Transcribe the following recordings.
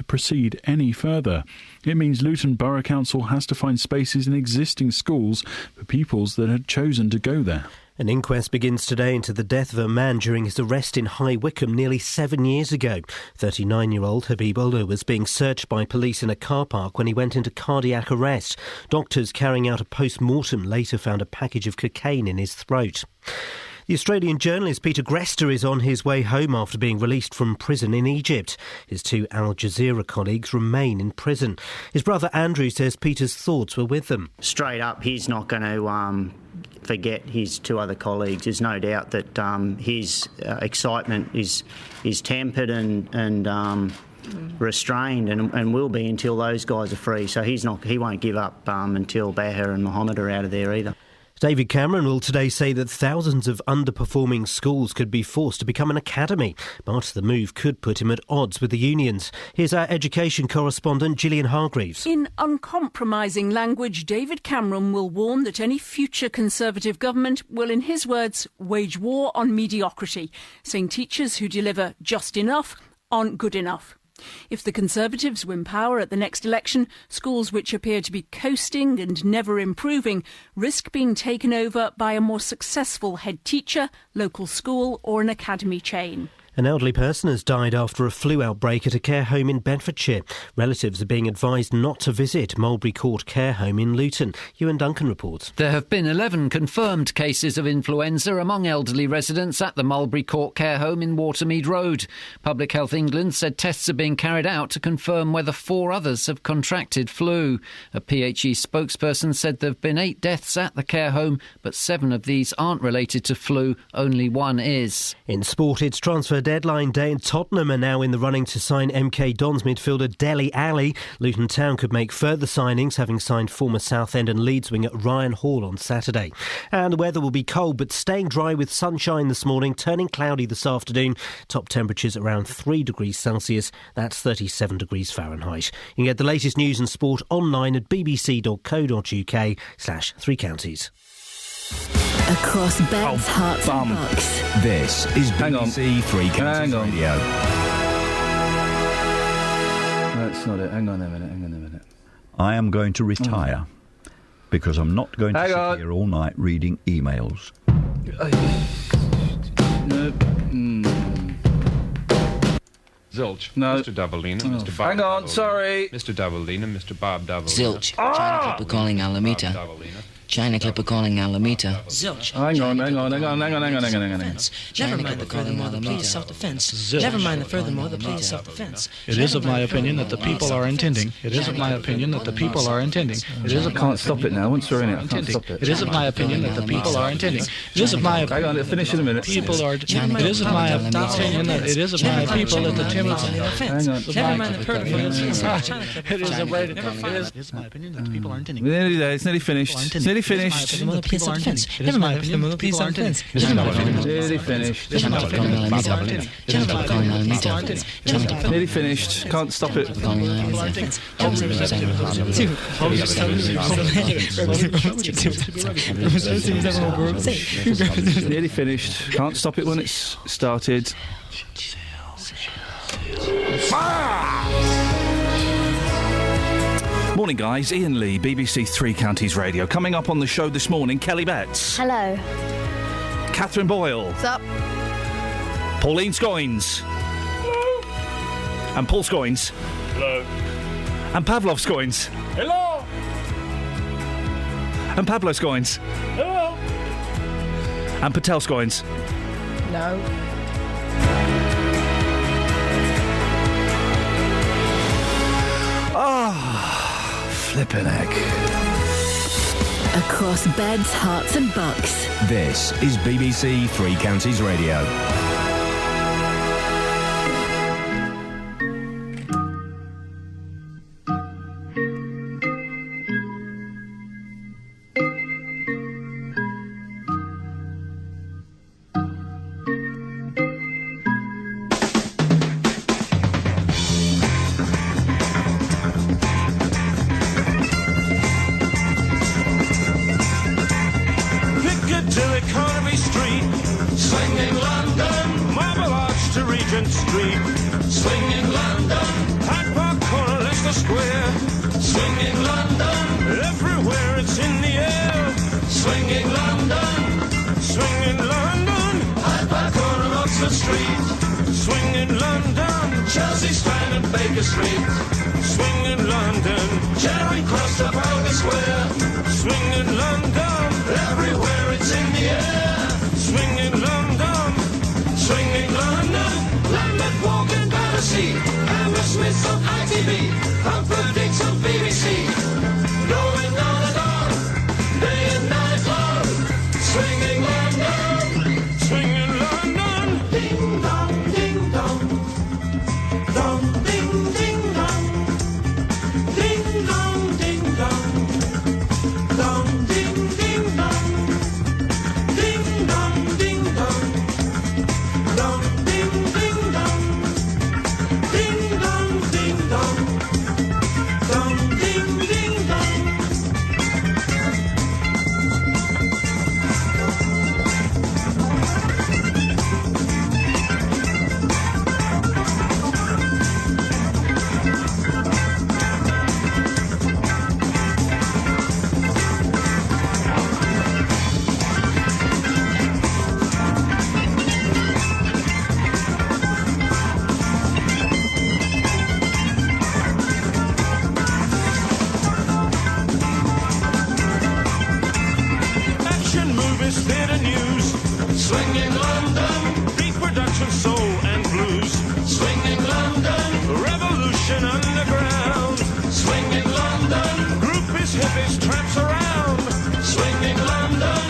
proceed any further. It means Luton Borough Council has to find spaces in existing schools for pupils that had chosen to go there. An inquest begins today into the death of a man during his arrest in High Wycombe nearly 7 years ago. 39-year-old Habib Olu was being searched by police in a car park when he went into cardiac arrest. Doctors carrying out a post-mortem later found a package of cocaine in his throat. The Australian journalist Peter Grester is on his way home after being released from prison in Egypt. His two Al Jazeera colleagues remain in prison. His brother Andrew says Peter's thoughts were with them. Straight up, he's not going to forget his two other colleagues. There's no doubt that his excitement is tempered and restrained and will be until those guys are free. So he won't give up until Baher and Mohammed are out of there either. David Cameron will today say that thousands of underperforming schools could be forced to become an academy, but the move could put him at odds with the unions. Here's our education correspondent Gillian Hargreaves. In uncompromising language, David Cameron will warn that any future Conservative government will, in his words, wage war on mediocrity, saying teachers who deliver just enough aren't good enough. If the Conservatives win power at the next election, schools which appear to be coasting and never improving risk being taken over by a more successful head teacher, local school or an academy chain. An elderly person has died after a flu outbreak at a care home in Bedfordshire. Relatives are being advised not to visit Mulberry Court Care Home in Luton. Ewan Duncan reports. There have been 11 confirmed cases of influenza among elderly residents at the Mulberry Court Care Home in Watermead Road. Public Health England said tests are being carried out to confirm whether 4 others have contracted flu. A PHE spokesperson said there have been 8 deaths at the care home, but 7 of these aren't related to flu. Only 1 is. In sport, it's transfer deadline day and Tottenham are now in the running to sign MK Dons midfielder Dele Alli. Luton Town could make further signings, having signed former Southend and Leeds winger Ryan Hall on Saturday. And the weather will be cold but staying dry with sunshine this morning, turning cloudy this afternoon. Top temperatures around 3 degrees Celsius, that's 37 degrees Fahrenheit. You can get the latest news and sport online at bbc.co.uk/3 counties. Across beds, hearts and bucks. This is BBC Three Counties Radio. That's not it. Hang on a minute. I am going to retire because I'm not going to sit here all night reading emails. Zilch. No. Mr. Davalina, Mr. Bob. Hang on, sorry. Mr. Davalina, Mr. Bob Davalina. Zilch. China Clipper calling Alameda. China Clipper calling Alameda. Zilch. Hang on. Never mind the furthermore, the plea is self-defense. Never mind the furthermore, the plea is self-defense. It is of my opinion that the people are intending. It is of my opinion that the people are intending. It is of I can't stop it now. Once we're in it, I can't stop it. It is of my opinion that the people are intending. It is of my Hang on, it'll finish in a minute. people are. It is of my opinion that it is of my people that the Timors. Hang on. Never mind the furthermore, the plea is self-defense. It is of my opinion that the people are intending. Nearly there. It's nearly finished. It's nearly finished. People are intending. Never mind the people are intending. Nearly finished. Nearly finished. Can't stop it. Nearly finished. Can't stop it when it's started. Morning, guys. Iain Lee, BBC Three Counties Radio. Coming up on the show this morning, Kelly Betts. Hello. Catherine Boyle. What's up? Pauline Scoynes. Hello. And Paul Scoynes. Hello. And Pavlov Scoynes. Hello. And Pablo Scoynes. Hello. And Patel Scoynes. No. Flippin' heck. Across beds, hearts and bucks. This is BBC Three Counties Radio. Economy Street, singing London. Street. Swing in London, Chelsea Strand and Baker Street. Swing in London, Charing Cross, Trafalgar Square. Swing in London, everywhere it's in the air. Swing in London, Lambeth Walk and Battersea, Hammersmith on ITV, Humperdinck on BBC. Going on and on, day and night long. Swinging London, ding dong, ding dong, dong ding ding dong, ding dong, ding dong, dong ding ding dong, ding dong, ding dong, dong ding ding dong, ding dong, ding dong, dong ding ding dong. Action movies, theatre news. Swinging London, big production, soul and blues. Swinging London, revolution underground. Swinging London, groupies, hippies, tramps around. Swinging London,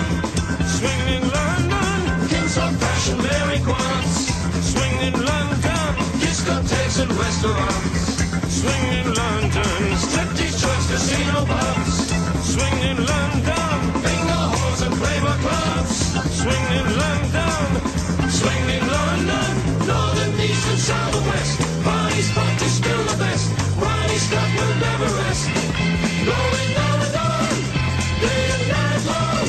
kings of fashion, Mary Quants. Swinging London, discotheques and restaurants. Swinging London, striptease joints, casino pubs. Swinging London, bingo halls and playboy clubs. Swinging London, northern, east and south and west. Party's pop is still the best. Riley Scott will never rest. Going on and on, day and night long.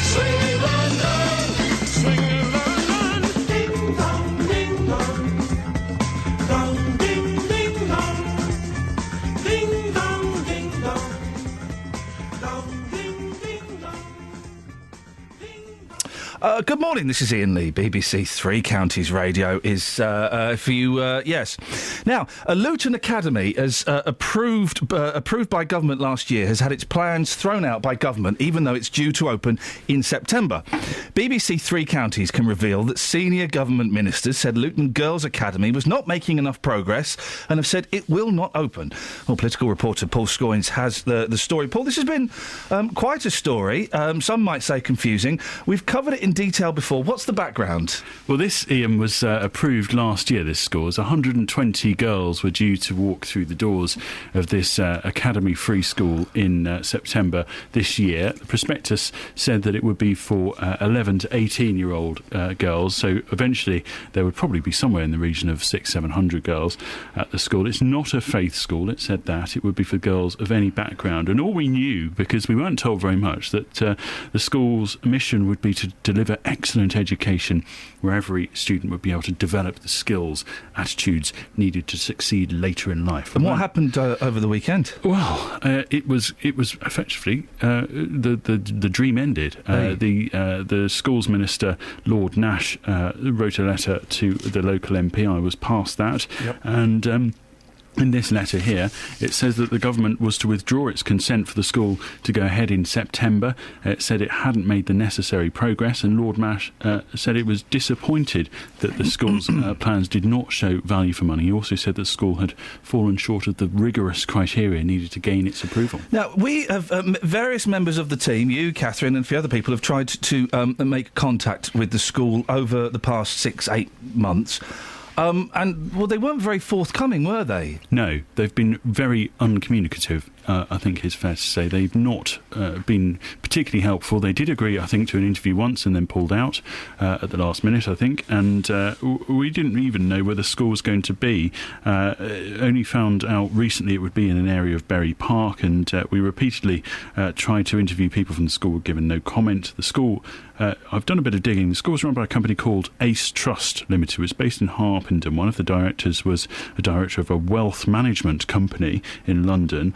Swinging London, ding dong, ding dong, dong ding ding dong, ding dong, ding dong, dong ding ding dong. Good morning, this is Iain Lee. BBC Three Counties Radio is for you, yes. Now, Luton Academy, as approved by government last year, has had its plans thrown out by government, even though it's due to open in September. BBC Three Counties can reveal that senior government ministers said Luton Girls Academy was not making enough progress and have said it will not open. Well, political reporter Paul Scoynes has the story. Paul, this has been quite a story. Some might say confusing. We've covered it in detail before. What's the background? Well, this, Iain, was approved last year, this school. 120 girls were due to walk through the doors of this academy free school in September this year. The prospectus said that it would be for 11 to 18-year-old girls, so eventually there would probably be somewhere in the region of 600-700 girls at the school. It's not a faith school, it said that. It would be for girls of any background. And all we knew, because we weren't told very much, that the school's mission would be to deliver excellent education where every student would be able to develop the skills, attitudes needed to succeed later in life. And what happened over the weekend? Well, it was effectively the dream ended. The schools minister, Lord Nash, wrote a letter to the local MP. I was past that, and in this letter here, it says that the government was to withdraw its consent for the school to go ahead in September. It said it hadn't made the necessary progress, and Lord Nash said it was disappointed that the school's plans did not show value for money. He also said the school had fallen short of the rigorous criteria needed to gain its approval. Now, we have various members of the team, you, Catherine, and a few other people have tried to make contact with the school over the past 6-8 months. And, well, they weren't very forthcoming, were they? No, they've been very uncommunicative, I think it's fair to say. They've not been particularly helpful. They did agree, I think, to an interview once and then pulled out at the last minute, I think. And we didn't even know where the school was going to be. Only found out recently it would be in an area of Bury Park, and we repeatedly tried to interview people from the school, were given no comment. The school, I've done a bit of digging. The school was run by a company called Ace Trust Limited. It was based in Harpenden. One of the directors was a director of a wealth management company in London.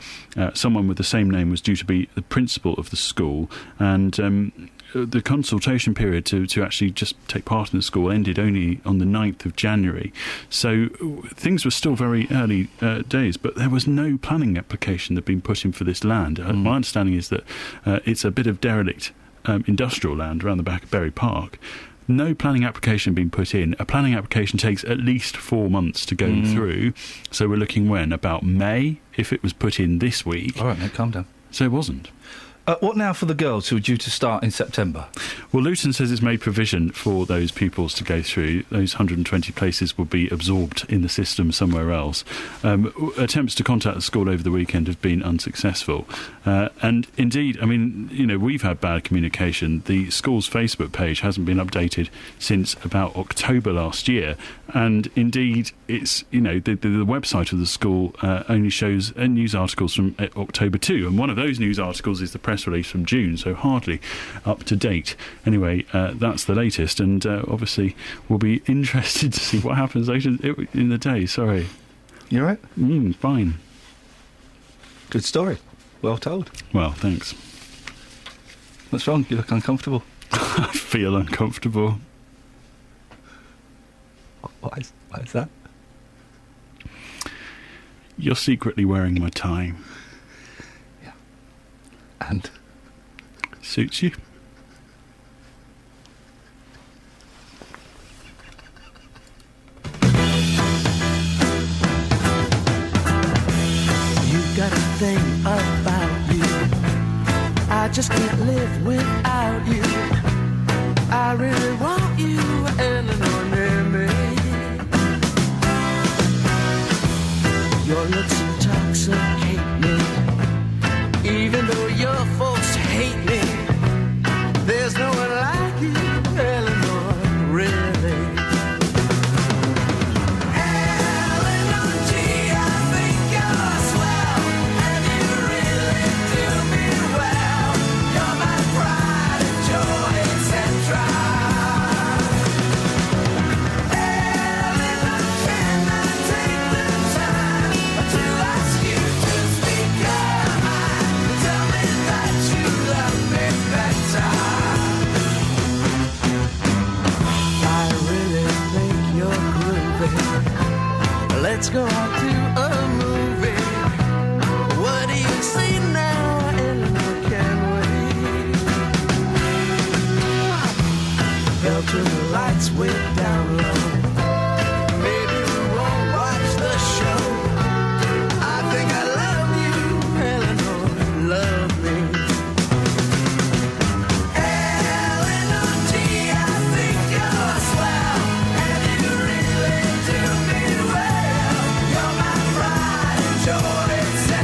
Someone with the same name was due to be the principal of the school, and the consultation period to actually just take part in the school ended only on the 9th of January. So things were still very early days, but there was no planning application that had been put in for this land. My understanding is that it's a bit of derelict industrial land around the back of Berry Park. No planning application being put in. A planning application takes at least 4 months to go through. So we're looking when? About May, if it was put in this week. All right, mate, calm down. So it wasn't. What now for the girls who are due to start in September? Well, Luton says it's made provision for those pupils to go through. Those 120 places will be absorbed in the system somewhere else. Attempts to contact the school over the weekend have been unsuccessful. And indeed, I mean, we've had bad communication. The school's Facebook page hasn't been updated since about October last year. And indeed, it's, the website of the school only shows news articles from October 2. And one of those news articles is the press release from June, so hardly up to date. Anyway, that's the latest, and obviously we'll be interested to see what happens later in the day. Sorry. You all right? Fine. Good story. Well told. Well, thanks. What's wrong? You look uncomfortable. I feel uncomfortable. Why is that? You're secretly wearing my tie. And suits you. You got a thing about you. I just can't live without you. I really want you, Eleanor, near me. Your looks intoxicate me. Even though your folks hate me, there's no one like you, Eleanor, really. Eleanor G, I think you're swell, and you really do me well. You're my pride and joy, etc. Eleanor, can I take the time to ask you to speak up? Tell me that you love me better. I really think you're groovy. Let's go out to a movie. What do you say now, Eleanor, can we? Filter the lights way down low. Maybe we won't watch the show. I think I love you, Eleanor, love me. Eleanor G, I think you're swell, and you really do me well. You're my pride and joy, etc.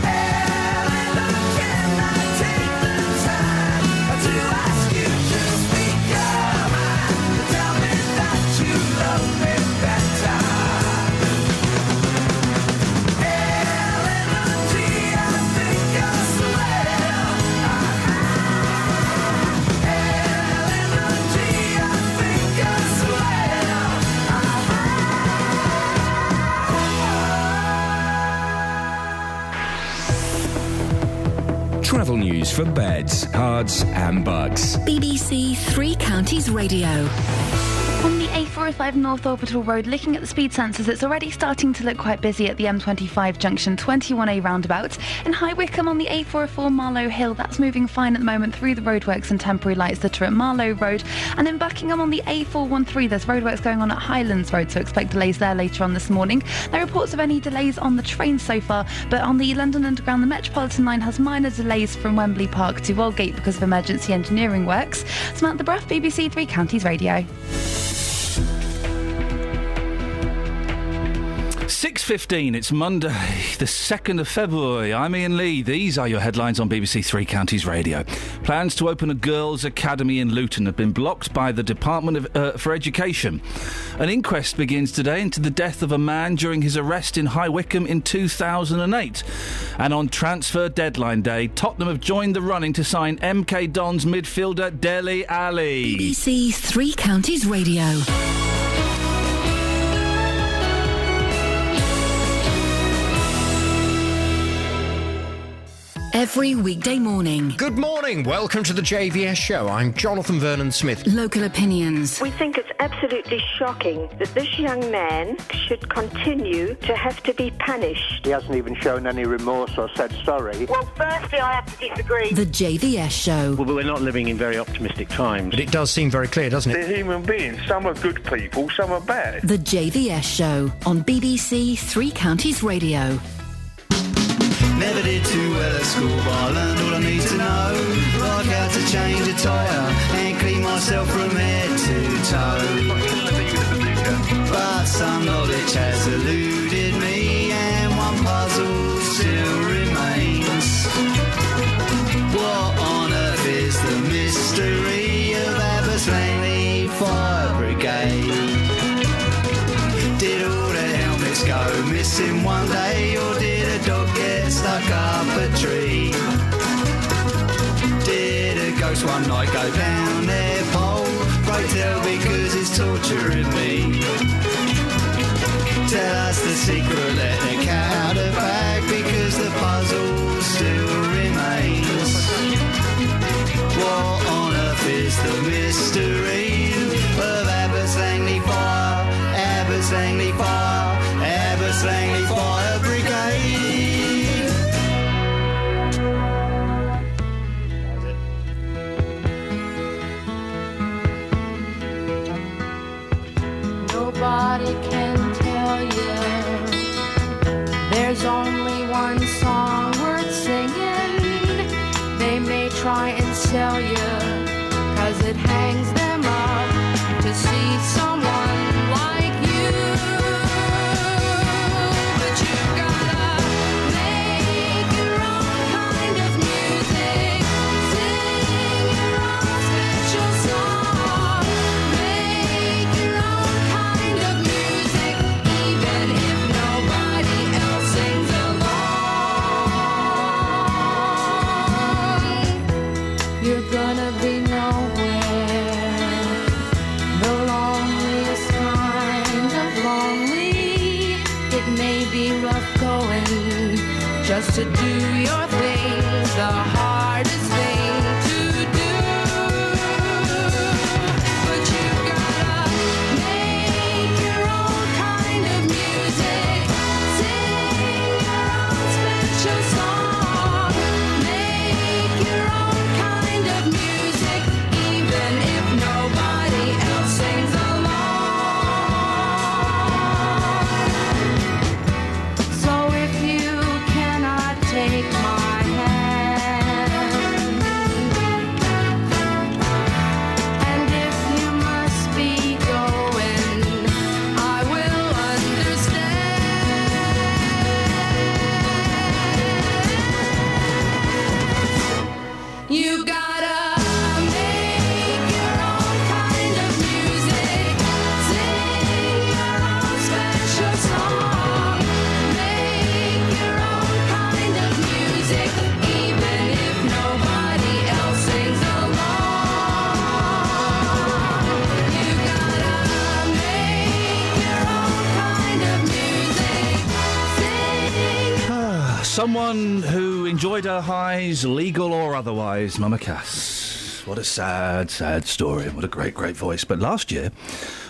Eleanor, can I take the time to ask you to speak your mind? Tell me that you love me better. Eleanor G, I think you're swell. Eleanor G, I think you're swell. Travel news for beds, cards and bugs. BBC Three Counties Radio. On the A405 North Orbital Road, looking at the speed sensors, it's already starting to look quite busy at the M25 junction 21A roundabout. In High Wycombe on the A404 Marlow Hill, that's moving fine at the moment through the roadworks and temporary lights that are at Marlow Road. And in Buckingham on the A413, there's roadworks going on at Highlands Road, so expect delays there later on this morning. No reports of any delays on the train so far, but on the London Underground, the Metropolitan line has minor delays from Wembley Park to Aldgate because of emergency engineering works. Samantha Bruff, BBC Three Counties Radio. 6:15, it's Monday, the 2nd of February. I'm Iain Lee. These are your headlines on BBC Three Counties Radio. Plans to open a girls' academy in Luton have been blocked by the Department for Education. An inquest begins today into the death of a man during his arrest in High Wycombe in 2008. And on transfer deadline day, Tottenham have joined the running to sign MK Dons midfielder Dele Alli. BBC Three Counties Radio. Every weekday morning. Good morning. Welcome to the JVS show. I'm Jonathan Vernon Smith. Local opinions. We think it's absolutely shocking that this young man should continue to have to be punished. He hasn't even shown any remorse or said sorry. Well, firstly, I have to disagree. The JVS show. Well, we're not living in very optimistic times. But it does seem very clear, doesn't it? They're human beings. Some are good people, some are bad. The JVS show on BBC Three Counties Radio. Never did too well at school, but I learned all I need to know. Like how to change a tyre and clean myself from head to toe. But some knowledge has eluded me, and one puzzle still remains. What on earth is the mystery of Aberslane Fire Brigade? Did all the helmets go missing one day, or did a dog get stuck up a tree? Did a ghost one night go down their pole? Pray tell, because it's torturing me. Tell us the secret, let the cat out of the bag, because the puzzle still remains. What on earth is the mystery of Aberslane Fire? Aberslane Fire, Aberslane Fire Brigade. Nobody can tell you there's only one song worth singing. They may try and sell you, 'cause it hangs them up to see someone like you. But you've gotta make your own kind of music, sing your own special song, make your own kind of music, even if nobody else sings along. You're gonna be nowhere, the loneliest kind of lonely. It may be rough going just to do your things, the hardest thing to do. But you gotta make your own kind of music, sing your own special song, make your own kind of music, even if nobody else sings along. So if you cannot take my hand, and if you must be going, I will understand. You gotta make your own kind of music, sing your own special song, make your own kind of music, even if nobody else sings along. You gotta make your own kind of music, sing. Someone who enjoyed her highs, legal or otherwise, Mama Cass. What a sad, sad story. What a great, great voice. But last year,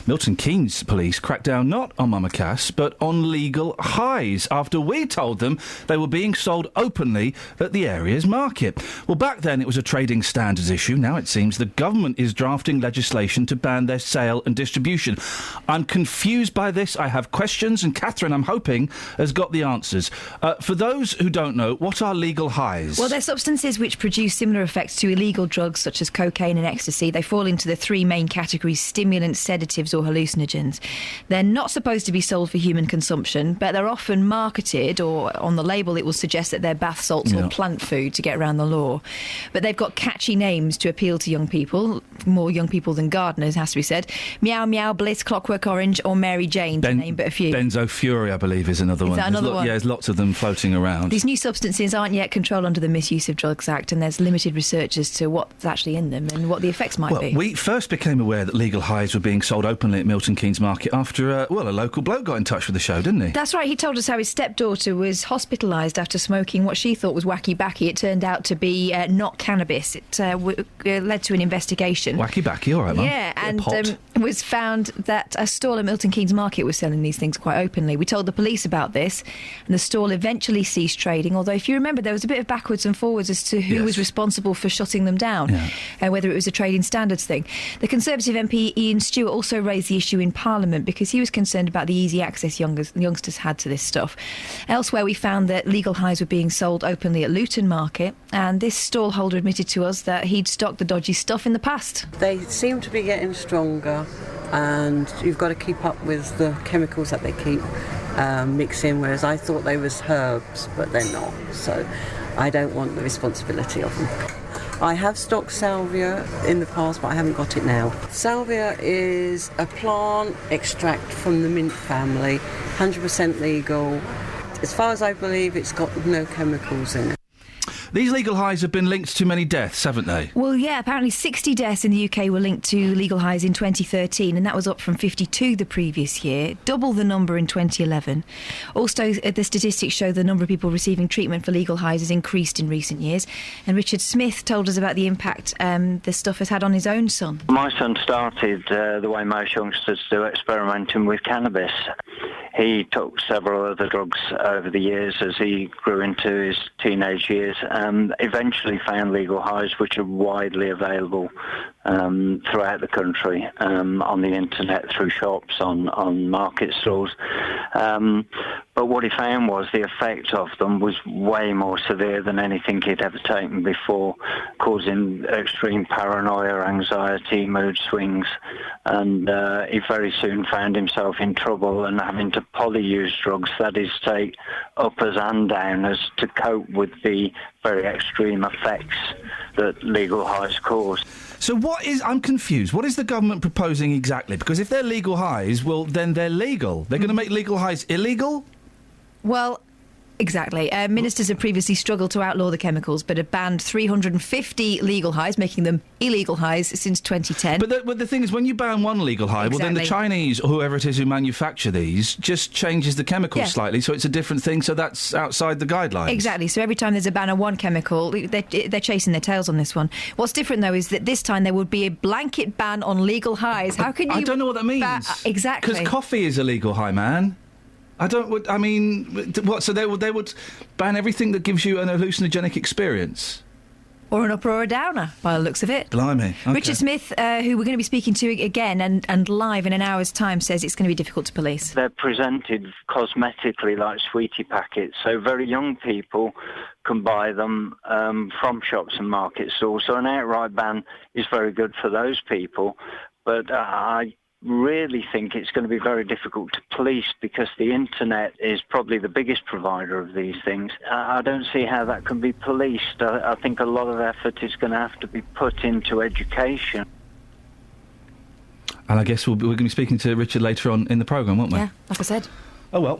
Milton Keynes police cracked down not on Mama Cass, but on legal highs after we told them they were being sold openly at the area's market. Well, back then it was a trading standards issue. Now it seems the government is drafting legislation to ban their sale and distribution. I'm confused by this. I have questions, and Catherine, I'm hoping, has got the answers. For those who don't know, what are legal highs? Well, they're substances which produce similar effects to illegal drugs such as cocaine and ecstasy. They fall into the three main categories: stimulants, sedatives or hallucinogens. They're not supposed to be sold for human consumption, but they're often marketed, or on the label it will suggest that they're bath salts or plant food to get around the law. But they've got catchy names to appeal to young people, more young people than gardeners, has to be said. Meow Meow, Bliss, Clockwork Orange or Mary Jane, to name but a few. Benzo Fury, I believe, is another one. Is that another one? Yeah, there's lots of them floating around. These new substances aren't yet controlled under the Misuse of Drugs Act, and there's limited research as to what's actually in them and what the effects might be. We first became aware that legal highs were being sold openly openly at Milton Keynes Market after, a local bloke got in touch with the show, didn't he? That's right. He told us how his stepdaughter was hospitalised after smoking what she thought was wacky-backy. It turned out to be not cannabis. It led to an investigation. Wacky-backy, all right, Mum. Yeah, and it was found that a stall at Milton Keynes Market was selling these things quite openly. We told the police about this, and the stall eventually ceased trading, although if you remember, there was a bit of backwards and forwards as to who was responsible for shutting them down, whether it was a trading standards thing. The Conservative MP Iain Stewart also raised the issue in Parliament because he was concerned about the easy access youngsters had to this stuff. Elsewhere, we found that legal highs were being sold openly at Luton Market, and this stall holder admitted to us that he'd stocked the dodgy stuff in the past. They seem to be getting stronger, and you've got to keep up with the chemicals that they keep mixing, whereas I thought they was herbs, but they're not, so I don't want the responsibility of them. I have stocked salvia in the past, but I haven't got it now. Salvia is a plant extract from the mint family, 100% legal. As far as I believe, it's got no chemicals in it. These legal highs have been linked to many deaths, haven't they? Well, yeah, apparently 60 deaths in the UK were linked to legal highs in 2013, and that was up from 52 the previous year, double the number in 2011. Also, the statistics show the number of people receiving treatment for legal highs has increased in recent years. And Richard Smith told us about the impact this stuff has had on his own son. My son started the way most youngsters do, experimenting with cannabis. He took several other drugs over the years as he grew into his teenage years, and eventually found legal highs, which are widely available throughout the country, on the internet, through shops, on market stalls. But what he found was the effect of them was way more severe than anything he'd ever taken before, causing extreme paranoia, anxiety, mood swings, and he very soon found himself in trouble and having to polyuse drugs, that is, take uppers and downers to cope with the very extreme effects that legal highs cause. So I'm confused. What is the government proposing exactly? Because if they're legal highs, well, then they're legal. They're going to make legal highs illegal? Well, exactly. Ministers have previously struggled to outlaw the chemicals, but have banned 350 legal highs, making them illegal highs since 2010. But the thing is, when you ban one legal high, well, then the Chinese, or whoever it is who manufacture these, just changes the chemicals slightly, so it's a different thing, so that's outside the guidelines. Exactly. So every time there's a ban on one chemical, they're chasing their tails on this one. What's different, though, is that this time there would be a blanket ban on legal highs. How can you... I don't know what that means. Exactly. Because coffee is a legal high, man. What? So they would ban everything that gives you an hallucinogenic experience? Or an upper or a downer, by the looks of it. Blimey. Okay. Richard Smith, who we're going to be speaking to again and live in an hour's time, says it's going to be difficult to police. They're presented cosmetically like sweetie packets, so very young people can buy them from shops and market stalls. So an outright ban is very good for those people, but I really think it's going to be very difficult to police because the internet is probably the biggest provider of these things. I don't see how that can be policed. I think a lot of effort is going to have to be put into education. And I guess we're going to be speaking to Richard later on in the programme, won't we? Yeah, like I said. Oh, well.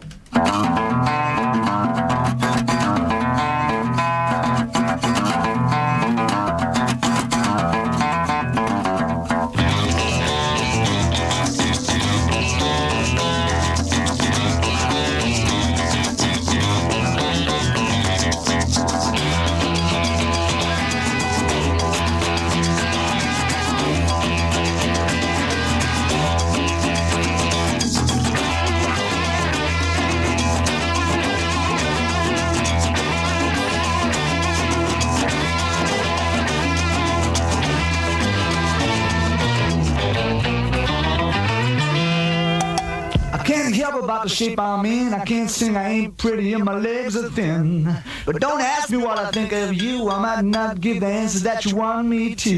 About the shape I'm in, I can't sing, I ain't pretty, and my legs are thin. But don't ask me what I think of you, I might not give the answers that you want me to.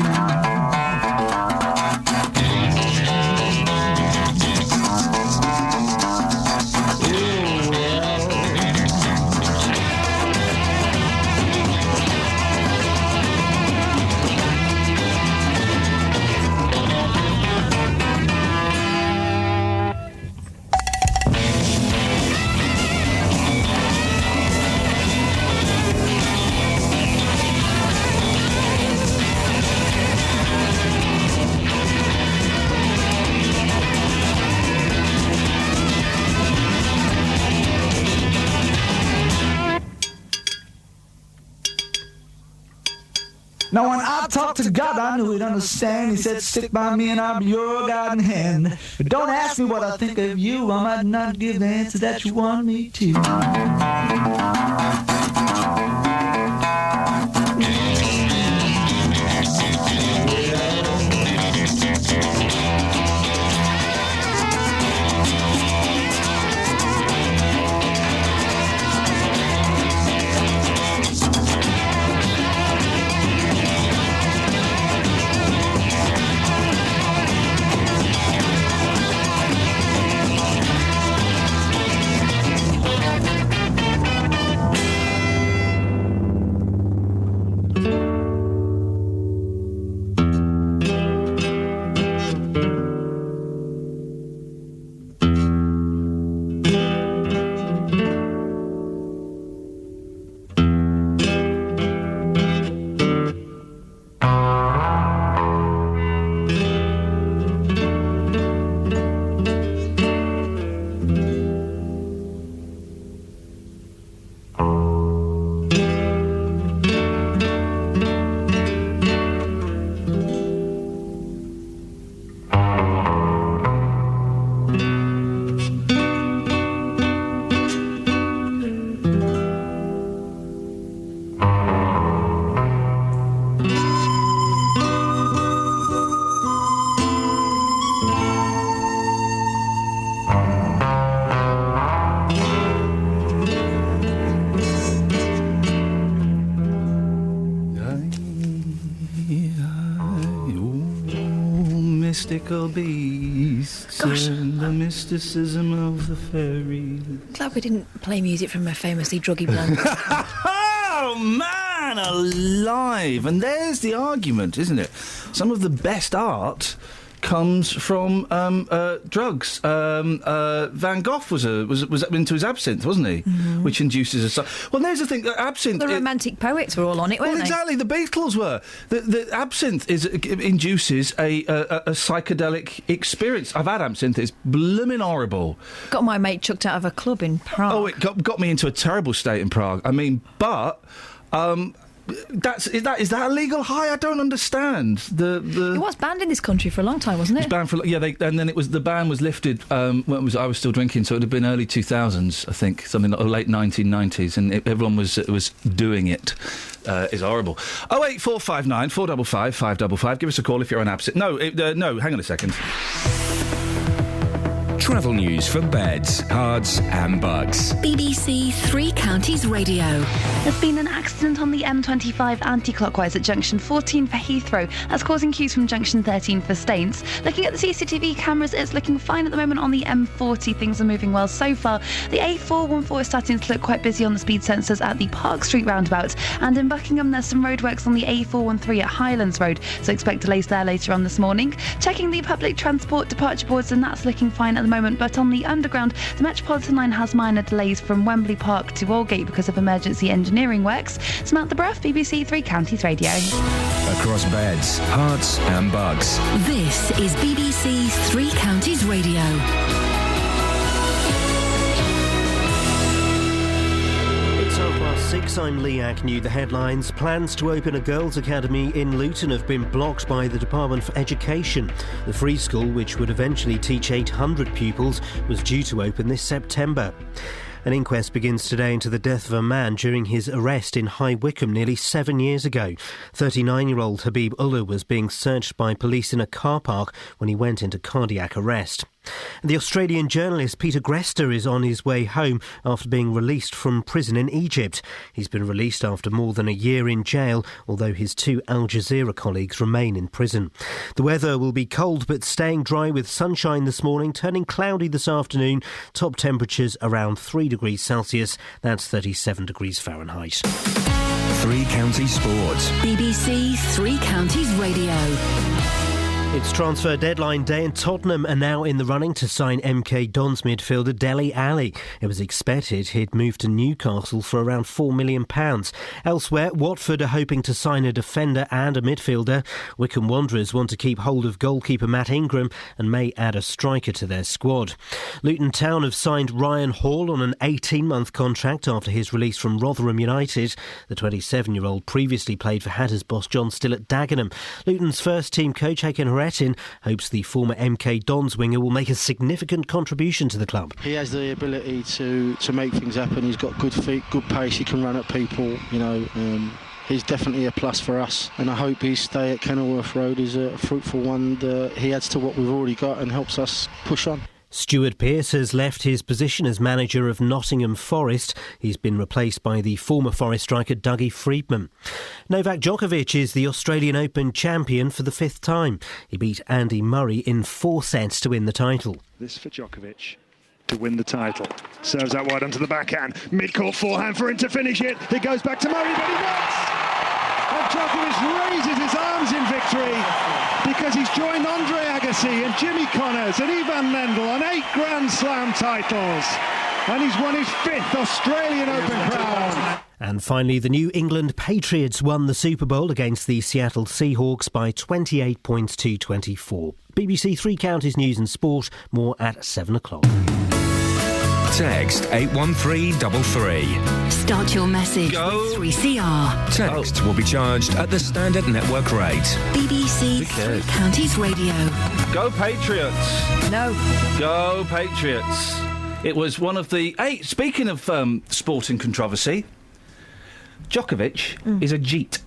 Now when I talked to God, I knew he'd understand. He said, stick by me and I'll be your guiding hand. But don't ask me what I think of you. I might not give the answer that you want me to. Mystical beasts and the mysticism of the fairies. Glad we didn't play music from a famously druggy blonde. Oh, man, alive! And there's the argument, isn't it? Some of the best art comes from drugs. Van Gogh was into his absinthe, wasn't he? Mm-hmm. Which induces a... Well, there's the thing, absinthe... The romantic poets were all on it, weren't they? Well, exactly, the Beatles were. The absinthe induces a psychedelic experience. I've had absinthe, it's blooming horrible. Got my mate chucked out of a club in Prague. Oh, it got me into a terrible state in Prague. I mean, but... Is that a legal high? I don't understand. It was banned in this country for a long time, wasn't it? It was banned for and then the ban was lifted when I was still drinking, so it would have been early 2000s, I think, something like late 1990s, and everyone was doing it. Is horrible. 08459 455 555. Give us a call if you're on absinthe. No, hang on a second. Travel news for beds, cards and bugs. BBC Three Counties Radio. There's been an accident on the M25 anti-clockwise at junction 14 for Heathrow. That's causing queues from junction 13 for Staines. Looking at the CCTV cameras, it's looking fine at the moment on the M40. Things are moving well so far. The A414 is starting to look quite busy on the speed sensors at the Park Street roundabout. And in Buckingham, there's some roadworks on the A413 at Highlands Road, so expect delays there later on this morning. Checking the public transport departure boards, and that's looking fine at the moment, but on the underground, the Metropolitan line has minor delays from Wembley Park to Aldgate because of emergency engineering works. Samantha Bruff, BBC Three Counties Radio. Across beds, hearts and bugs. This is BBC Three Counties Radio. It's 6:30. I'm Lee Agnew. The headlines. Plans to open a girls' academy in Luton have been blocked by the Department for Education. The free school, which would eventually teach 800 pupils, was due to open this September. An inquest begins today into the death of a man during his arrest in High Wycombe nearly 7 years ago. 39-year-old Habib Ullah was being searched by police in a car park when he went into cardiac arrest. The Australian journalist Peter Grester is on his way home after being released from prison in Egypt. He's been released after more than a year in jail, although his two Al Jazeera colleagues remain in prison. The weather will be cold but staying dry with sunshine this morning, turning cloudy this afternoon. Top temperatures around 3 degrees Celsius. That's 37 degrees Fahrenheit. Three Counties Sports. BBC Three Counties Radio. It's transfer deadline day and Tottenham are now in the running to sign MK Dons midfielder Dele Alli. It was expected he'd move to Newcastle for around £4 million. Elsewhere, Watford are hoping to sign a defender and a midfielder. Wycombe Wanderers want to keep hold of goalkeeper Matt Ingram and may add a striker to their squad. Luton Town have signed Ryan Hall on an 18-month contract after his release from Rotherham United. The 27-year-old previously played for Hatters boss John Still at Dagenham. Luton's first-team coach Hakan Haretin hopes the former MK Dons winger will make a significant contribution to the club. He has the ability to make things happen. He's got good feet, good pace. He can run at people. He's definitely a plus for us, and I hope his stay at Kenilworth Road is a fruitful one that he adds to what we've already got and helps us push on. Stuart Pearce has left his position as manager of Nottingham Forest. He's been replaced by the former Forest striker Dougie Freedman. Novak Djokovic is the Australian Open champion for the 5th time. He beat Andy Murray in 4 sets to win the title. This for Djokovic to win the title. Serves that wide onto the backhand. Mid-court forehand for him to finish it. It goes back to Murray, but he wins! And Djokovic raises his arms in victory because he's joined Andre Agassi and Jimmy Connors and Ivan Lendl on 8 Grand Slam titles. And he's won his 5th Australian Open crown. And finally, the New England Patriots won the Super Bowl against the Seattle Seahawks by 28 points to 24. BBC Three Counties News and Sport, more at 7 o'clock. Text 81333. Start your message with 3CR. Text will be charged at the standard network rate. BBC Three Counties Radio. Go Patriots! No. Go Patriots! It was one of the... Hey, speaking of sporting controversy, Djokovic is a Jeet.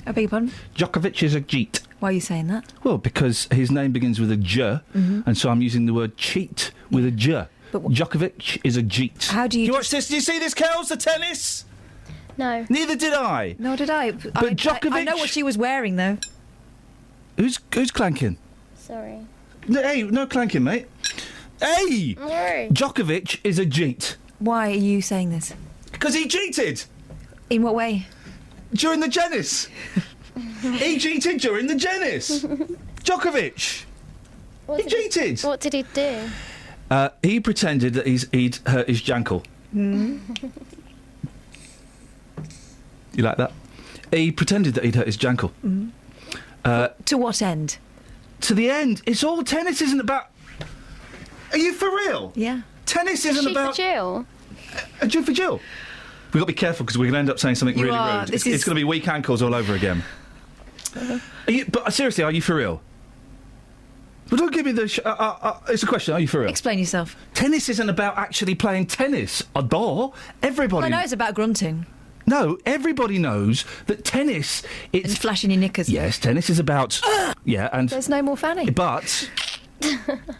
I beg your pardon? Djokovic is a Jeet. Why are you saying that? Well, because his name begins with a J, and so I'm using the word cheat with a J. But Djokovic is a Jeet. How do you... Do you watch this? Do you see this, Kels, the tennis? No. Neither did I. Nor did I. But Djokovic... I know what she was wearing, though. Who's clanking? Sorry. No, hey, no clanking, mate. Hey! Sorry. Djokovic is a Jeet. Why are you saying this? Because he cheated! In what way? During the Genis. He cheated during the Genis. Djokovic. He cheated. What did he do? He pretended that he'd hurt his jankle. You like that? He pretended that he'd hurt his jankle. To what end? To the end. It's all tennis isn't about... Are you for real? Yeah. Tennis isn't about... For Jill? Jill for Jill. We've got to be careful because we're going to end up saying something really rude. It's going to be weak ankles all over again. But seriously, are you for real? But don't give me the... it's a question, are you for real? Explain yourself. Tennis isn't about actually playing tennis. Everybody... Well, I know it's about grunting. No, everybody knows that tennis... And flashing your knickers. Yes, tennis is about... yeah, and... There's no more fanning. But...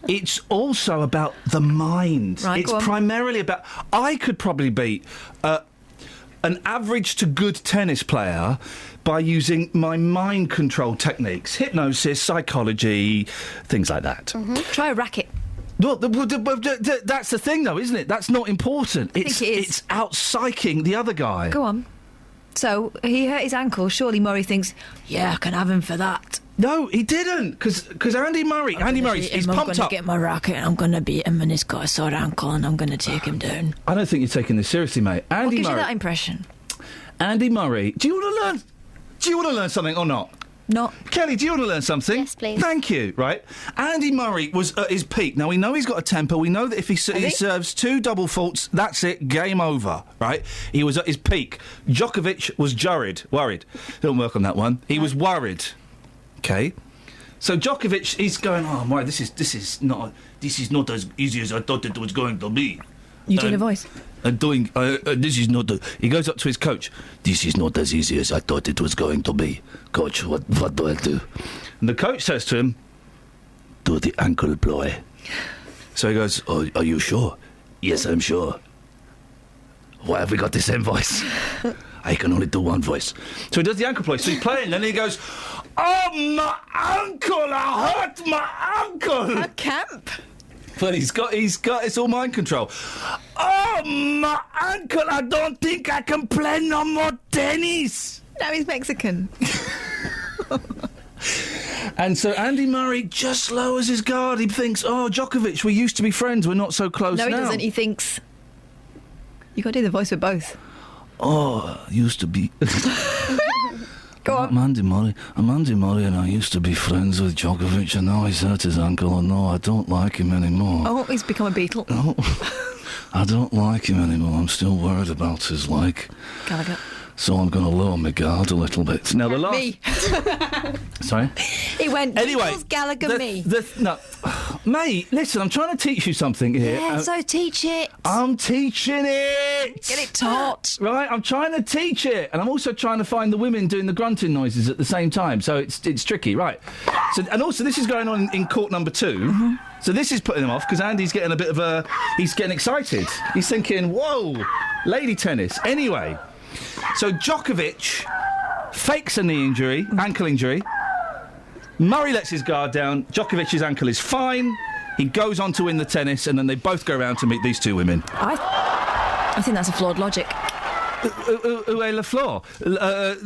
it's also about the mind. Right, it's primarily about... I could probably beat an average to good tennis player by using my mind control techniques, hypnosis, psychology, things like that. Try a racket. Well, that's the thing, though, isn't it? That's not important. I think it is. It's out-psyching the other guy. Go on. So, he hurt his ankle. Surely Murray thinks, yeah, I can have him for that. No, he didn't, because Andy Murray, he's pumped up. I'm going to get my racket and I'm going to beat him and he's got a sore ankle and I'm going to take him down. I don't think you're taking this seriously, mate. What gives you that impression? Andy Murray, do you want to learn something or not? Not. Kelly, do you want to learn something? Yes, please. Thank you. Right. Andy Murray was at his peak. Now, we know he's got a temper. We know that if he serves 2 double faults, that's it, game over. Right? He was at his peak. Djokovic was worried. Don't work on that one. He was worried. Okay? So Djokovic, he's going, oh, my, this is not as easy as I thought it was going to be. You doing a voice? This is not... He goes up to his coach. This is not as easy as I thought it was going to be. Coach, what do I do? And the coach says to him, do the ankle ploy. So he goes, oh, are you sure? Yes, I'm sure. Why have we got the same voice? I can only do one voice. So he does the ankle ploy. So he's playing, and he goes, oh, my ankle! I hurt my ankle! A camp? But he's got it's all mind control. Oh, my ankle! I don't think I can play no more tennis. Now he's Mexican. And so Andy Murray just lowers his guard. He thinks, oh, Djokovic, we used to be friends. We're not so close now. No, he doesn't. He thinks... You got to do the voice for both. Oh, used to be... Go on. I'm Andy Murray and I used to be friends with Djokovic and now he's hurt his ankle and no, I don't like him anymore. Oh, he's become a Beatle. No, I don't like him anymore. I'm still worried about his leg. Gallagher. So I'm going to lower my guard a little bit. Now the last... Me. Sorry? He went, Anyway, Beatles, Gallagher, me. No, mate, listen, I'm trying to teach you something here. Yeah, so teach it. I'm teaching it! Get it taught. Right, I'm trying to teach it. And I'm also trying to find the women doing the grunting noises at the same time. So it's tricky, right. So, and also, this is going on in court number 2. Mm-hmm. So this is putting him off, because Andy's getting a bit of a... He's getting excited. He's thinking, whoa, lady tennis. Anyway, so Djokovic fakes a knee injury, ankle injury. Murray lets his guard down. Djokovic's ankle is fine. He goes on to win the tennis, and then they both go around to meet these two women. I think that's a flawed logic. Où est le floor?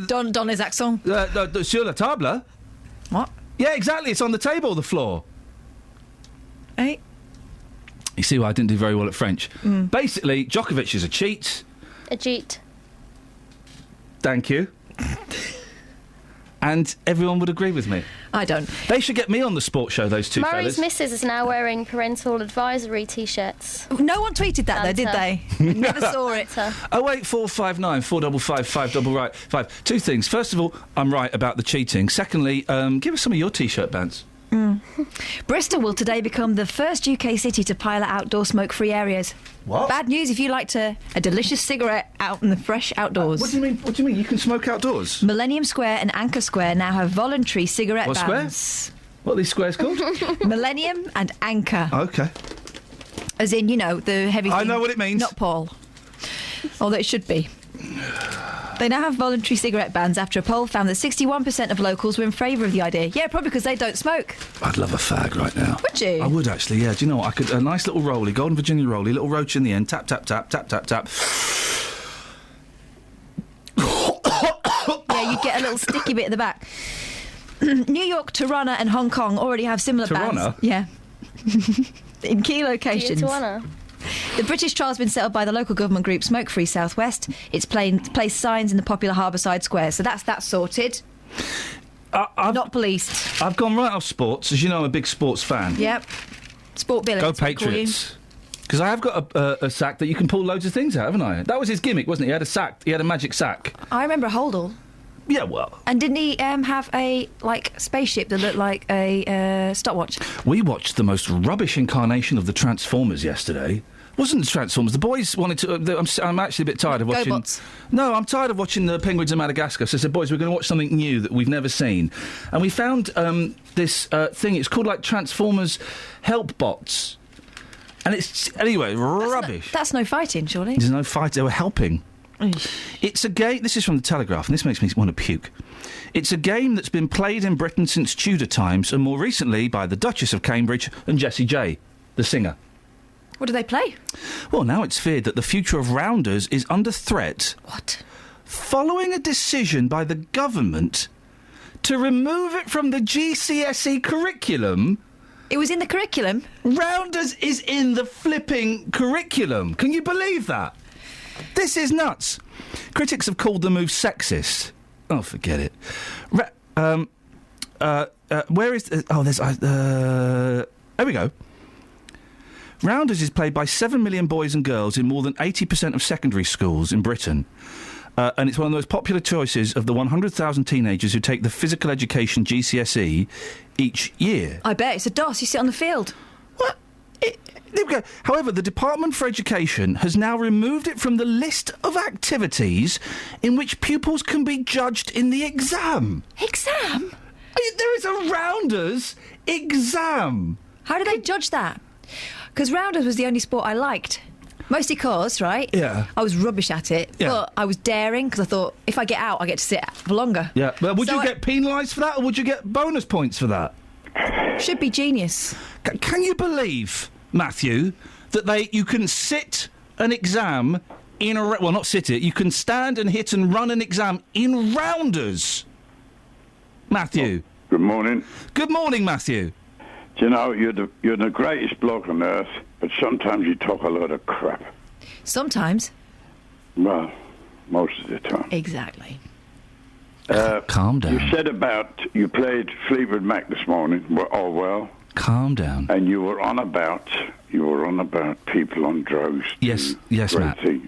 Dans les accents. Sur la table. What? Yeah, exactly. It's on the table, the floor. Hey. You see why I didn't do very well at French. Basically, Djokovic is a cheat. A cheat. Thank you. And everyone would agree with me. I don't. They should get me on the sports show, those two Murray's fellas. missus is now wearing parental advisory T-shirts. No one tweeted that, though, did they? Never saw it. 08459 455 555. Two things. First of all, I'm right about the cheating. Secondly, give us some of your T-shirt bands. Bristol will today become the first UK city to pilot outdoor smoke-free areas. What? Bad news if you like a delicious cigarette out in the fresh outdoors. What do you mean? What do you mean? You can smoke outdoors? Millennium Square and Anchor Square now have voluntary cigarette What bans. square? What are these squares called? Millennium and Anchor. Okay. As in, you know, the heavy thing. I know what it means. Not Paul. Although it should be. They now have voluntary cigarette bans after a poll found that 61% of locals were in favour of the idea. Yeah, probably because they don't smoke. I'd love a fag right now. Would you? I would actually, yeah. Do you know what? I could... A nice little rolly, Golden Virginia rolly, little roach in the end, tap, tap, tap, tap, tap, tap. Yeah, you'd get a little sticky bit at the back. New York, Tirana and Hong Kong already have similar bans. Tirana? Yeah. In key locations. The British trial has been set up by the local government group Smoke Free South West. It's placed signs in the popular harbourside squares, so that's sorted. Not policed. I've gone right off sports. As you know, I'm a big sports fan. Yep. Sport Bill. Go Patriots. Because I have got a sack that you can pull loads of things out, haven't I? That was his gimmick, wasn't it? He had a sack. He had a magic sack. I remember Holdall. Yeah, well. And didn't he have a spaceship that looked like a stopwatch? We watched the most rubbish incarnation of the Transformers yesterday. Wasn't the Transformers? The boys wanted to... I'm actually a bit tired of watching... GoBots. No, I'm tired of watching the Penguins of Madagascar. So I said, boys, we're going to watch something new that we've never seen. And we found this thing. It's called, Transformers Help Bots. And it's... Anyway, rubbish. That's no fighting, surely. There's no fight. They were helping. It's a game... This is from the Telegraph, and this makes me want to puke. It's a game that's been played in Britain since Tudor times, and more recently by the Duchess of Cambridge and Jessie J, the singer. What do they play? Well, now it's feared that the future of rounders is under threat. What? Following a decision by the government to remove it from the GCSE curriculum. It was in the curriculum? Rounders is in the flipping curriculum. Can you believe that? This is nuts. Critics have called the move sexist. Oh, forget it. Where is... there's... there we go. Rounders is played by 7 million boys and girls in more than 80% of secondary schools in Britain. And it's one of the most popular choices of the 100,000 teenagers who take the physical education GCSE each year. I bet. It's a DOS. You sit on the field. What? There we go. However, the Department for Education has now removed it from the list of activities in which pupils can be judged in the exam. Exam? There is a Rounders exam. How do they judge that? Because Rounders was the only sport I liked. Mostly cause, right? Yeah. I was rubbish at it, but I was daring because I thought if I get out, I get to sit for longer. Yeah. Well, would you get penalised for that, or would you get bonus points for that? Should be genius. Can you believe, Matthew, that you can sit an exam in a... Well, not sit it. You can stand and hit and run an exam in Rounders. Matthew. Good morning. Good morning, Matthew. Do you know, you're the greatest bloke on earth, but sometimes you talk a lot of crap. Sometimes. Well, most of the time. Exactly. Calm down. You said you played Fleetwood Mac this morning. Well. Calm down. And you were on about people on drugs. Yes, Matt. Thing.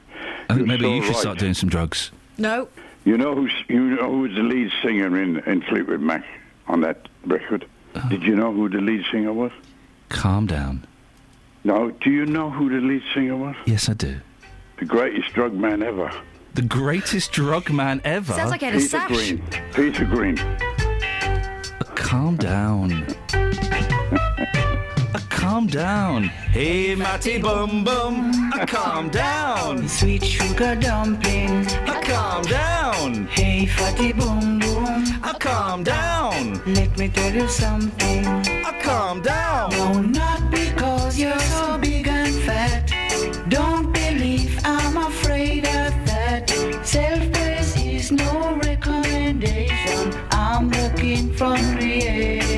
I think maybe so you should right. start doing some drugs. No. You know who was the lead singer in Fleetwood Mac on that record? Did you know who the lead singer was? Calm down. No. Do you know who the lead singer was? Yes, I do. The greatest drug man ever. The greatest drug man ever? Sounds like he had a sash. Peter Green. Calm down. Calm down. Hey, Matty Bum Bum. Calm down. Sweet sugar dumpling. Calm down. Hey, fatty boom boom. Calm down. Let me tell you something. Calm down. No, not because you're so big and fat. Don't believe I'm afraid of that. Self-praise is no recommendation. I'm looking from creation.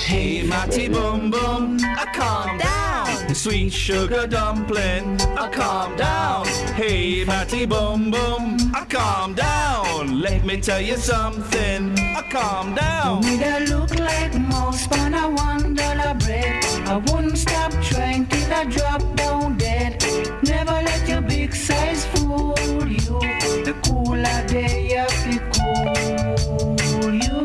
Hey, Matty Bum Bum, calm down. Sweet sugar dumpling, calm down. Hey, Matty Bum Bum, calm down. Let me tell you something, calm down. With a look like mouse on a $1 bread, I wouldn't stop trying till I drop down dead. Never let your big size fool you. The cooler day of the cool you.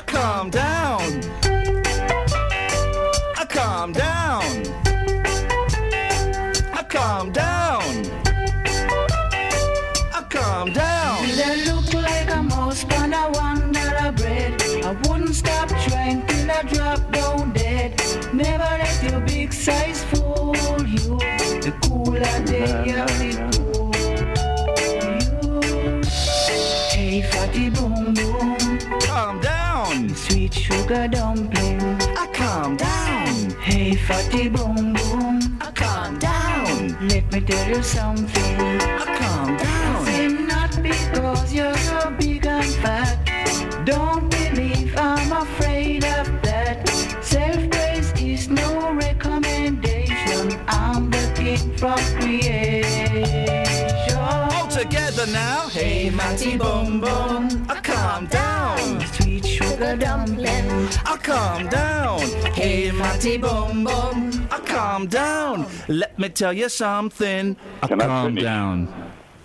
Calm down. Calm down. Calm down. Calm down. Did I look like a mouse on a $1 bread? I wouldn't stop trying till I drop down dead. Never let your big size fool you. The cooler day of the cool you. Hey, fatty boom boom. Calm down. Sweet sugar dumpling. Calm down. Hey, fatty boom boom. Calm down. Let me tell you something. Calm down. It's not because you're so big and fat. Don't believe I'm afraid of that. Self-praise is no recommendation. I'm the king from creation. All together now. Hey, Matty Bum Bum, calm down. Sweet sugar dumpling. Calm down. Hey, Matty Bum Bum, calm down. Let me tell you something. Calm down.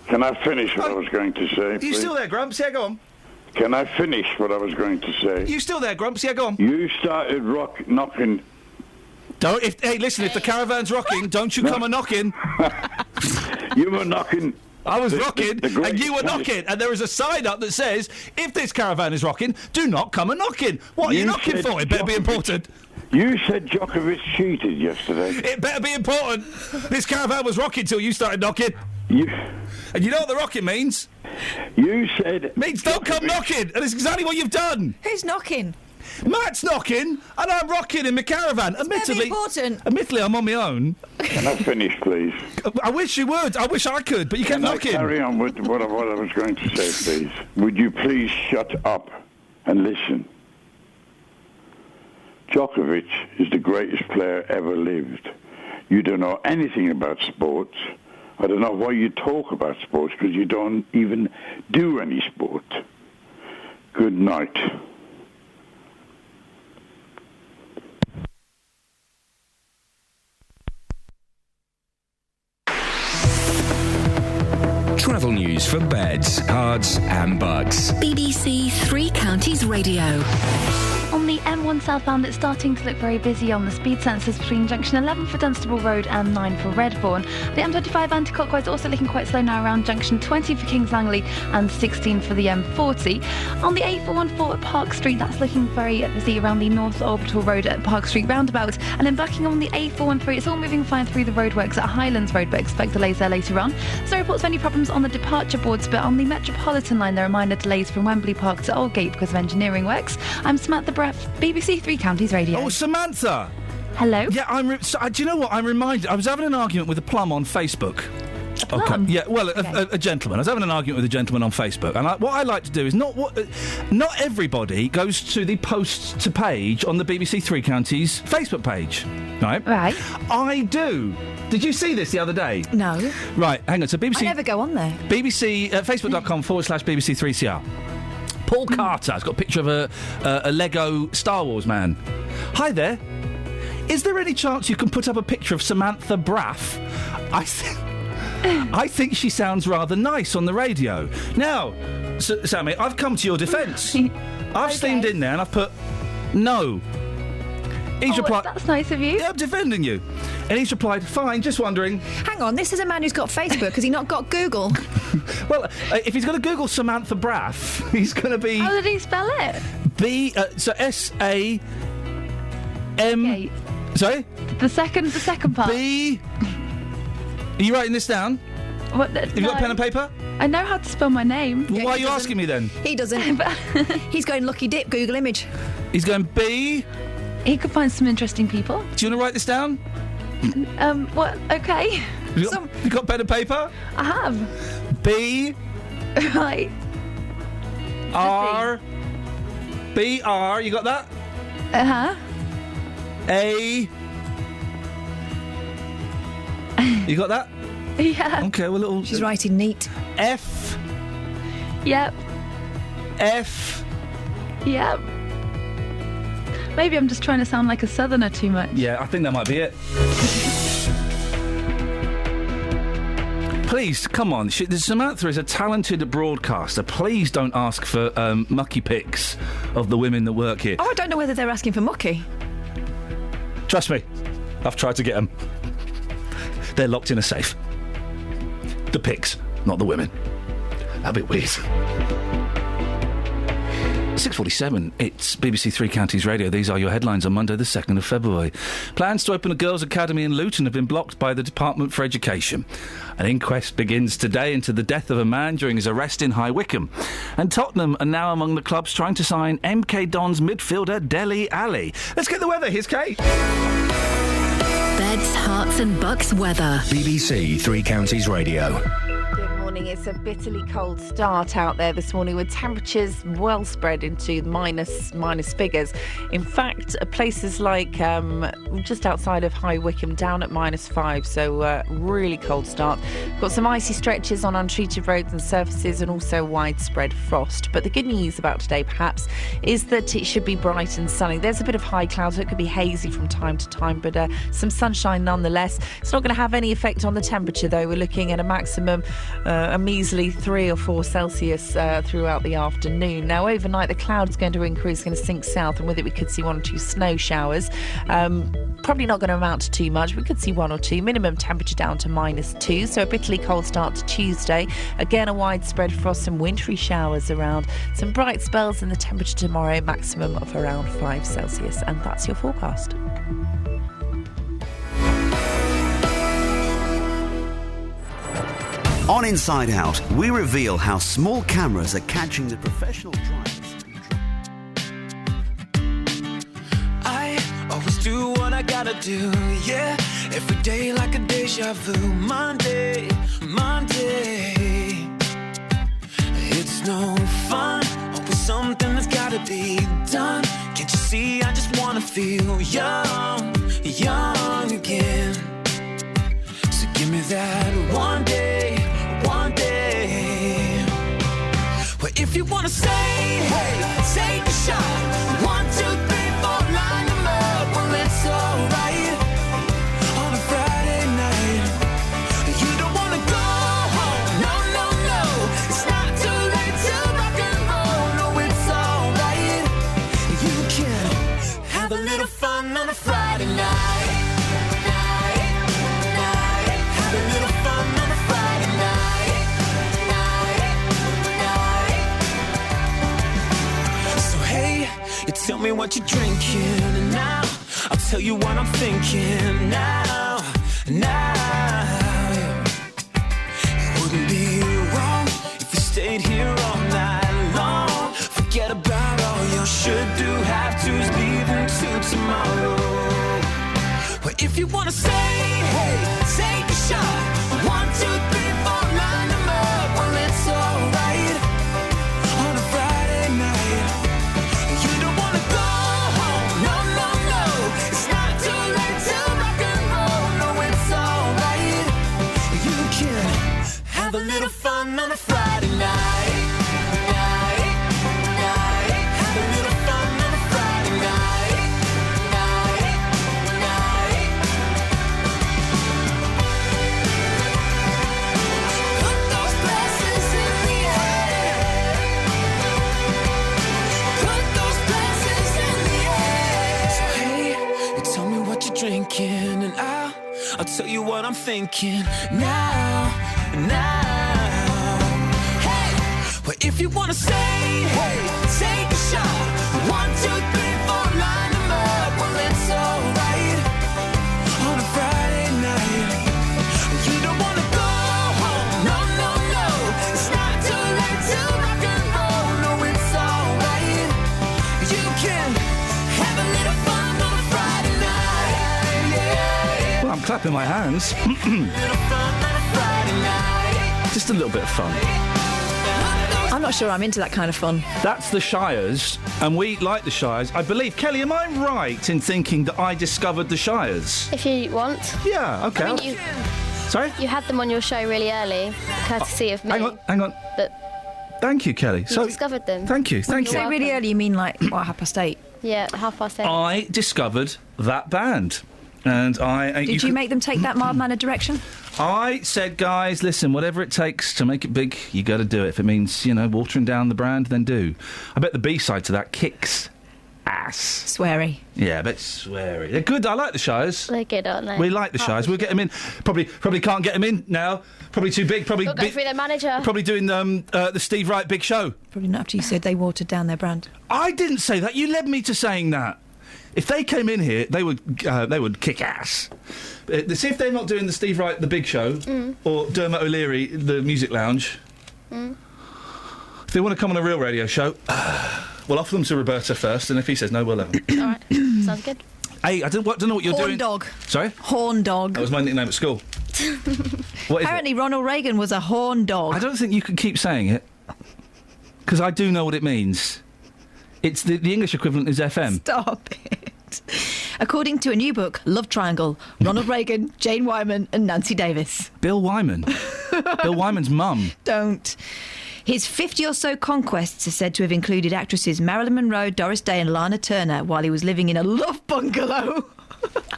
Can I finish what I was going to say, You please? still there, Grumps? Yeah, go on. Can I finish what I was going to say? You still there, Grumps? Yeah, go on. You started knocking... Don't. Hey, listen. If the caravan's rocking, don't you come a knocking. You were knocking... I was rocking, and you were knocking, and there is a sign up that says, if this caravan is rocking, do not come a knocking. What are you knocking for? It better be important. You said Djokovic cheated yesterday. It better be important. This caravan was rocking till you started knocking. And you know what the rocking means? You said... It means don't come knocking, and it's exactly what you've done. Who's knocking? Matt's knocking, and I'm rocking in my caravan. Admittedly, I'm on my own. Can I finish, please? I wish you would. I wish I could, but you kept knocking. Can I carry on with what I was going to say, please? Would you please shut up and listen? Djokovic is the greatest player ever lived. You don't know anything about sports. I don't know why you talk about sports, because you don't even do any sport. Good night. Travel news for beds, cards and bugs. BBC Three Counties Radio. On the M1 southbound, it's starting to look very busy on the speed sensors between junction 11 for Dunstable Road and 9 for Redbourne. The M25 anti-clockwise also looking quite slow now around junction 20 for Kings Langley and 16 for the M40. On the A414 at Park Street, that's looking very busy around the North Orbital Road at Park Street roundabout. And then backing on the A413, it's all moving fine through the roadworks at Highlands Road, but expect delays there later on. So reports of any problems on the departure boards, but on the Metropolitan line there are minor delays from Wembley Park to Aldgate because of engineering works. I'm Samantha Breff, BBC Three Counties Radio. Oh, Samantha! Hello? Yeah, do you know what? I'm reminded. I was having an argument with a plum on Facebook. Okay. Mum. Yeah. Well, Okay. a gentleman. I was having an argument with a gentleman on Facebook, and what I like to do is not everybody goes to the posts to page on the BBC Three Counties Facebook page, right? Right. I do. Did you see this the other day? No. Right. Hang on. So BBC. I never go on there. BBC Facebook.com/BBC3CR. Paul Carter has got a picture of a Lego Star Wars man. Hi there. Is there any chance you can put up a picture of Samantha Braff? I think she sounds rather nice on the radio. Now, Sammy, I've come to your defence. I've steamed in there and I've put no. He's replied. That's nice of you. Yeah, I'm defending you. And he's replied, fine, just wondering. Hang on, this is a man who's got Facebook. Has he not got Google? Well, if he's going to Google Samantha Braff, he's going to be... How did he spell it? So S-A-M... Okay. Sorry? The second part. B... Are you writing this down? What? Have you got a pen and paper? I know how to spell my name. Why are you asking me then? He doesn't. He's going lucky dip, Google image. He's going B... He could find some interesting people. Do you want to write this down? What? Okay. You got pen and paper? I have. B... Right. R... B-R, you got that? Uh-huh. A... You got that? Yeah. Okay, well, little... She's writing neat. F... Yep. F... Yep. Maybe I'm just trying to sound like a southerner too much. Yeah, I think that might be it. Please, come on. Samantha is a talented broadcaster. Please don't ask for mucky pics of the women that work here. Oh, I don't know whether they're asking for mucky. Trust me, I've tried to get them. They're locked in a safe. The pigs, not the women. That'd be weird. 6:47, it's BBC Three Counties Radio. These are your headlines on Monday the 2nd of February. Plans to open a girls' academy in Luton have been blocked by the Department for Education. An inquest begins today into the death of a man during his arrest in High Wycombe. And Tottenham are now among the clubs trying to sign MK Dons midfielder Dele Alli. Let's get the weather. Here's Kate. Beds, Herts and Bucks weather. BBC Three Counties Radio. Good morning. It's a bitterly cold start out there this morning with temperatures well spread into minus figures. In fact, places like just outside of High Wycombe down at -5, so really cold start. Got some icy stretches on untreated roads and surfaces and also widespread frost. But the good news about today perhaps is that it should be bright and sunny. There's a bit of high clouds, so it could be hazy from time to time, but some sunshine nonetheless. It's not going to have any effect on the temperature though. We're looking at a maximum a measly 3 or 4 Celsius throughout the afternoon. Now overnight the cloud is going to increase, going to sink south, and with it we could see 1 or 2 snow showers. Probably not going to amount to too much. We could see 1 or 2. Minimum temperature down to -2, so a bitterly cold start to Tuesday. Again, a widespread frost, some wintry showers around, some bright spells, and the temperature tomorrow maximum of around 5 Celsius. And that's your forecast. On Inside Out, we reveal how small cameras are catching the professional drivers. I always do what I gotta do, yeah. Every day like a deja vu. Monday, it's no fun. Always something that's gotta be done. Can't you see I just wanna feel young again. So give me that one day. Well, if you wanna say, hey, take a shot. 1, 2, 3, 4, line them up. Well, it's alright on a Friday night. You don't wanna go home, no. It's not too late to rock and roll. No, it's alright. You can have a little fun on a Friday night. Have a little fun on a Friday night. So hey, you tell me what you're drinking, and now I'll tell you what I'm thinking. Now, it wouldn't be wrong if we stayed here all night long. Forget about all your should do, have to's, leave until tomorrow. Well, if you wanna say, hey, take a shot. 1, 2, 3, drinking, and I'll tell you what I'm thinking now. Hey, well, if you wanna say, hey, take a shot. 1, 2, 3, 4, line them up. Well, it's alright on a Friday night. You don't wanna go home, no, no, no. It's not too late to rock and roll. No, it's alright. You can have a little fun on a Friday night. Yeah. Well, I'm clapping my hands. Little fun on a Friday night. Just a little bit of fun. I'm not sure I'm into that kind of fun. That's the Shires, and we like the Shires. I believe, Kelly, am I right in thinking that I discovered the Shires? If you want. Yeah, okay. I mean, Sorry? you had them on your show really early, courtesy of me. Hang on. But Thank you, Kelly. you discovered them. Thank you. You say really early, you mean like, what, 8:30? Yeah, 8:30. I discovered that band. And Did you make them take that mild-mannered direction? I said, guys, listen, whatever it takes to make it big, you got to do it. If it means, watering down the brand, then do. I bet the B-side to that kicks ass. Sweary. Yeah, a bit sweary. They're good. I like the Shires. They're good, aren't they? We like the Shires. We'll get them in. Probably can't get them in now. Probably too big. Probably We'll go through their manager. Probably doing the Steve Wright Big Show. Probably not after you said they watered down their brand. I didn't say that. You led me to saying that. If they came in here, they would kick ass. See if they're not doing the Steve Wright The Big Show or Dermot O'Leary The Music Lounge. If they want to come on a real radio show, we'll offer them to Roberta first, and if he says no, we'll have them. All right, sounds good. Hey, I don't know what you're doing. Horn dog. Sorry? Horn dog. That was my nickname at school. What is Apparently Ronald Reagan was a horn dog. I don't think you can keep saying it, because I do know what it means. It's the English equivalent is FM. Stop it. According to a new book, Love Triangle, Ronald Reagan, Jane Wyman and Nancy Davis. Bill Wyman. Bill Wyman's mum. Don't. His 50 or so conquests are said to have included actresses Marilyn Monroe, Doris Day and Lana Turner while he was living in a love bungalow.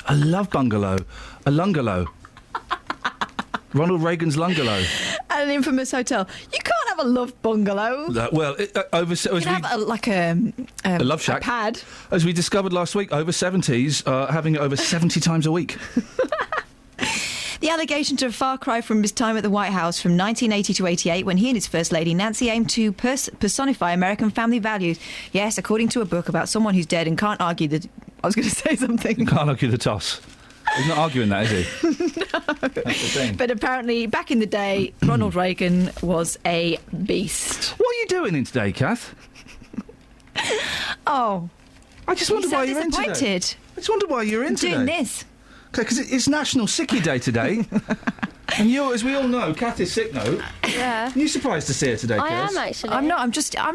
A love bungalow. A lungalow. Ronald Reagan's lungalow. And an infamous hotel. You can't have a love bungalow. You can have a love shack. A pad. As we discovered last week, over 70s are having it over 70 times a week. The allegations are a far cry from his time at the White House from 1980 to 88, when he and his First Lady Nancy aimed to personify American family values. Yes, according to a book about someone who's dead and can't argue the... I was going to say something. You can't argue the toss. He's not arguing that, is he? No. That's the thing. But apparently, back in the day, Ronald Reagan was a beast. What are you doing in today, Kath? Oh. I just wonder why you're in today. Disappointed. I just wonder why you're in today. Doing this. Okay, because it's National Sickie Day today. And as we all know, Kath is sick note. Yeah. Are you surprised to see her today, I Kath? am actually. I'm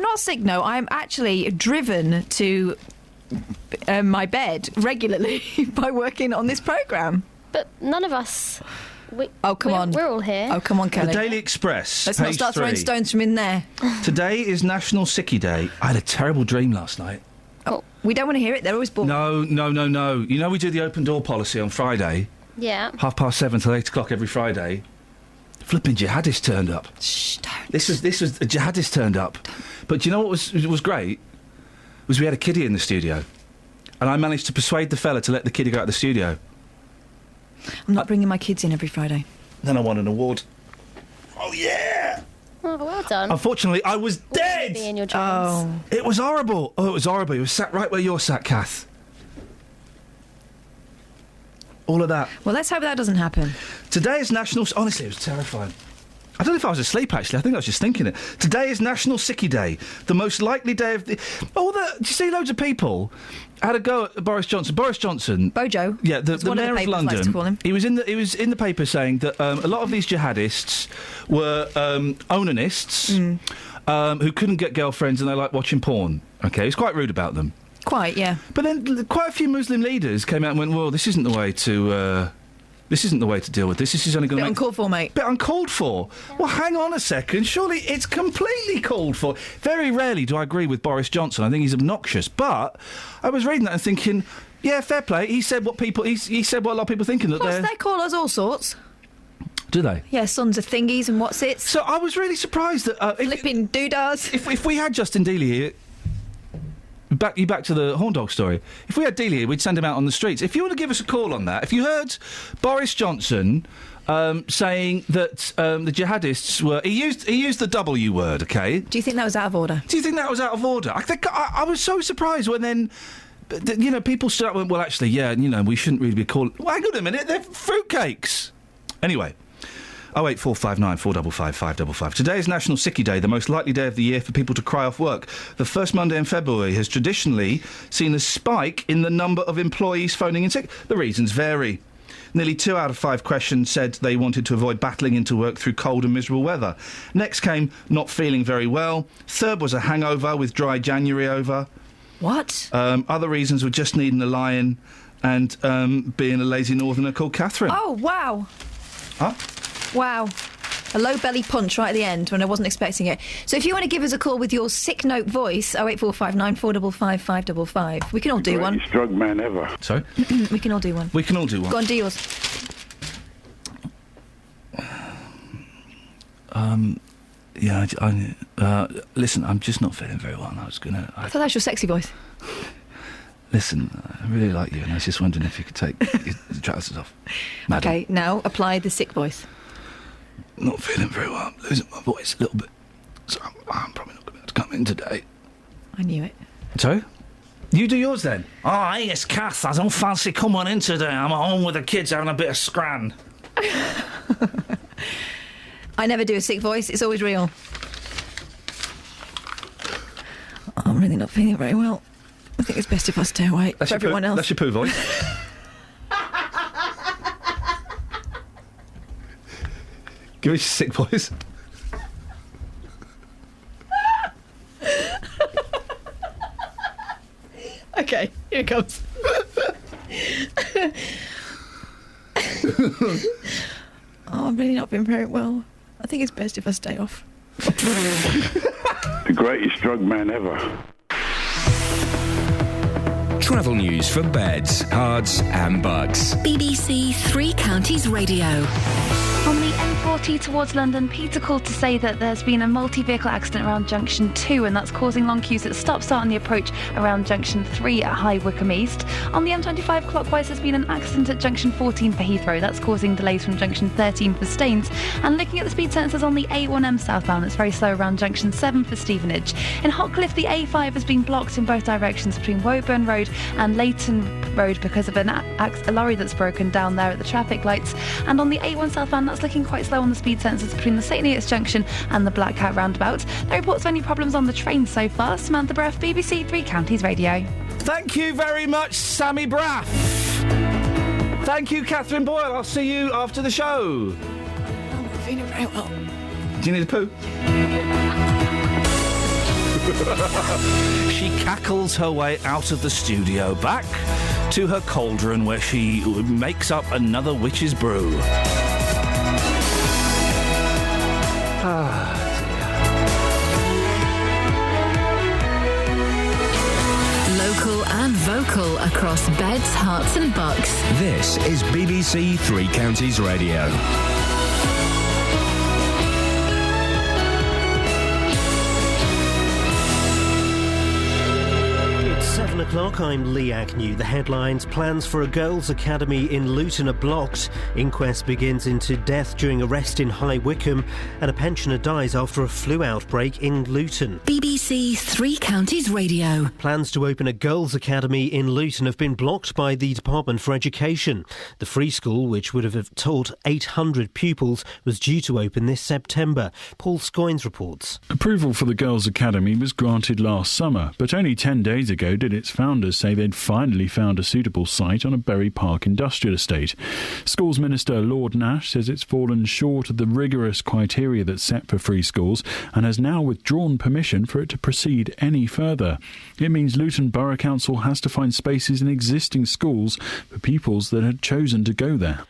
not sick, no. I'm actually driven to my bed regularly by working on this programme. But none of us. Come on. We're all here. Oh, come on, Kelly. The Daily Express, Let's not page start 3. throwing stones from in there. Today is National Sickie Day. I had a terrible dream last night. Oh, we don't want to hear it. They're always boring. No. You know we do the open door policy on Friday. Yeah. 7:30 till 8 o'clock every Friday. Flipping jihadists turned up. Shh, don't. This was a jihadist turned up. But do you know what was great? Was we had a kiddie in the studio. And I managed to persuade the fella to let the kiddie go out of the studio. I'm not bringing my kids in every Friday. Then I won an award. Oh, yeah! Oh, well done. Unfortunately, I was dead! Be in your dreams. Oh. It was horrible. Oh, it was horrible. It was sat right where you're sat, Kath. All of that. Well, let's hope that doesn't happen. Today is National... Honestly, it was terrifying. I don't know if I was asleep, actually. I think I was just thinking it. Today is National Sickie Day, the most likely day of the... Do you see loads of people had a go at Boris Johnson? Boris Johnson... Bojo? Yeah, the mayor of London. Likes to call him. He was in the paper saying that a lot of these jihadists were onanists who couldn't get girlfriends and they like watching porn. Okay, he's quite rude about them. Quite, yeah. But then quite a few Muslim leaders came out and went, well, this isn't the way to... This isn't the way to deal with this. This is only going to Bit uncalled for, mate. Bit uncalled for. Well, hang on a second. Surely it's completely called for. Very rarely do I agree with Boris Johnson. I think he's obnoxious. But I was reading that and thinking, yeah, fair play. He said what he said what a lot of people thinking that Plus, they call us all sorts. Do they? Yeah, sons of thingies and what's it. So I was really surprised that flipping doodahs. If we had Justin Dealey here, back to the horn dog story. If we had Dealey here, we'd send him out on the streets. If you want to give us a call on that, if you heard Boris Johnson saying that the jihadists were... He used the W word, OK? Do you think that was out of order? Do you think that was out of order? I was so surprised when then... people stood up and went, well, actually, yeah, we shouldn't really be calling... Well, hang on a minute, they're fruitcakes. Anyway, 08459 455 555. Today is National Sickie Day, the most likely day of the year for people to cry off work. The first Monday in February has traditionally seen a spike in the number of employees phoning in sick. The reasons vary. Nearly 2 out of 5 questions said they wanted to avoid battling into work through cold and miserable weather. Next came not feeling very well. Third was a hangover with dry January over. What? Other reasons were just needing a lie-in and being a lazy northerner called Catherine. Oh, wow. Huh? Wow. A low belly punch right at the end when I wasn't expecting it. So if you want to give us a call with your sick note voice, 08459 455 555. We can all do one. Greatest drug man ever. Sorry? We can all do one. We can all do one. Go on, do yours. Yeah, listen, I'm just not feeling very well, and I was going to... I thought that was your sexy voice. Listen, I really like you, and I was just wondering if you could take your trousers off. Madam. OK, now apply the sick voice. Not feeling very well. I'm losing my voice a little bit. So I'm probably not going to be able to come in today. I knew it. Sorry? You do yours then. Oh, hey, it's Kath. I don't fancy coming in today. I'm at home with the kids having a bit of scran. I never do a sick voice. It's always real. I'm really not feeling very well. I think it's best if I stay away for everyone else. That's your poo voice. Give us your sick voice. OK, here it comes. I'm really not feeling very well. I think it's best if I stay off. The greatest drug man ever. Travel news for beds, cards and bugs. BBC Three Counties Radio. On the M40 towards London, Peter called to say that there's been a multi-vehicle accident around Junction 2 and that's causing long queues at stop-start on the approach around Junction 3 at High Wycombe East. On the M25 clockwise, there's been an accident at Junction 14 for Heathrow. That's causing delays from Junction 13 for Staines. And looking at the speed sensors on the A1M southbound, it's very slow around Junction 7 for Stevenage. In Hotcliffe, the A5 has been blocked in both directions between Woburn Road and Leighton Road because of a lorry that's broken down there at the traffic lights. And on the A1 southbound, that's looking quite slow on the speed sensors between the St Neots Junction and the Black Cat roundabout. No reports of any problems on the train so far. Samantha Breath, BBC Three Counties Radio. Thank you very much, Sammy Braff. Thank you, Catherine Boyle. I'll see you after the show. I'm not feeling very well. Do you need a poo? She cackles her way out of the studio, back to her cauldron where she makes up another witch's brew. Local and vocal across beds, hearts and bucks. This is BBC Three Counties Radio. It's 7 o'clock. I'm Lee Agnew. The headlines: plans for a girls' academy in Luton are blocked. Inquest begins into death during arrest in High Wycombe, and a pensioner dies after a flu outbreak in Luton. BBC Three Counties Radio. Plans to open a girls' academy in Luton have been blocked by the Department for Education. The free school, which would have taught 800 pupils, was due to open this September. Paul Scoynes reports. Approval for the girls' academy was granted last summer, but only 10 days ago did its founders say they'd finally found a suitable site on a Bury Park industrial estate. Schools Minister Lord Nash says it's fallen short of the rigorous criteria that's set for free schools and has now withdrawn permission for it to proceed any further. It means Luton Borough Council has to find spaces in existing schools for pupils that had chosen to go there.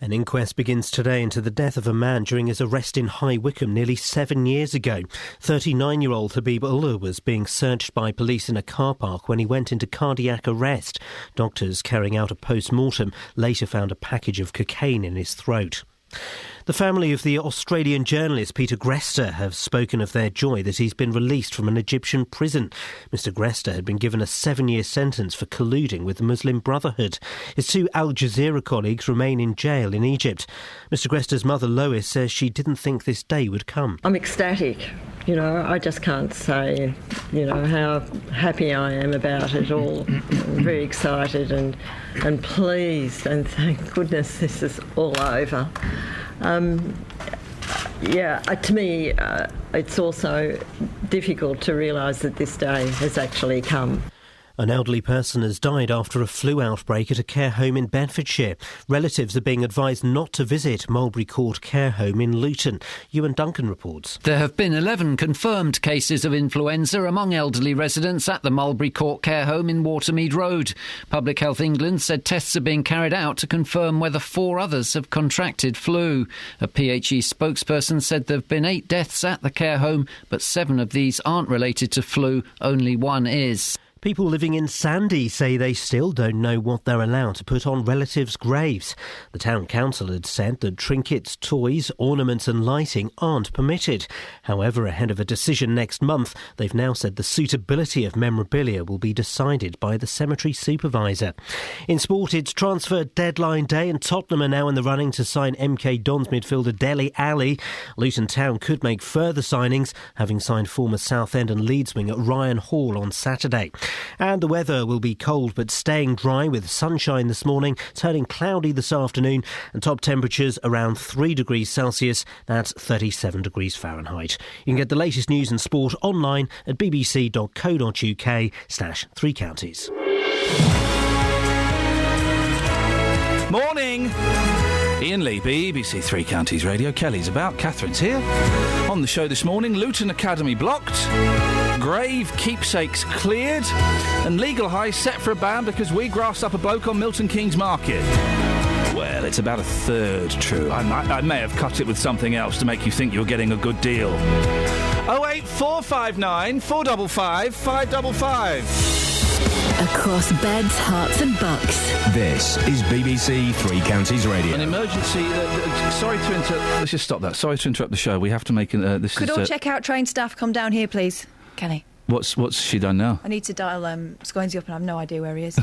An inquest begins today into the death of a man during his arrest in High Wycombe nearly 7 years ago. 39-year-old Habib Ullah was being searched by police in a car park when he went into cardiac arrest. Doctors carrying out a post-mortem later found a package of cocaine in his throat. The family of the Australian journalist Peter Grester have spoken of their joy that he's been released from an Egyptian prison. Mr Grester had been given a 7-year sentence for colluding with the Muslim Brotherhood. His 2 Al Jazeera colleagues remain in jail in Egypt. Mr Grester's mother Lois says she didn't think this day would come. I'm ecstatic. I just can't say, how happy I am about it all. I'm very excited and pleased, and thank goodness this is all over. To me, it's also difficult to realise that this day has actually come. An elderly person has died after a flu outbreak at a care home in Bedfordshire. Relatives are being advised not to visit Mulberry Court Care Home in Luton. Ewan Duncan reports. There have been 11 confirmed cases of influenza among elderly residents at the Mulberry Court Care Home in Watermead Road. Public Health England said tests are being carried out to confirm whether 4 others have contracted flu. A PHE spokesperson said there have been 8 deaths at the care home, but 7 of these aren't related to flu. Only 1 is. People living in Sandy say they still don't know what they're allowed to put on relatives' graves. The town council had said that trinkets, toys, ornaments and lighting aren't permitted. However, ahead of a decision next month, they've now said the suitability of memorabilia will be decided by the cemetery supervisor. In sport, it's transfer deadline day and Tottenham are now in the running to sign MK Dons midfielder Dele Alli. Luton Town could make further signings, having signed former Southend and Leeds winger Ryan Hall on Saturday. And the weather will be cold but staying dry with sunshine this morning, turning cloudy this afternoon and top temperatures around 3 degrees Celsius, that's 37 degrees Fahrenheit. You can get the latest news and sport online at bbc.co.uk/3 counties. Morning! Iain Lee, BBC 3 Counties Radio. Kelly's about. Catherine's here. On the show this morning, Luton Academy blocked, grave keepsakes cleared, and legal high set for a ban because we grassed up a bloke on Milton Keynes Market. Well, it's about a third true. I may have cut it with something else to make you think you're getting a good deal. 08459 455 555. Across beds, hearts and bucks. This is BBC 3 Counties Radio. An emergency... sorry to interrupt... Let's just stop that. Sorry to interrupt the show. We have to make... this Could all check-out trained staff come down here, please? Kelly. What's she done now? I need to dial Scoinsy up and I have no idea where he is.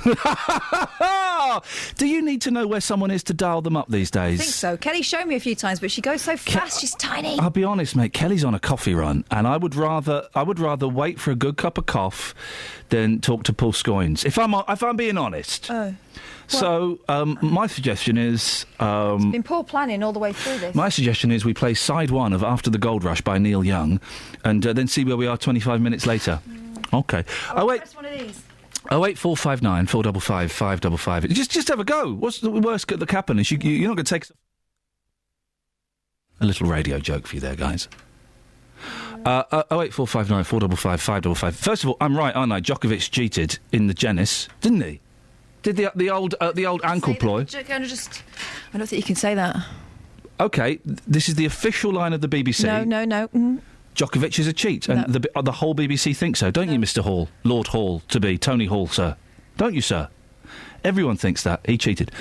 Do you need to know where someone is to dial them up these days? I think so. Kelly showed me a few times, but she goes so fast, she's tiny. I'll be honest, mate, Kelly's on a coffee run, and I would rather wait for a good cup of coffee than talk to Paul Scoins. If I'm being honest. Oh. So, my suggestion is... it's been poor planning all the way through this. My suggestion is we play side 1 of After the Gold Rush by Neil Young, and then see where we are 25 minutes later. OK. Press one of these. 08459 455 555. Just have a go. What's the worst that can happen is you're not going to take... A little radio joke for you there, guys. 08459 455 555. First of all, I'm right, aren't I? Djokovic cheated in the tennis, didn't he? Did the old ankle ploy? I don't think you can say that. OK, this is the official line of the BBC. No. Mm. Djokovic is a cheat, and the whole BBC thinks so, don't you, Mr. Hall? Lord Hall, to be Tony Hall, sir. Don't you, sir? Everyone thinks that. He cheated.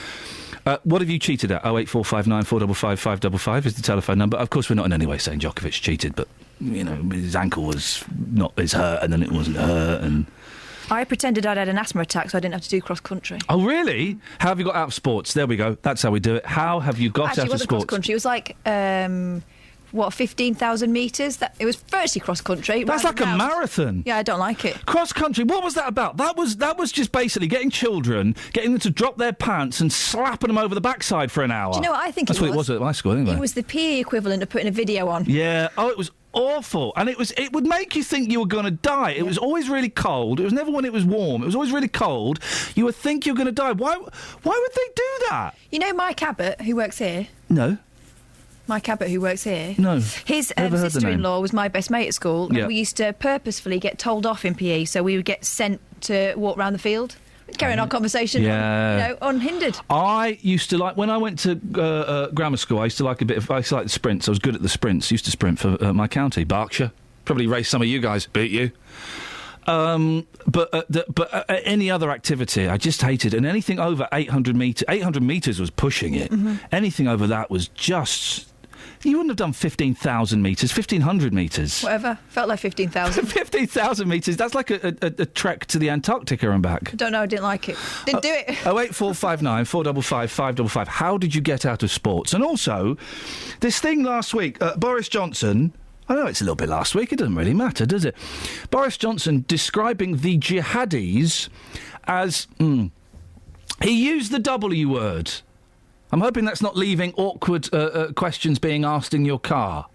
What have you cheated at? 08459 455 555 is the telephone number. Of course, we're not in any way saying Djokovic cheated, but, his ankle was hurt, and then it wasn't hurt, and... I pretended I'd had an asthma attack so I didn't have to do cross-country. Oh, really? How have you got out of sports? There we go. That's how we do it. How have you got out of sports? Actually, it wasn't cross-country. It was like, 15,000 metres? It was virtually cross-country. That's like a marathon. Yeah, I don't like it. Cross-country, what was that about? That was just basically getting children, getting them to drop their pants and slapping them over the backside for an hour. Do you know what I think That's what it was at my school, anyway. It was the PE equivalent of putting a video on. Yeah. Oh, it was awful, and it would make you think you were going to die. It was always really cold. It was never when it was warm. It was always really cold. You would think you're going to die. Why would they do that? You know Mike Abbott, who works here? No. Mike Abbott, who works here? No. His sister-in-law was my best mate at school. Yeah. And we used to purposefully get told off in PE, so we would get sent to walk around the field. Carrying our conversation unhindered. I used to like, when I went to grammar school, I used to like the sprints. I was good at the sprints. I used to sprint for my county, Berkshire. Probably race some of you guys, beat you. But any other activity, I just hated. And anything over 800 metres was pushing it. Mhm. Anything over that was just... You wouldn't have done 15,000 metres, 1,500 metres. Whatever. Felt like 15,000. 15,000 metres, that's like a trek to the Antarctica and back. I don't know, I didn't like it. Didn't do it. 08459 455 555. How did you get out of sports? And also, this thing last week, Boris Johnson... I know it's a little bit last week, it doesn't really matter, does it? Boris Johnson describing the jihadis as... he used the W word. I'm hoping that's not leaving awkward questions being asked in your car.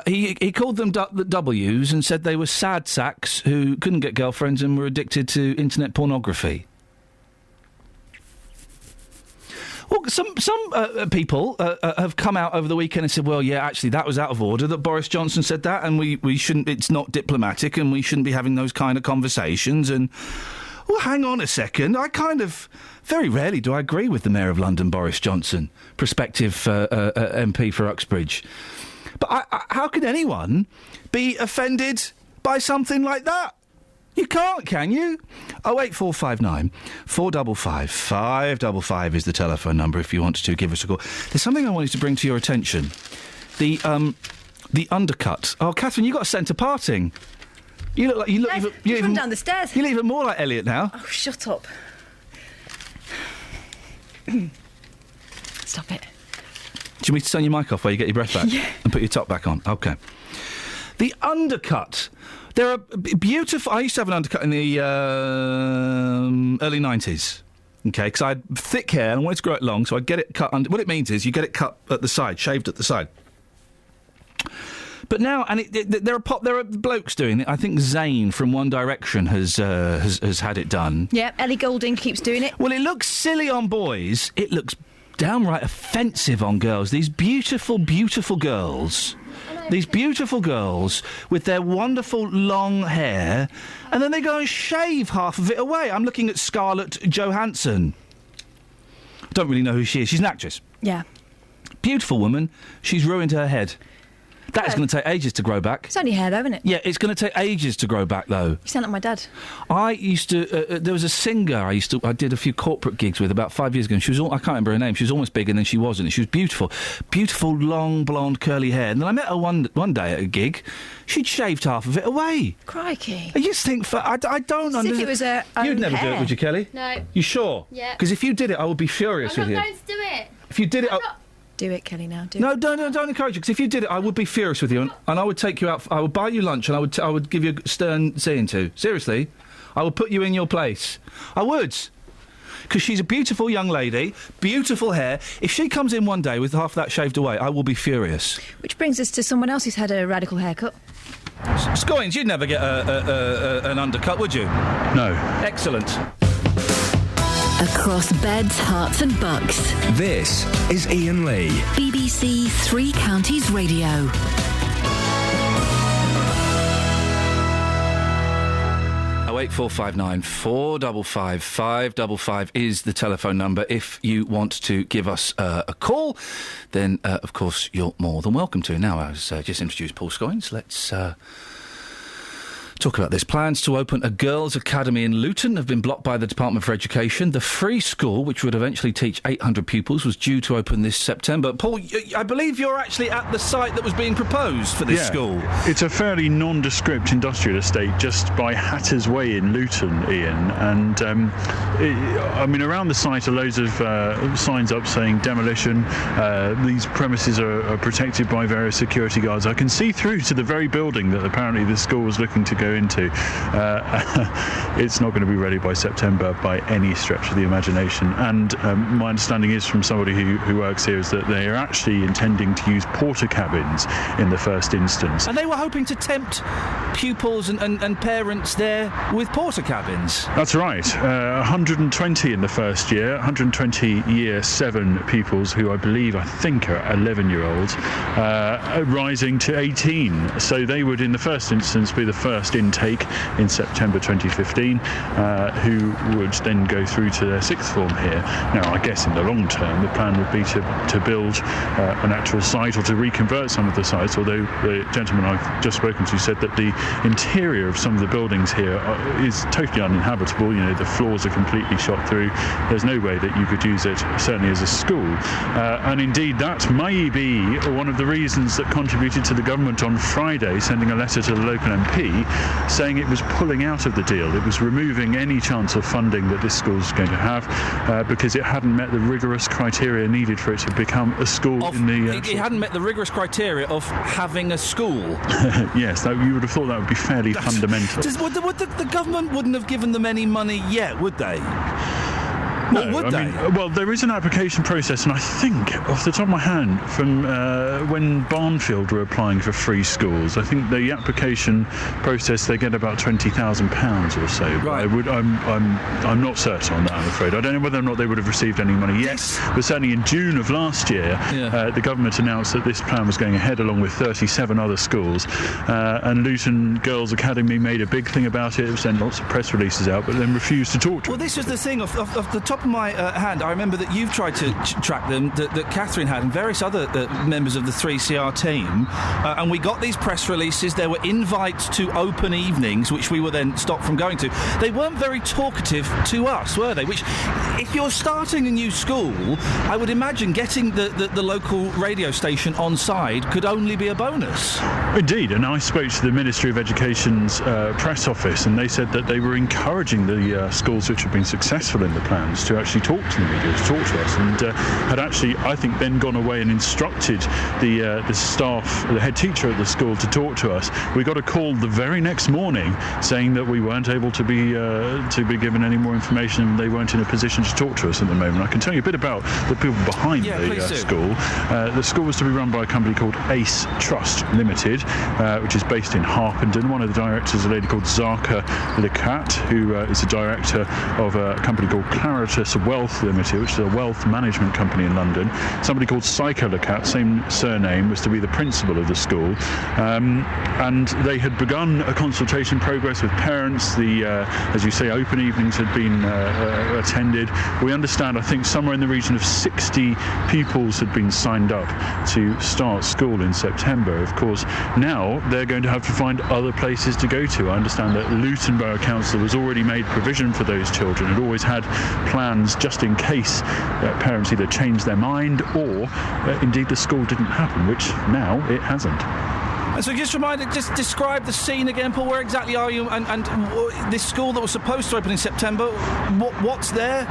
He called them the W's and said they were sad sacks who couldn't get girlfriends and were addicted to internet pornography. Well, some people have come out over the weekend and said, well, yeah, actually, that was out of order, that Boris Johnson said that, and we shouldn't, it's not diplomatic, and we shouldn't be having those kind of conversations, and... Well, hang on a second. Very rarely do I agree with the Mayor of London, Boris Johnson, prospective MP for Uxbridge. But how can anyone be offended by something like that? You can't, can you? 08459 455 555 is the telephone number if you want to give us a call. There's something I wanted to bring to your attention. The undercut. Oh, Catherine, you got a centre parting. You look like you run down the stairs. You look even more like Elliot now. Oh, shut up. Stop it. Do you want me to turn your mic off while you get your breath back? Yeah. And put your top back on? OK. The undercut. There are beautiful... I used to have an undercut in the early 90s. OK, because I had thick hair and I wanted to grow it long, so I'd get it cut under... What it means is you get it cut at the side, shaved at the side. But now, and there are blokes doing it. I think Zayn from One Direction has had it done. Yeah, Ellie Goulding keeps doing it. Well, it looks silly on boys. It looks downright offensive on girls. These beautiful, beautiful girls. These beautiful girls with their wonderful long hair, and then they go and shave half of it away. I'm looking at Scarlett Johansson. I don't really know who she is. She's an actress. Yeah. Beautiful woman. She's ruined her head. That is going to take ages to grow back. It's only hair, though, isn't it? Yeah, it's going to take ages to grow back, though. You sound like my dad. I used to... there was a singer I did a few corporate gigs with about 5 years ago, and she was... I can't remember her name. She was almost big, and then she wasn't. She was beautiful. Beautiful, long, blonde, curly hair. And then I met her one day at a gig. She'd shaved half of it away. Crikey. I just think... I don't understand. As if it was her own You'd never do hair. it, would you, Kelly? No. You sure? Yeah. Because if you did it, I would be furious with you. I'm not going to do it. If you did it... Do it, Kelly, now. Do No, it. don't encourage you, because if you did it, I would be furious with you, and I would take you out... I would buy you lunch, and I would give you a stern seeing to. Seriously. I would put you in your place. I would. Because she's a beautiful young lady, beautiful hair. If she comes in one day with half that shaved away, I will be furious. Which brings us to someone else who's had a radical haircut. Scoynes, you'd never get an undercut, would you? No. Excellent. Across beds, hearts and bucks. This is Iain Lee. BBC Three Counties Radio. 08459 455 555 is the telephone number. If you want to give us a call, then, of course, you're more than welcome to. Now, I was just introduced Paul Scoynes. Let's... talk about this. Plans to open a girls' academy in Luton have been blocked by the Department for Education. The free school, which would eventually teach 800 pupils, was due to open this September. Paul, I believe you're actually at the site that was being proposed for this school. It's a fairly nondescript industrial estate just by Hatter's Way in Luton, Ian. And, around the site are loads of signs up saying demolition. These premises are protected by various security guards. I can see through to the very building that apparently the school was looking to go into. It's not going to be ready by September by any stretch of the imagination. And my understanding is from somebody who works here is that they are actually intending to use porter cabins in the first instance. And they were hoping to tempt pupils and parents there with porter cabins. That's right. 120 in the first year, 120 year 7 pupils who I think are 11-year-olds, rising to 18. So they would in the first instance be the first first intake in September 2015, who would then go through to their sixth form here. Now, I guess in the long term, the plan would be to build an actual site or to reconvert some of the sites, although the gentleman I've just spoken to said that the interior of some of the buildings here is totally uninhabitable. You know, the floors are completely shot through. There's no way that you could use it, certainly as a school. And indeed, that may be one of the reasons that contributed to the government on Friday sending a letter to the local MP saying it was pulling out of the deal. It was removing any chance of funding that this school is going to have because it hadn't met the rigorous criteria needed for it to become a school in the... It hadn't met the rigorous criteria of having a school. Yes, you would have thought that would be fairly fundamental. The government wouldn't have given them any money yet, would they? No, would they? Well, there is an application process, and I think, off the top of my hand, from when Barnfield were applying for free schools, I think the application process, they get about £20,000 or so. Right. I'm not certain on that, I'm afraid. I don't know whether or not they would have received any money yet, but certainly in June of last year, the government announced that this plan was going ahead along with 37 other schools, and Luton Girls Academy made a big thing about it, sent lots of press releases out, but then refused to talk to Well, this was the thing, off the top of my hand, I remember that you've tried to track them, that Catherine had and various other members of the 3CR team, and we got these press releases. There were invites to open evenings, which we were then stopped from going to. They weren't very talkative to us, were they? Which, if you're starting a new school, I would imagine getting the local radio station on side could only be a bonus. Indeed, and I spoke to the Ministry of Education's press office, and they said that they were encouraging the schools which have been successful in the plans to actually talk to the media, to talk to us, and had actually, I think, then gone away and instructed the staff, the head teacher at the school, to talk to us. We got a call the very next morning saying that we weren't able to be given any more information, and they weren't in a position to talk to us at the moment. I can tell you a bit about the people behind the school. The school was to be run by a company called Ace Trust Limited, which is based in Harpenden. One of the directors is a lady called Zaka Likat, who is a director of a company called Claritas Wealth Limited, which is a wealth management company in London. Somebody called Psycho Lacat, same surname, was to be the principal of the school. And they had begun a consultation progress with parents. As you say, open evenings had been attended. We understand, I think, somewhere in the region of 60 pupils had been signed up to start school in September. Of course, now they're going to have to find other places to go to. I understand that Luton Borough Council has already made provision for those children. It always had plans just in case parents either changed their mind or indeed the school didn't happen, which now it hasn't. So just describe the scene again, Paul. Where exactly are you? And this school that was supposed to open in September, what's there?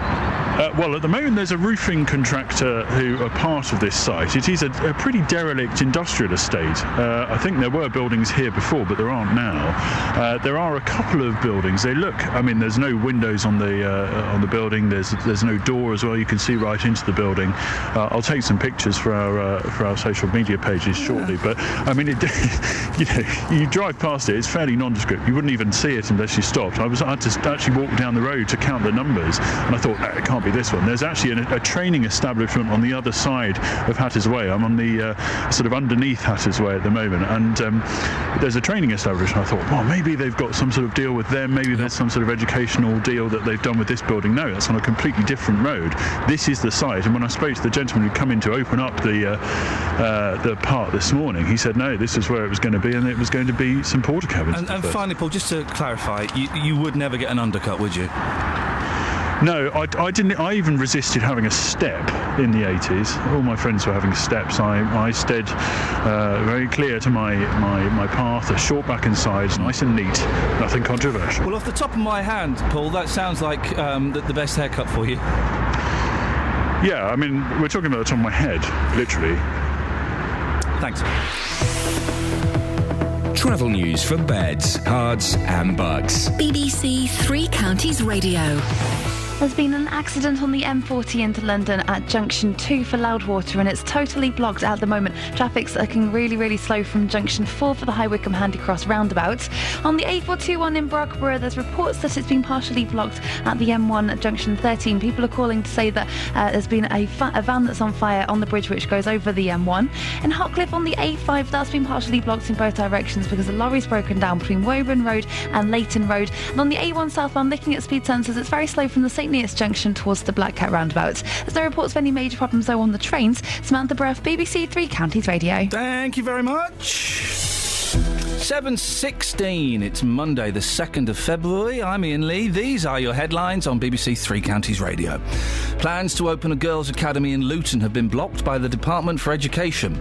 Well, at the moment there's a roofing contractor who are part of this site. It is a pretty derelict industrial estate. I think there were buildings here before, but there aren't now. There are a couple of buildings. They look, I mean, there's no windows on the building. There's no door as well. You can see right into the building. I'll take some pictures for our social media pages shortly. But I mean, you drive past it. It's fairly nondescript. You wouldn't even see it unless you stopped. I had to actually walk down the road to count the numbers, and I thought, no, it can't be this one. There's actually a training establishment on the other side of Hatters Way. I'm on the sort of underneath Hatters Way at the moment, and there's a training establishment. I thought, well, maybe they've got some sort of deal with them. Maybe there's some sort of educational deal that they've done with this building. No, that's on a completely different road. This is the site. And when I spoke to the gentleman who'd come in to open up the part this morning, he said, no, this is where it was going to be, and it was going to be some porta cabins. And finally, Paul, just to clarify, you would never get an undercut, would you? No, I didn't. I even resisted having a step in the 80s. All my friends were having steps. I stayed very clear to my path, a short back and sides, nice and neat, nothing controversial. Well, off the top of my hand, Paul, that sounds like the best haircut for you. Yeah, I mean, we're talking about the top of my head, literally. Thanks. Travel news for beds, cards and bugs. BBC Three Counties Radio. There's been an accident on the M40 into London at junction 2 for Loudwater, and it's totally blocked at the moment. Traffic's looking really, really slow from junction 4 for the High Wycombe Handycross roundabout. On the A421 in Brockborough, there's reports that it's been partially blocked at the M1 at junction 13. People are calling to say that there's been a van that's on fire on the bridge which goes over the M1. In Hotcliffe on the A5, that's been partially blocked in both directions because a lorry's broken down between Woburn Road and Leighton Road. And on the A1 southbound, looking at speed sensors, it's very slow from the St Neots junction towards the Black Cat roundabout. There's no reports of any major problems though on the trains. Samantha Bruff, BBC Three Counties Radio. Thank you very much. 7:16. It's Monday, the 2nd of February. I'm Iain Lee. These are your headlines on BBC Three Counties Radio. Plans to open a girls' academy in Luton have been blocked by the Department for Education.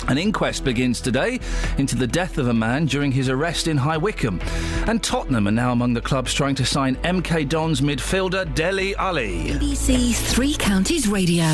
An inquest begins today into the death of a man during his arrest in High Wycombe. And Tottenham are now among the clubs trying to sign MK Dons midfielder Dele Alli. BBC Three Counties Radio.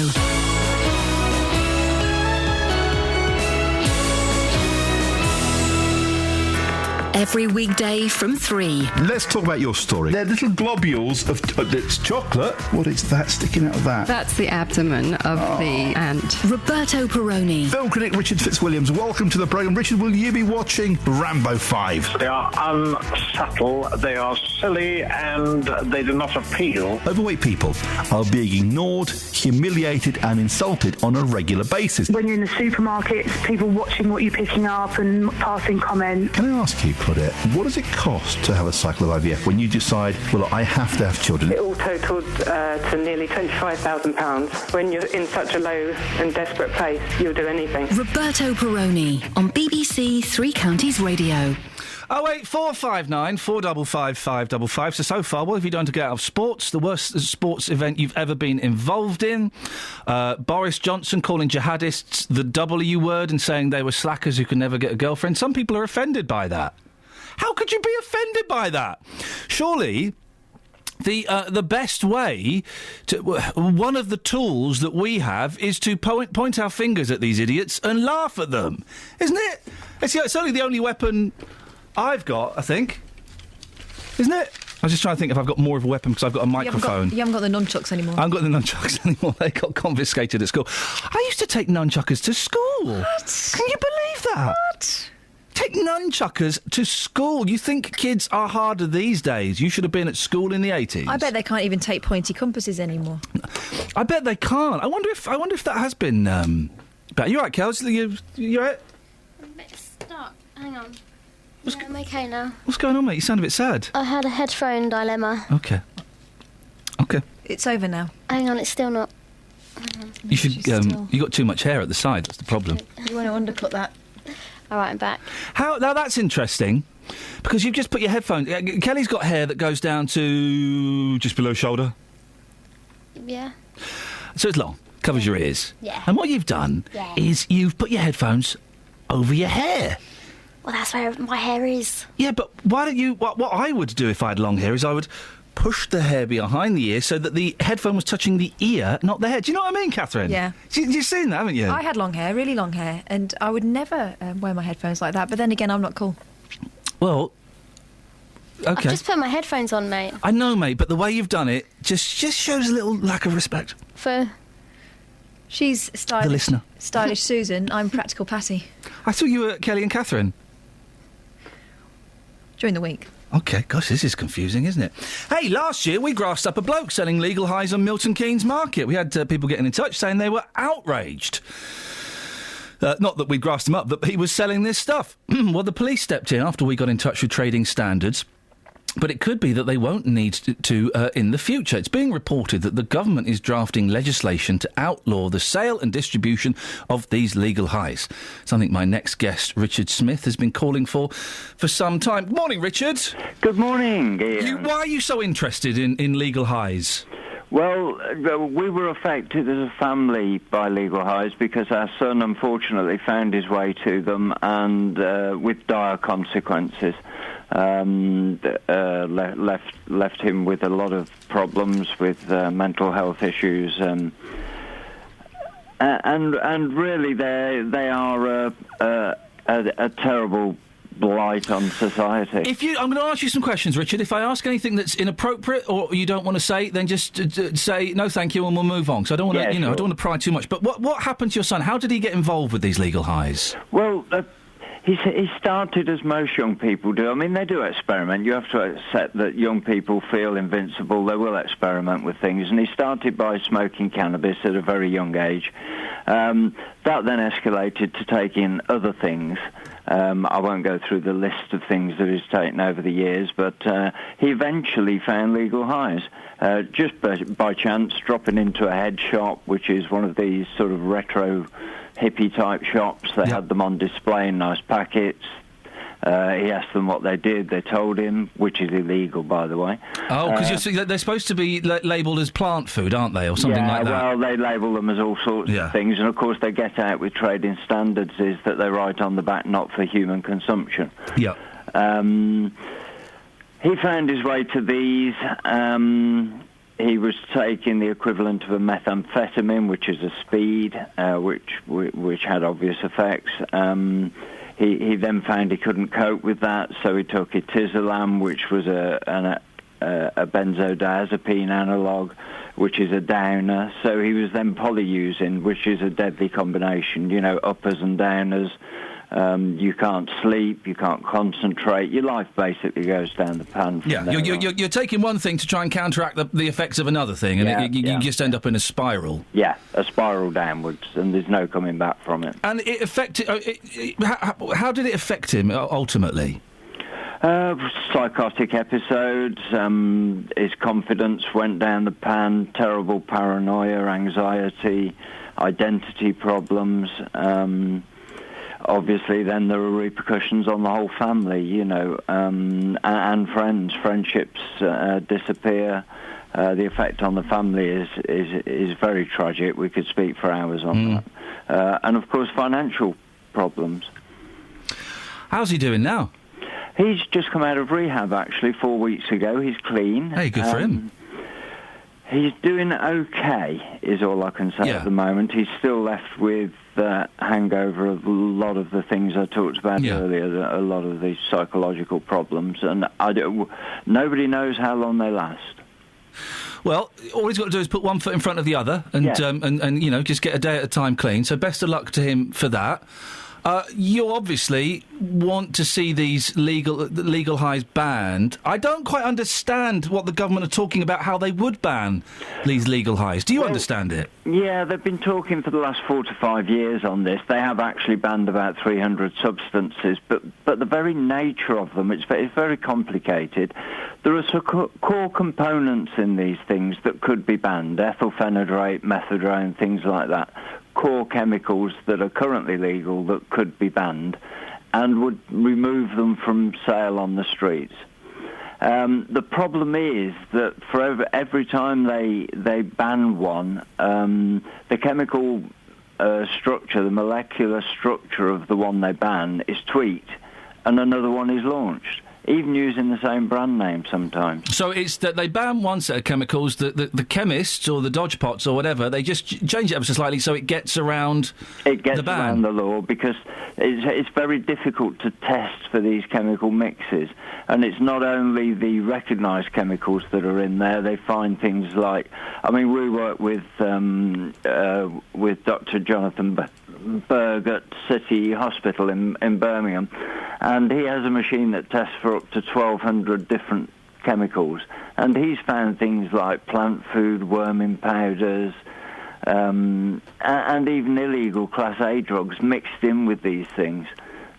Every weekday from 3. Let's talk about your story. They're little globules of it's chocolate. What is that sticking out of that? That's the abdomen of the ant. Roberto Perroni. Film critic Richard Fitzwilliams, welcome to the programme. Richard, will you be watching Rambo 5? They are unsubtle, they are silly, and they do not appeal. Overweight people are being ignored, humiliated and insulted on a regular basis. When you're in the supermarkets, people watching what you're picking up and passing comments. Can I ask you, Claudette, what does it cost to have a cycle of IVF when you decide, well, I have to have children? It all totalled to nearly £25,000. When you're in such a low and desperate place, you'll do anything. Roberto Perroni on BBC Three Counties Radio. 08459 455 555. So far, what have you done to get out of sports? The worst sports event you've ever been involved in. Boris Johnson calling jihadists the W word and saying they were slackers who could never get a girlfriend. Some people are offended by that. How could you be offended by that? Surely the best way to... One of the tools that we have is to point our fingers at these idiots and laugh at them. Isn't it? It's only the only weapon I've got, I think. Isn't it? I was just trying to think if I've got more of a weapon because I've got a microphone. You haven't got the nunchucks anymore. I haven't got the nunchucks anymore. They got confiscated at school. I used to take nunchuckers to school. What? Can you believe that? What? Take nunchuckers to school. You think kids are harder these days? You should have been at school in the 80s. I bet they can't even take pointy compasses anymore. I bet they can't. I wonder if that has been. But you're right, Kels. You right? I'm a bit stuck. Hang on. Yeah, I'm okay now. What's going on, mate? You sound a bit sad. I had a headphone dilemma. Okay. It's over now. Hang on, it's still not. You should. You got too much hair at the side. That's the problem. You want to undercut that? All right, I'm back. Now that's interesting, because you've just put your headphones... Kelly's got hair that goes down to just below shoulder. Yeah. So it's long, covers your ears. Yeah. And what you've done is you've put your headphones over your hair. Well, that's where my hair is. Yeah, but why don't you... What I would do if I had long hair is I would push the hair behind the ear so that the headphone was touching the ear, not the head. Do you know what I mean, Catherine? Yeah. You've seen that, haven't you? I had long hair, really long hair, and I would never wear my headphones like that. But then again, I'm not cool. Well, okay. I've just put my headphones on, mate. I know, mate, but the way you've done it just shows a little lack of respect. She's stylish. The listener. Stylish Susan. I'm practical Patty. I thought you were Kelly and Catherine. During the week. OK, gosh, this is confusing, isn't it? Hey, last year we grassed up a bloke selling legal highs on Milton Keynes Market. We had people getting in touch saying they were outraged. Not that we grassed him up, but he was selling this stuff. Well, the police stepped in after we got in touch with Trading Standards. But it could be that they won't need to in the future. It's being reported that the government is drafting legislation to outlaw the sale and distribution of these legal highs. Something my next guest, Richard Smith, has been calling for some time. Good morning, Richard. Good morning, Iain. Why are you so interested in legal highs? Well, we were affected as a family by legal highs because our son unfortunately found his way to them and with dire consequences. Left him with a lot of problems with mental health issues, and really they are a terrible blight on society. I'm going to ask you some questions, Richard. If I ask anything that's inappropriate or you don't want to say, then just say no, thank you, and we'll move on. Because I don't want to, I don't want to pry too much. But what happened to your son? How did he get involved with these legal highs? Well, he started as most young people do. I mean, they do experiment. You have to accept that young people feel invincible. They will experiment with things. And he started by smoking cannabis at a very young age. That then escalated to taking other things. I won't go through the list of things that he's taken over the years, but he eventually found legal highs. Just by chance, dropping into a head shop, which is one of these sort of retro hippie-type shops. They had them on display in nice packets. He asked them what they did. They told him, which is illegal, by the way. Oh, because they're supposed to be labelled as plant food, aren't they, or something like that? Yeah, well, they label them as all sorts of things, and of course they get out with trading standards is that they write on the back, not for human consumption. Yeah. He found his way to these. He was taking the equivalent of a methamphetamine, which is a speed, which had obvious effects. He then found he couldn't cope with that, so he took etizolam, which was a benzodiazepine analogue, which is a downer. So he was then polyusing, which is a deadly combination, uppers and downers. You can't sleep, you can't concentrate, your life basically goes down the pan. You're taking one thing to try and counteract the effects of another thing, and you just end up in a spiral. Yeah, a spiral downwards, and there's no coming back from it. And it affected... how did it affect him, ultimately? Psychotic episodes, his confidence went down the pan, terrible paranoia, anxiety, identity problems... Obviously, then there are repercussions on the whole family, and friends. Friendships disappear. The effect on the family is very tragic. We could speak for hours on that. And, of course, financial problems. How's he doing now? He's just come out of rehab, actually, 4 weeks ago. He's clean. Hey, good for him. He's doing okay, is all I can say at the moment. He's still left with hangover of a lot of the things I talked about earlier, a lot of these psychological problems, and nobody knows how long they last. Well, all he's got to do is put one foot in front of the other and just get a day at a time clean. So best of luck to him for that. You obviously want to see these legal highs banned. I don't quite understand what the government are talking about, how they would ban these legal highs. Do you understand it? Yeah, they've been talking for the last 4 to 5 years on this. They have actually banned about 300 substances, but the very nature of them, it's very complicated. There are some core components in these things that could be banned, ethyl phenhydrate, methadone, things like that. Core chemicals that are currently legal that could be banned and would remove them from sale on the streets. The problem is that for every time they ban one, the chemical structure, the molecular structure of the one they ban is tweaked and another one is launched. Even using the same brand name sometimes. So it's that they ban one set of chemicals, the chemists or the dodgepots or whatever, they just change it ever so slightly so it gets around the ban. Around the law because it's very difficult to test for these chemical mixes. And it's not only the recognised chemicals that are in there, they find things like... I mean, we work with Dr. Jonathan Berg at City Hospital in Birmingham, and he has a machine that tests for up to 1,200 different chemicals, and he's found things like plant food, worming powders, and even illegal Class A drugs mixed in with these things.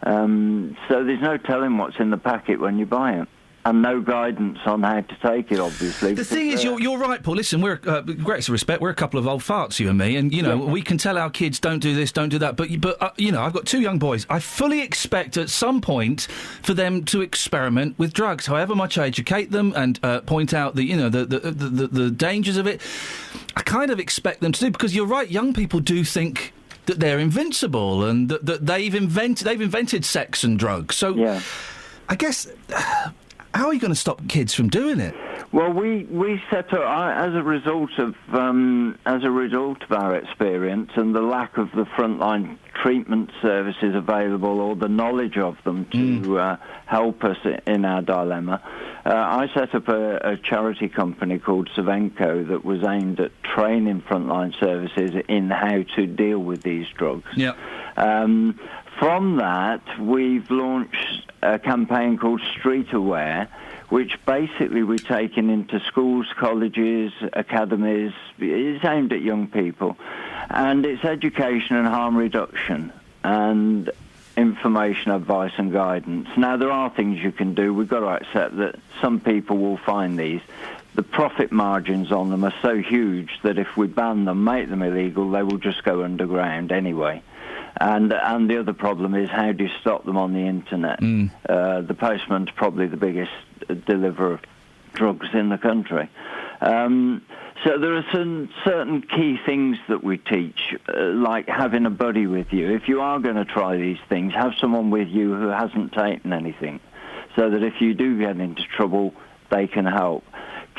So there's no telling what's in the packet when you buy it. And no guidance on how to take it, obviously. The thing is, you're right, Paul. Listen, we're greatest respect. We're a couple of old farts, you and me, and we can tell our kids don't do this, don't do that. But I've got 2 young boys. I fully expect at some point for them to experiment with drugs, however much I educate them and point out the dangers of it. I kind of expect them to do, because you're right. Young people do think that they're invincible and that they've invented sex and drugs. So, I guess. How are you going to stop kids from doing it? Well, we set up as a result of our experience and the lack of the frontline treatment services available or the knowledge of them to help us in our dilemma. I set up a charity company called Savenco that was aimed at training frontline services in how to deal with these drugs. Yeah. From that, we've launched a campaign called Street Aware, which basically we're taking into schools, colleges, academies. It's aimed at young people. And it's education and harm reduction and information, advice and guidance. Now, there are things you can do. We've got to accept that some people will find these. The profit margins on them are so huge that if we ban them, make them illegal, they will just go underground anyway. And the other problem is, how do you stop them on the internet? The postman's probably the biggest deliverer of drugs in the country. So there are some certain key things that we teach, like having a buddy with you. If you are going to try these things, have someone with you who hasn't taken anything, so that if you do get into trouble, they can help.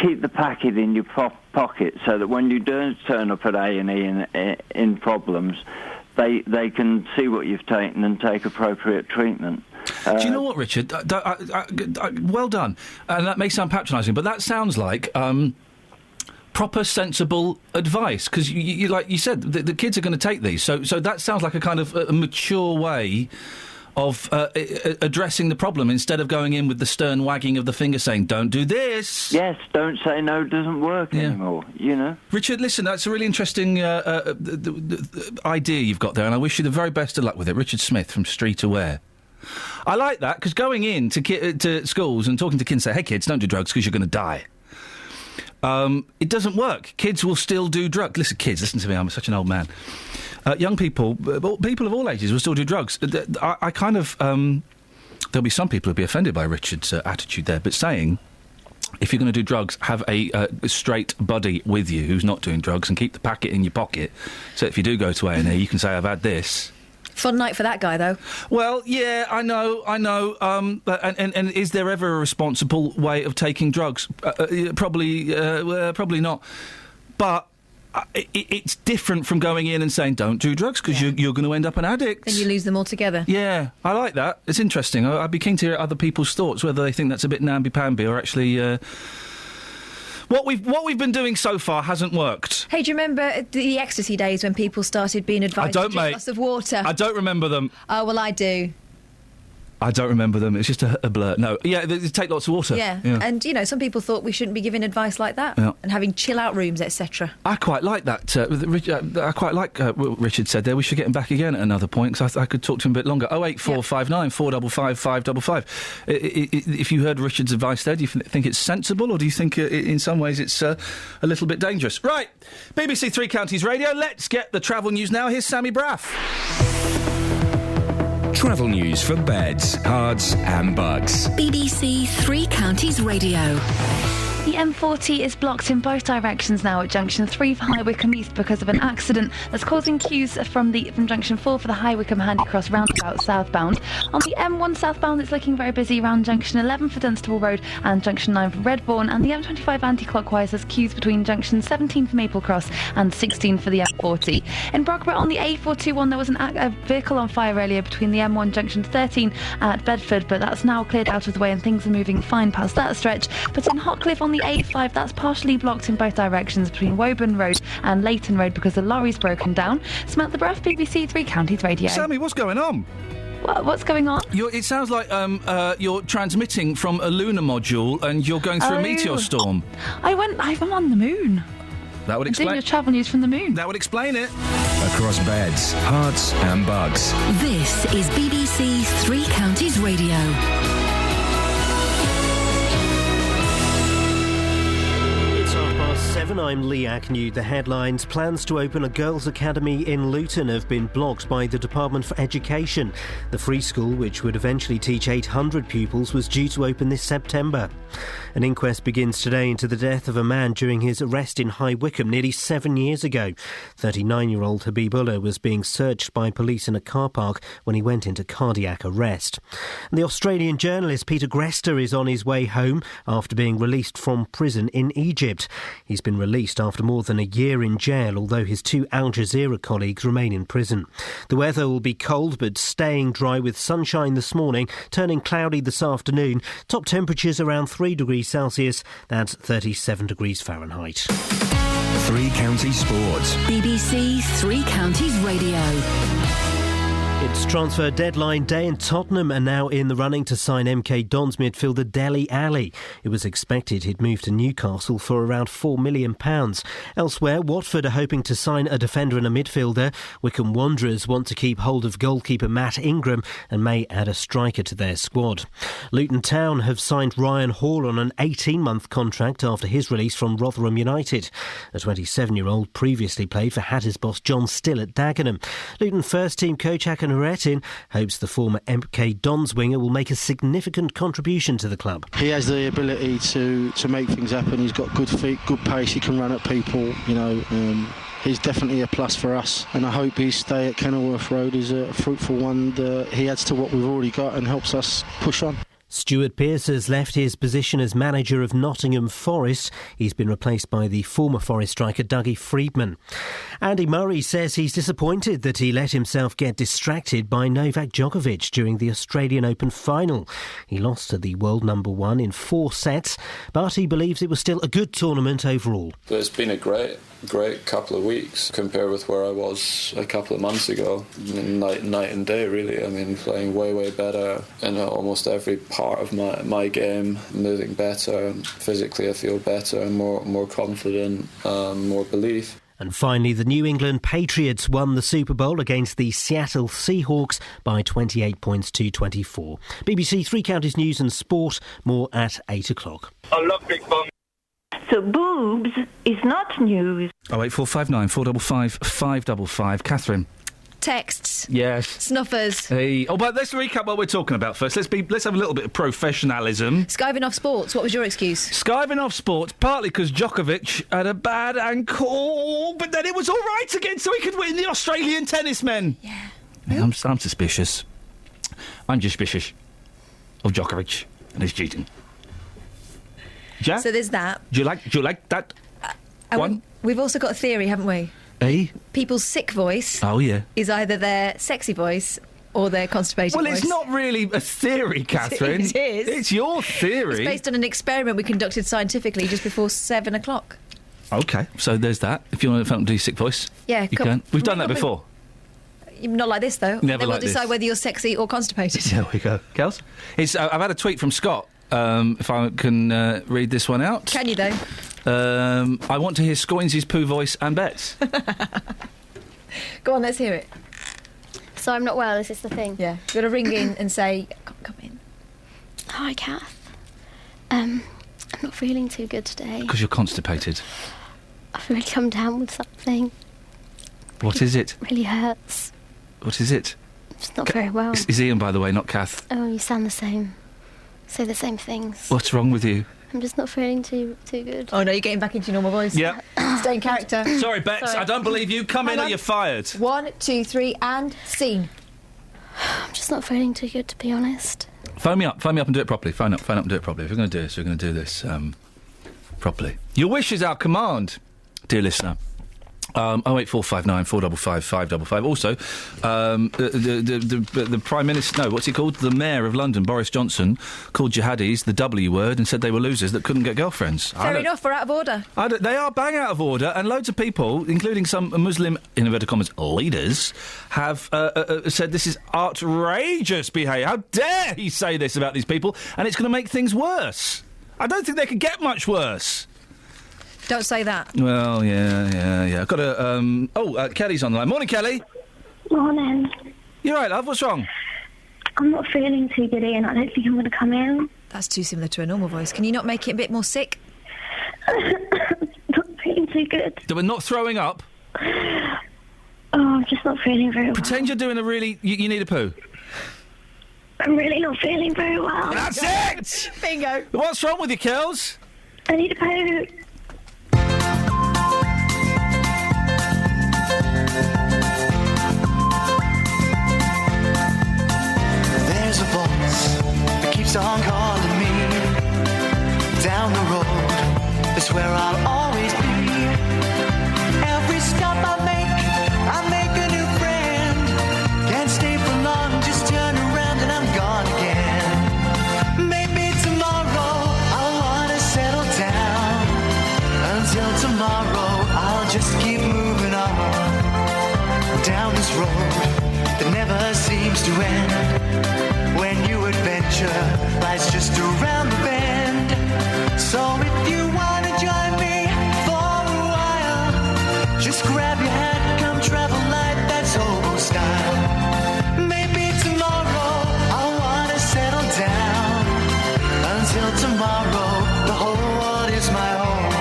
Keep the packet in your pocket, so that when you do turn up at A&E in problems, they can see what you've taken and take appropriate treatment. Do you know what, Richard? Well done. And that may sound patronising, but that sounds like proper, sensible advice. Because, you like you said, the kids are going to take these. So that sounds like a kind of a mature way of addressing the problem, instead of going in with the stern wagging of the finger saying, don't do this. Yes, don't say no doesn't work anymore, you know. Richard, listen, that's a really interesting idea you've got there, and I wish you the very best of luck with it. Richard Smith from Street Aware. I like that, because going in to schools and talking to kids and say, hey kids, don't do drugs because you're going to die. It doesn't work. Kids will still do drugs. Listen, kids, listen to me, I'm such an old man. Young people, people of all ages will still do drugs. I kind of... there'll be some people who'll be offended by Richard's attitude there, but saying, if you're going to do drugs, have a straight buddy with you who's not doing drugs, and keep the packet in your pocket, so if you do go to A&E, you can say, I've had this. Fun night for that guy, though. Well, yeah, I know. And is there ever a responsible way of taking drugs? Probably not. But it's different from going in and saying, don't do drugs, because you're going to end up an addict. And you lose them altogether. Yeah, I like that. It's interesting. I'd be keen to hear other people's thoughts, whether they think that's a bit namby-pamby or actually... What we've been doing so far hasn't worked. Hey, do you remember the ecstasy days when people started being advised to drink lots of water? I don't remember them. Oh, well, I do. I don't remember them. It's just a blur. No, yeah, they take lots of water. Yeah, and, you know, some people thought we shouldn't be giving advice like that and having chill-out rooms, etc. I quite like that. I quite like what Richard said there. We should get him back again at another point, because I could talk to him a bit longer. 08459 455 555. If you heard Richard's advice there, do you think it's sensible, or do you think in some ways it's a little bit dangerous? Right, BBC Three Counties Radio. Let's get the travel news now. Here's Sammy Braff. Travel news for beds, cards and bugs. BBC Three Counties Radio. The M40 is blocked in both directions now at Junction 3 for High Wycombe East because of an accident that's causing queues from Junction 4 for the High Wycombe Handycross roundabout southbound. On the M1 southbound, it's looking very busy around Junction 11 for Dunstable Road and Junction 9 for Redbourne, and the M25 anti-clockwise has queues between Junction 17 for Maple Cross and 16 for the M40. In Brogborough on the A421, there was a vehicle on fire earlier between the M1 Junction 13 at Bedford, but that's now cleared out of the way and things are moving fine past that stretch. But in Hotcliffe on the A5, that's partially blocked in both directions between Woburn Road and Leighton Road because the lorry's broken down. Samantha Bruff, BBC Three Counties Radio. Sammy, what's going on? What's going on? It sounds like you're transmitting from a lunar module and you're going through a meteor storm. I'm on the moon. That would explain. I'm doing your travel news from the moon. That would explain it. Across beds, hearts and bugs. This is BBC Three Counties Radio. It's 7:30. I'm Lee Agnew. The headlines: plans to open a girls' academy in Luton have been blocked by the Department for Education. The free school, which would eventually teach 800 pupils, was due to open this September. An inquest begins today into the death of a man during his arrest in High Wycombe nearly 7 years ago. 39-year-old Habibullah was being searched by police in a car park when he went into cardiac arrest. And the Australian journalist Peter Grester is on his way home after being released from prison in Egypt. He's been released after more than a year in jail, although his 2 Al Jazeera colleagues remain in prison. The weather will be cold but staying dry with sunshine this morning, turning cloudy this afternoon. Top temperatures around 3 degrees Celsius, that's 37 degrees Fahrenheit. 3 Counties Sports. BBC 3 Counties Radio. It's transfer deadline day and Tottenham are now in the running to sign MK Dons midfielder Dele Alli. It was expected he'd move to Newcastle for around £4 million. Elsewhere, Watford are hoping to sign a defender and a midfielder. Wycombe Wanderers want to keep hold of goalkeeper Matt Ingram and may add a striker to their squad. Luton Town have signed Ryan Hall on an 18-month contract after his release from Rotherham United. The 27-year-old previously played for Hatters boss John Still at Dagenham. Luton first-team coach Hakan Nurettin hopes the former MK Dons winger will make a significant contribution to the club. He has the ability to make things happen. He's got good feet, good pace, he can run at people, he's definitely a plus for us, and I hope his stay at Kenilworth Road is a fruitful one that he adds to what we've already got and helps us push on. Stuart Pearce has left his position as manager of Nottingham Forest. He's been replaced by the former Forest striker Dougie Freedman. Andy Murray says he's disappointed that he let himself get distracted by Novak Djokovic during the Australian Open final. He lost to the world number 1 in 4 sets, but he believes it was still a good tournament overall. It's been a great couple of weeks compared with where I was a couple of months ago. Night and day, really. I mean, playing way better in almost every part of my game, moving better. Physically I feel better, more confident, more belief. And finally, the New England Patriots won the Super Bowl against the Seattle Seahawks by 28 points to 24. BBC 3 Counties News and Sport, more at 8 o'clock. I love Big Bong. So boobs is not news. 08459 455 555. Catherine. Texts. Yes. Snuffers. Hey. Oh, but let's recap what we're talking about first. Let's have a little bit of professionalism. Skiving off sports. What was your excuse? Skiving off sports, partly because Djokovic had a bad ankle, but then it was all right again, so he could win the Australian tennis men. Yeah. I'm suspicious. I'm suspicious of Djokovic and his cheating. Yeah? So there's that. Do you like that one? We've also got a theory, haven't we? People's sick voice is either their sexy voice or their constipated voice. Well, it's not really a theory, Catherine. It is. It's your theory. It's based on an experiment we conducted scientifically just before 7 o'clock. OK, so there's that. If you want to do sick voice, yeah, you can. We've done that before. Not like this, though. Never then like we'll decide this. whether you're sexy or constipated. There we go. Kels? I've had a tweet from Scott. If I can read this one out. Can you, though? I want to hear Scoinsy's poo voice and bets. Go on, let's hear it. So I'm not well, is this the thing? Yeah. You've got to ring in and say, come in. Hi, Kath. I'm not feeling too good today. Because you're constipated. I've really come down with something. What is it? Really hurts. What is it? It's not very well. Is Iain, by the way, not Kath? Oh, you sound the same. Say the same things. What's wrong with you? I'm just not feeling too good. Oh, no, you're getting back into your normal voice. Yeah. Stay in character. Sorry, Bex, I don't believe you. Come in or you're fired. 1, 2, 3, and scene. I'm just not feeling too good, to be honest. Phone me up and do it properly. Phone up and do it properly. If we're going to do this, we're going to do this properly. Your wish is our command, dear listener. 08459 455 555. Also, the Prime Minister, no, what's he called? The Mayor of London, Boris Johnson, called jihadis the W word and said they were losers that couldn't get girlfriends. Fair enough, we're out of order. They are bang out of order, and loads of people, including some Muslim, in inverted commas, leaders, have said this is outrageous behaviour. How dare he say this about these people, and it's going to make things worse. I don't think they could get much worse. Don't say that. Well, yeah. I've got a... Kelly's on the line. Morning, Kelly. Morning. You all right, love? What's wrong? I'm not feeling too good, Ian. I don't think I'm going to come in. That's too similar to a normal voice. Can you not make it a bit more sick? Not feeling too good. We're not throwing up? Oh, I'm just not feeling very well. Pretend you're doing a really... You need a poo. I'm really not feeling very well. That's it! Bingo. What's wrong with you, Kels? I need a poo. There's a voice that keeps on calling me down the road. It's where I'll always be. down this road that never seems to end. When new adventure lies just around the bend. So if you want to join me for a while, just grab your hat, come travel light, that's hobo style. Maybe tomorrow I'll want to settle down. Until tomorrow, the whole world is my home.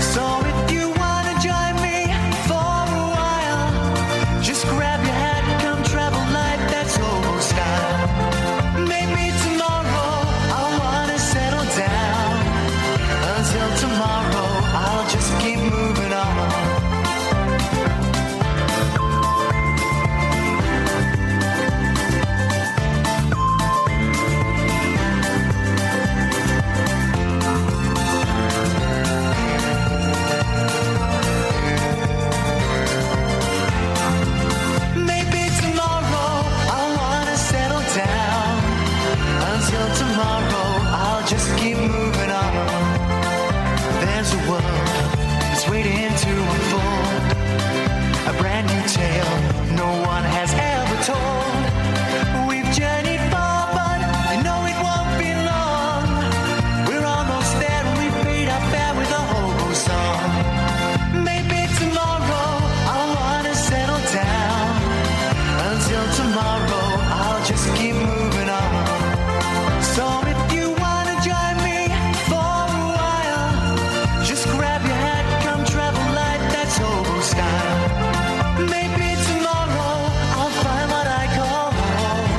So if you want to join me for a while, just grab your hat, come travel light, that's hobo style. Maybe tomorrow I'll want to settle down. Until tomorrow, I'll just keep moving on. Maybe tomorrow I'll want to settle down. Until tomorrow, I'll just keep moving on. There's a world that's waiting to unfold, a brand new tale no one has ever told. We've journeyed far, but you know it won't be long. We're almost there and we've paid our fare with a hobo song. Maybe tomorrow I'll want to settle down. Until tomorrow, I'll just keep moving on. So if you want to join me for a while, just grab your hat, come travel light, that's hobo style. Maybe tomorrow I'll find what I call home.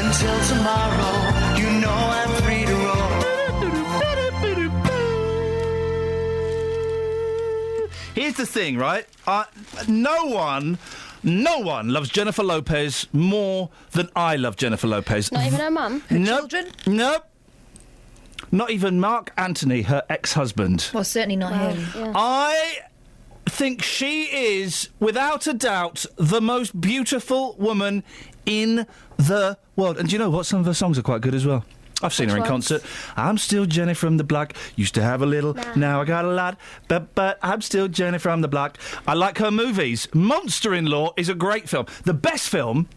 Until tomorrow, you know I'm free to roll. Here's the thing, right? No one loves Jennifer Lopez more than I love Jennifer Lopez. Not even her mum? Her children? Nope. Not even Mark Antony, her ex-husband. Well, certainly not him. Yeah. I think she is, without a doubt, the most beautiful woman in the world. And do you know what? Some of her songs are quite good as well. I've seen her in concert. I'm still Jenny from the block. Used to have a little, now I got a lot. But I'm still Jenny from the block. I like her movies. Monster-in-Law is a great film. The best film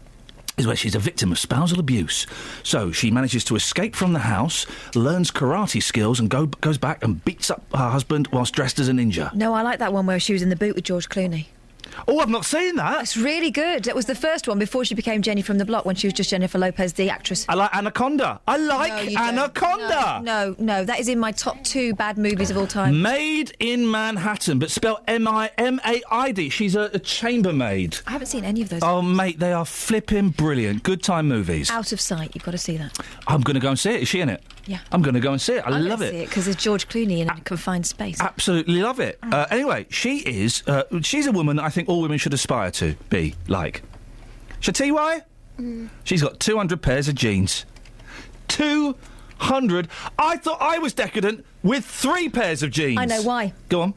is where she's a victim of spousal abuse. So she manages to escape from the house, learns karate skills, and goes back and beats up her husband whilst dressed as a ninja. No, I like that one where she was in the boot with George Clooney. Oh, I've not seen that. It's really good. It was the first one before she became Jenny from the Block, when she was just Jennifer Lopez, the actress. I like Anaconda. I like Anaconda. No, that is in my top 2 bad movies of all time. Made in Manhattan, but spelled M-I-M-A-I-D. She's a chambermaid. I haven't seen any of those. Oh, mate, they are flipping brilliant. Good time movies. Out of Sight. You've got to see that. I'm going to go and see it. Is she in it? Yeah. I'm going to go and see it. I love it. See it because there's George Clooney in a confined space. Absolutely love it. Anyway, she's a woman that I think all women should aspire to be like. Shall I tell you why? She's got 200 pairs of jeans. 200. I thought I was decadent with 3 pairs of jeans. I know why. Go on.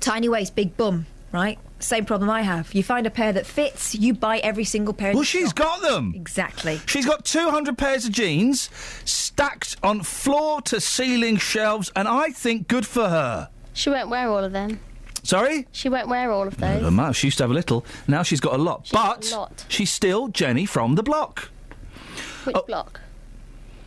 Tiny waist, big bum, right? Same problem I have. You find a pair that fits, you buy every single pair. Well, she's got them. Exactly. She's got 200 pairs of jeans stacked on floor-to-ceiling shelves, and I think good for her. She won't wear all of them. Sorry? She won't wear all of those. No, she used to have a little. Now she's got a lot. She's still Jenny from the block. Which block?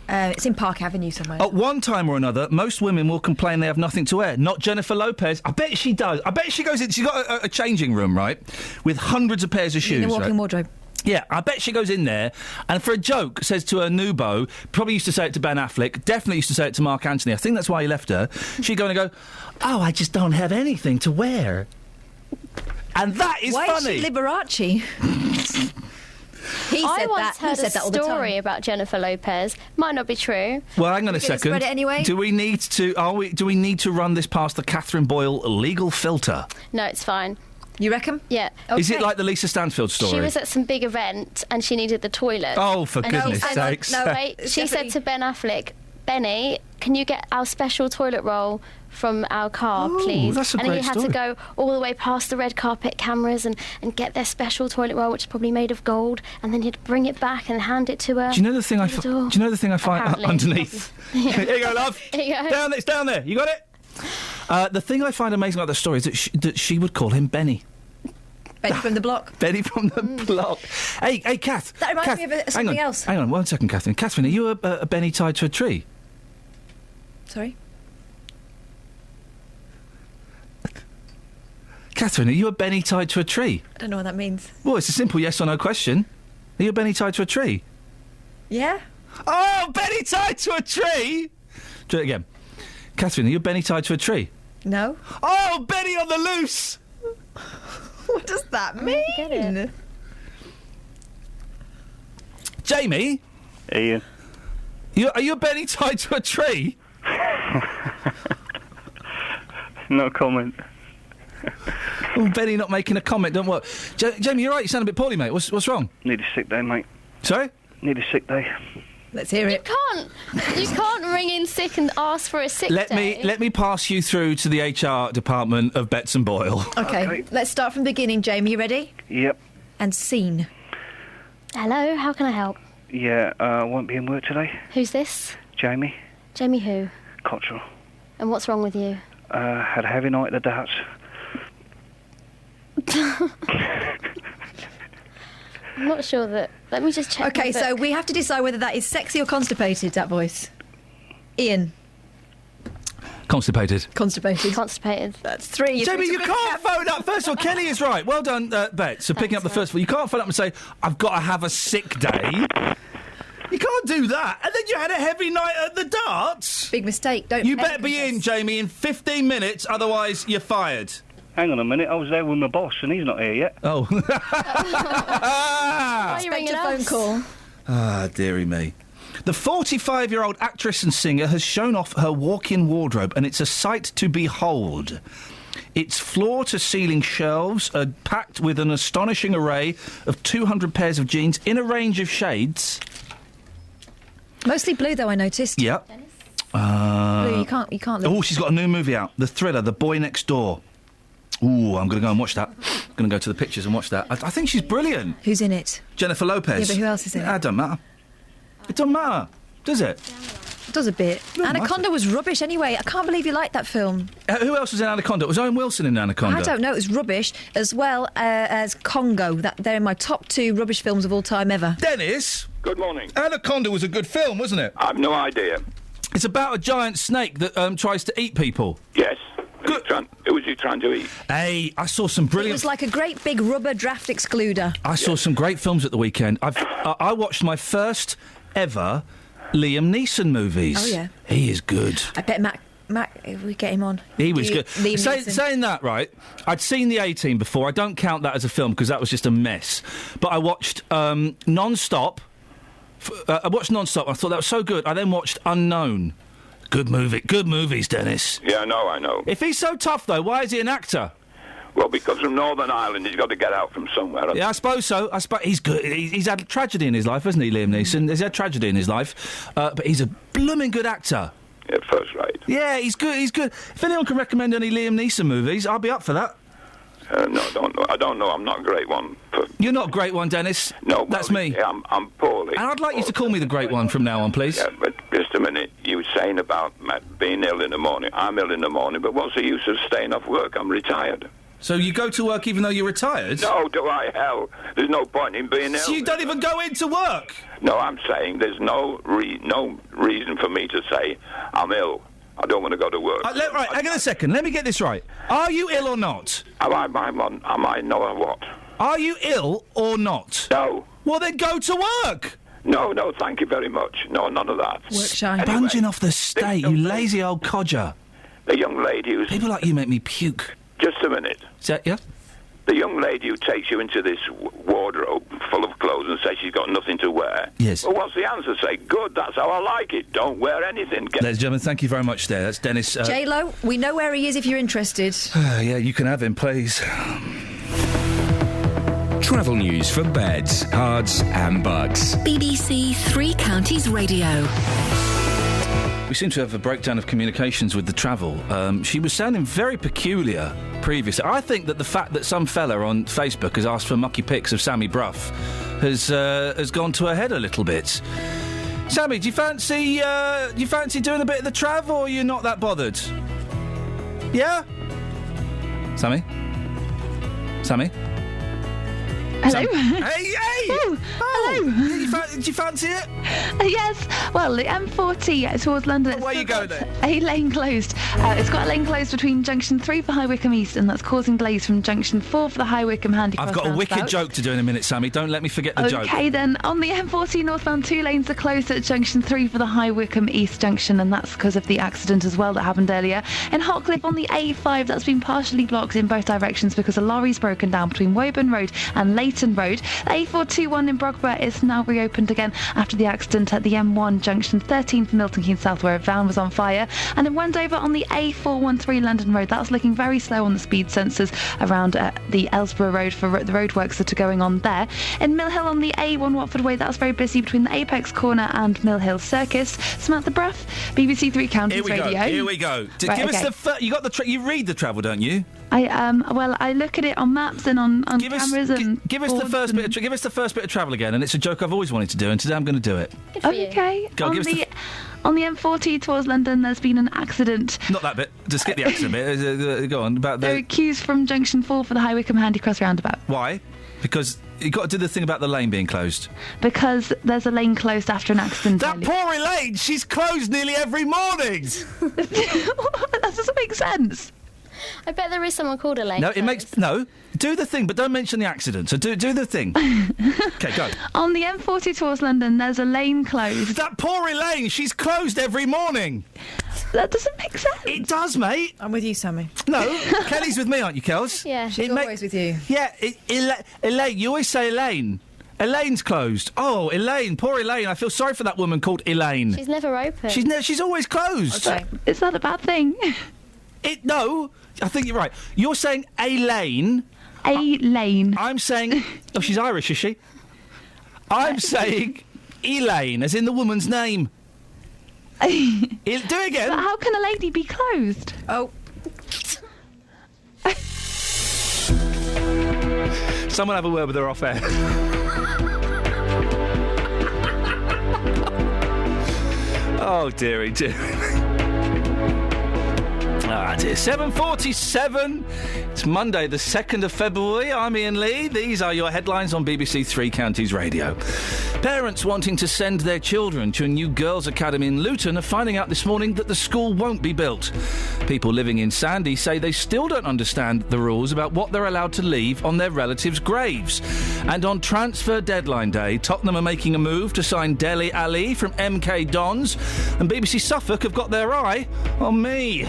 It's in Park Avenue somewhere. At one time or another, most women will complain they have nothing to wear. Not Jennifer Lopez. I bet she does. I bet she goes in. She's got a changing room, right, with hundreds of pairs of shoes. In a walk-in wardrobe. Yeah, I bet she goes in there and for a joke says to her new beau, probably used to say it to Ben Affleck, definitely used to say it to Mark Antony, I think that's why he left her, she'd go and go, oh, I just don't have anything to wear. And that is why funny. Why is she Liberace? I once heard a story about Jennifer Lopez. Might not be true. Well, hang on a second. Spread it anyway? Do we need to run this past the Catherine Boyle legal filter? No, it's fine. You reckon? Yeah. Okay. Is it like the Lisa Stanfield story? She was at some big event and she needed the toilet. Oh, for goodness sakes. No, wait. She said to Ben Affleck, Benny, can you get our special toilet roll from our car, please? That's a and great he had story. to go all the way past the red carpet cameras and get their special toilet roll, which is probably made of gold, and then he'd bring it back and hand it to her. Do you know the thing I find underneath? Yeah. Here you go, love. Here you go. It's down there. You got it? The thing I find amazing about the story is that she would call him Benny. Benny from the block. Benny from the block. Hey, Kath. That reminds me of something else. Hang on 1 second, Catherine. Catherine, are you a Benny tied to a tree? Sorry? Catherine, are you a Benny tied to a tree? I don't know what that means. Well, it's a simple yes or no question. Are you a Benny tied to a tree? Yeah? Oh, Benny tied to a tree! Do it again. Catherine, are you a Benny tied to a tree? No. Oh, Benny on the loose! What does that mean? Jamie? Ian. Are you a Benny tied to a tree? No comment. Oh, Benny not making a comment, don't worry. Jamie, you're right, you sound a bit poorly, mate. What's wrong? Need a sick day, mate. Sorry? Need a sick day. Let's hear it. You can't ring in sick and ask for a sick day. Let me pass you through to the HR department of Betts and Boyle. Okay, let's start from the beginning, Jamie. You ready? Yep. And scene. Hello, how can I help? Yeah, I won't be in work today. Who's this? Jamie. Jamie who? Cottrell. And what's wrong with you? Had a heavy night at the darts. I'm not sure that... Let me just check. Okay, so we have to decide whether that is sexy or constipated, that voice. Ian. Constipated. Constipated. That's 3. Jamie, you can't phone up. First of all, Kelly is right. Well done, Betts, for picking up the first one. You can't phone up and say, I've got to have a sick day. You can't do that. And then you had a heavy night at the darts. Big mistake. You better be in, Jamie, in 15 minutes, otherwise you're fired. Hang on a minute, I was there with my boss and he's not here yet. Oh. Why are you ringing us? Phone call. Ah, dearie me. The 45-year-old actress and singer has shown off her walk-in wardrobe, and it's a sight to behold. Its floor-to-ceiling shelves are packed with an astonishing array of 200 pairs of jeans in a range of shades. Mostly blue, though, I noticed. Yep. Blue, you can't look. Oh, she's got a new movie out. The thriller, The Boy Next Door. Ooh, I'm going to go and watch that. I'm going to go to the pictures and watch that. I think she's brilliant. Who's in it? Jennifer Lopez. Yeah, but who else is in it? It doesn't matter. It doesn't matter, does it? It does a bit. Anaconda was rubbish anyway. I can't believe you liked that film. Who else was in Anaconda? Was Owen Wilson in Anaconda? I don't know. It was rubbish, as well as Congo. They're in my top 2 rubbish films of all time ever. Dennis? Good morning. Anaconda was a good film, wasn't it? I've no idea. It's about a giant snake that tries to eat people. Yes. Who was he trying to eat? Hey, I saw some brilliant... It was like a great big rubber draft excluder. I saw some great films at the weekend. I watched my first ever Liam Neeson movies. Oh, yeah. He is good. I bet Mac, if we get him on. He was good. Liam Neeson. Saying that, right, I'd seen The A-Team before. I don't count that as a film because that was just a mess. But I watched Non-Stop. I watched Non-Stop. I thought that was so good. I then watched Unknown. Good movie. Good movies, Dennis. Yeah, I know. If he's so tough, though, why is he an actor? Well, because from Northern Ireland, he's got to get out from somewhere. Yeah, I suppose so. He's good. He's had tragedy in his life, hasn't he, Liam Neeson? He's had tragedy in his life. But he's a blooming good actor. Yeah, first rate. Yeah, he's good. If anyone can recommend any Liam Neeson movies, I'll be up for that. No, I don't know. I'm not a great one. You're not a great one, Dennis. No, that's me. Yeah, I'm poorly. And I'd like you to call me the great one from now on, please. Yeah, but just a minute. You were saying about being ill in the morning. I'm ill in the morning, but what's the use of staying off work? I'm retired. So you go to work even though you're retired? No, do I? Hell, there's no point in being ill. So you don't even go into work? No, I'm saying there's no reason for me to say I'm ill. I don't want to go to work. Right, hang on a second. Let me get this right. Are you ill or not? Am I no what? Are you ill or not? No. Well, then go to work. No, thank you very much. No, none of that. Work shine. Anyway, Bunging off the state, you lazy old codger. The young lady who's... People like you make me puke. Just a minute. Is that, yeah? The young lady who takes you into this wardrobe full of clothes and says she's got nothing to wear. Yes. Well, what's the answer? Say, good, that's how I like it. Don't wear anything. Ladies and gentlemen, thank you very much there. That's Dennis. J-Lo, we know where he is if you're interested. Yeah, you can have him, please. Travel news for beds, cards and bugs. BBC Three Counties Radio. We seem to have a breakdown of communications with the travel. She was sounding very peculiar previously. I think that the fact that some fella on Facebook has asked for mucky pics of Sammy Bruff has gone to her head a little bit. Sammy, do you fancy doing a bit of the travel, or are you not that bothered? Yeah? Sammy? Hello. Hey! Oh, hello. Did you fancy it? Yes. Well, the M40 towards London. Where are you going then? A lane closed. It's got a lane closed between Junction 3 for High Wycombe East, and that's causing delays from Junction 4 for the High Wycombe Handy Cross I've got a roundabout. wicked joke to do in a minute, Sammy. Don't let me forget the joke. Okay, then. On the M40 northbound, 2 lanes are closed at Junction 3 for the High Wycombe East junction, and that's because of the accident as well that happened earlier. In Hockliffe on the A5, that's been partially blocked in both directions because a lorry's broken down between Woburn Road and Leighton Road. The A421 in Brogborough is now reopened again after the accident at the M1 junction 13 for Milton Keynes South, where a van was on fire. And in Wendover on the A413 London Road, that's looking very slow on the speed sensors around the Ellsborough Road for the roadworks that are going on there. In Mill Hill on the A1 Watford Way, that's very busy between the Apex Corner and Mill Hill Circus. Samantha Bruff, BBC Three Counties Radio. Here we go. Right, Give us the you got the you read the travel, don't you? I look at it on maps and on cameras and give us the first bit. Give us the first bit of travel again, and it's a joke I've always wanted to do, and today I'm going to do it. Okay. Go, On the M40 towards London, there's been an accident. Not that bit. Just skip the accident bit. Go on about There are queues from Junction 4 for the High Wycombe Handy Cross roundabout. Why? Because you've got to do the thing about the lane being closed. Because there's a lane closed after an accident. That poor Elaine, she's closed nearly every morning. That doesn't make sense. I bet there is someone called Elaine. No, it makes... No, do the thing, but don't mention the accident. So do the thing. OK, go. On the M40 towards London, there's a lane closed. That poor Elaine, she's closed every morning. That doesn't make sense. It does, mate. I'm with you, Sammy. No, Kelly's with me, aren't you, Kels? Yeah. She's always with you. Yeah, Elaine, you always say Elaine. Elaine's closed. Oh, Elaine, poor Elaine. I feel sorry for that woman called Elaine. She's never open. She's always closed. Okay. Is that a bad thing? No, I think you're right. You're saying Elaine. Elaine. I'm saying... Oh, she's Irish, is she? I'm saying Elaine, as in the woman's name. Do it again. But how can a lady be closed? Oh. Someone have a word with her off air. Oh, dearie, dearie. Ah, dear. 7:47. It's Monday, the 2nd of February. I'm Iain Lee. These are your headlines on BBC Three Counties Radio. Parents wanting to send their children to a new girls' academy in Luton are finding out this morning that the school won't be built. People living in Sandy say they still don't understand the rules about what they're allowed to leave on their relatives' graves. And on transfer deadline day, Tottenham are making a move to sign Dele Alli from MK Dons, and BBC Suffolk have got their eye on me.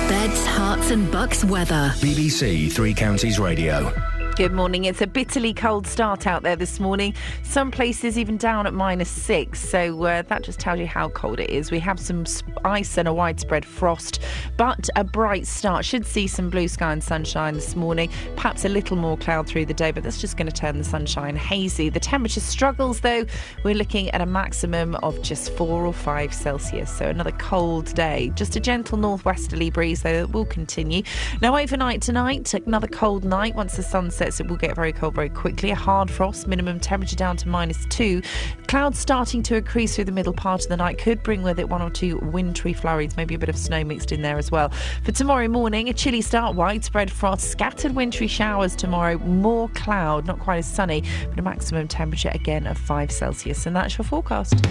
Beds, Herts and Bucks weather. BBC Three Counties Radio. Good morning. It's a bitterly cold start out there this morning. Some places even down at -6. So that just tells you how cold it is. We have some ice and a widespread frost, but a bright start. Should see some blue sky and sunshine this morning. Perhaps a little more cloud through the day, but that's just going to turn the sunshine hazy. The temperature struggles, though. We're looking at a maximum of just 4 or 5 Celsius. So another cold day. Just a gentle northwesterly breeze, though, that will continue. Now, overnight tonight, another cold night. Once the sun sets, it will get very cold very quickly. A hard frost, minimum temperature down to -2. Clouds starting to increase through the middle part of the night could bring with it 1 or 2 wintry flurries, maybe a bit of snow mixed in there as well. For tomorrow morning, a chilly start, widespread frost, scattered wintry showers tomorrow, more cloud, not quite as sunny, but a maximum temperature again of 5 Celsius. And that's your forecast.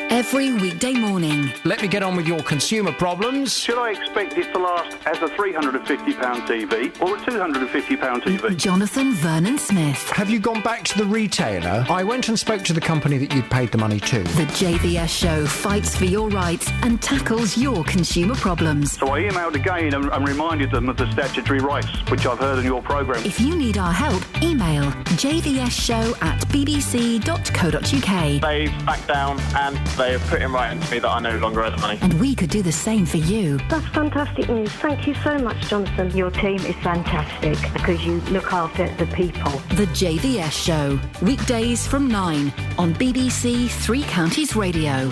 Every weekday morning. Let me get on with your consumer problems. Should I expect it to last as a £350 TV or a £250 TV? Jonathan Vernon Smith. Have you gone back to the retailer? I went and spoke to the company that you'd paid the money to. The JVS show fights for your rights and tackles your consumer problems. So I emailed again and reminded them of the statutory rights, which I've heard in your programme. If you need our help, email jvsshow@bbc.co.uk. They've backed down and they have put in writing to me that I no longer owe the money. And we could do the same for you. That's fantastic news. Thank you so much, Jonathan. Your team is fantastic because you look after the people. The JVS show, weekdays from 9 on BBC Three Counties Radio.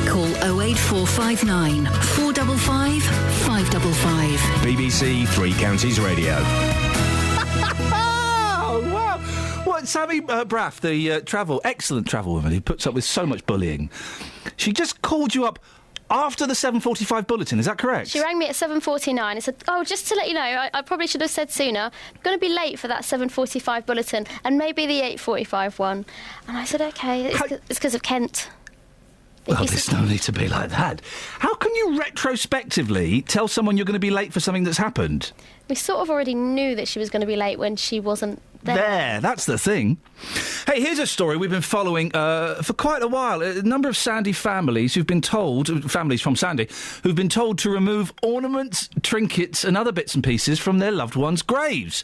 Call 08459 455 555. BBC Three Counties Radio. Oh, wow. What, Sammy Braff, the excellent travel woman who puts up with so much bullying, she just called you up after the 7:45 bulletin, is that correct? She rang me at 7:49 and said, just to let you know, I probably should have said sooner, I'm going to be late for that 7:45 bulletin and maybe the 8:45 one. And I said, OK, it's because of Kent. Well, there's no need to be like that. How can you retrospectively tell someone you're going to be late for something that's happened? We sort of already knew that she was going to be late when she wasn't there. That's the thing. Hey, here's a story we've been following for quite a while. A number of Sandy families who've been told, families from Sandy, who've been told to remove ornaments, trinkets and other bits and pieces from their loved ones' graves.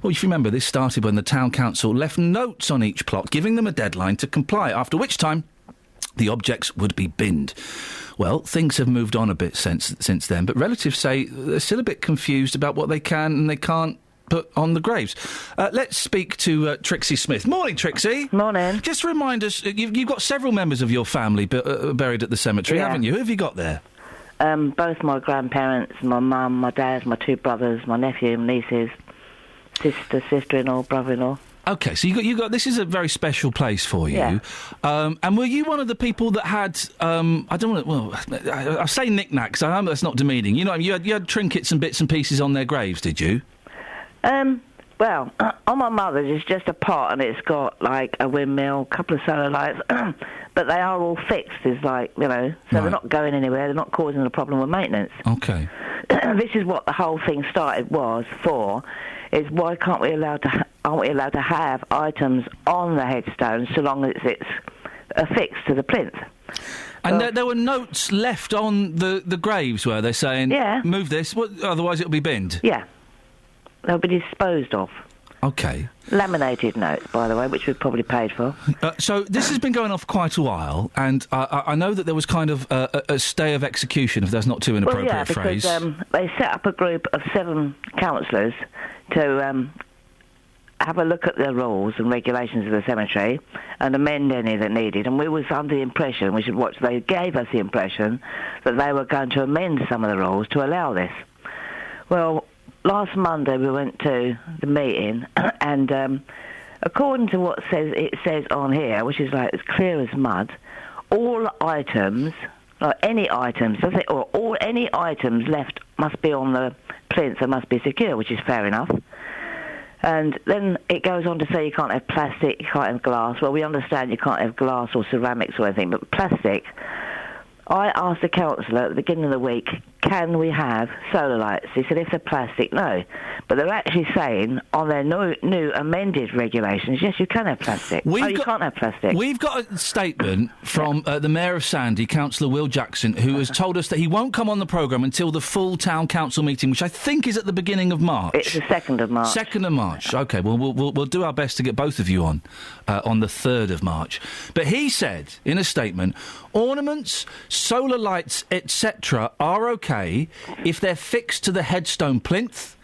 Well, if you remember, this started when the town council left notes on each plot, giving them a deadline to comply, after which time the objects would be binned. Well, things have moved on a bit since then, but relatives say they're still a bit confused about what they can and they can't put on the graves. Let's speak to Trixie Smith. Morning, Trixie. Morning. Just remind us, you've got several members of your family buried at the cemetery, haven't you? Who have you got there? Both my grandparents, my mum, my dad, my two brothers, my nephew, nieces, sister-in-law, brother-in-law. OK, so you got. This is a very special place for you. Yeah. And were you one of the people that had? I don't want to. Well, I say knickknacks. I know that's not demeaning. You know, you had trinkets and bits and pieces on their graves, did you? Well, on my mother's, it's just a pot, and it's got like a windmill, a couple of solar lights, but they are all fixed. It's like, so they're not going anywhere. They're not causing a problem with maintenance. OK. This is what the whole thing started is why aren't we allowed to have items on the headstone so long as it's affixed to the plinth? And there were notes left on the graves, were they, saying, move this, otherwise it'll be binned? Yeah. They'll be disposed of. OK. Laminated notes, by the way, which we've probably paid for. So this has been going off quite a while, and I know that there was kind of a stay of execution, if that's not too inappropriate phrase. Because they set up a group of 7 councillors to have a look at the rules and regulations of the cemetery and amend any that needed. And we was under the impression, they gave us the impression that they were going to amend some of the rules to allow this. Well, last Monday we went to the meeting, and according to what it says on here, which is like as clear as mud, all items, like any items, any items left must be on the plinth and must be secure, which is fair enough. And then it goes on to say you can't have plastic, you can't have glass. Well, we understand you can't have glass or ceramics or anything, but plastic. I asked the councillor at the beginning of the week, can we have solar lights? He said, if they're plastic, no. But they're actually saying, on their new amended regulations, yes, you can have plastic. You can't have plastic. We've got a statement from the Mayor of Sandy, Councillor Will Jackson, who has told us that he won't come on the programme until the full town council meeting, which I think is at the beginning of March. It's the 2nd of March. 2nd of March. OK, well, we'll do our best to get both of you on the 3rd of March. But he said, in a statement, ornaments, solar lights, etc. are OK if they're fixed to the headstone plinth.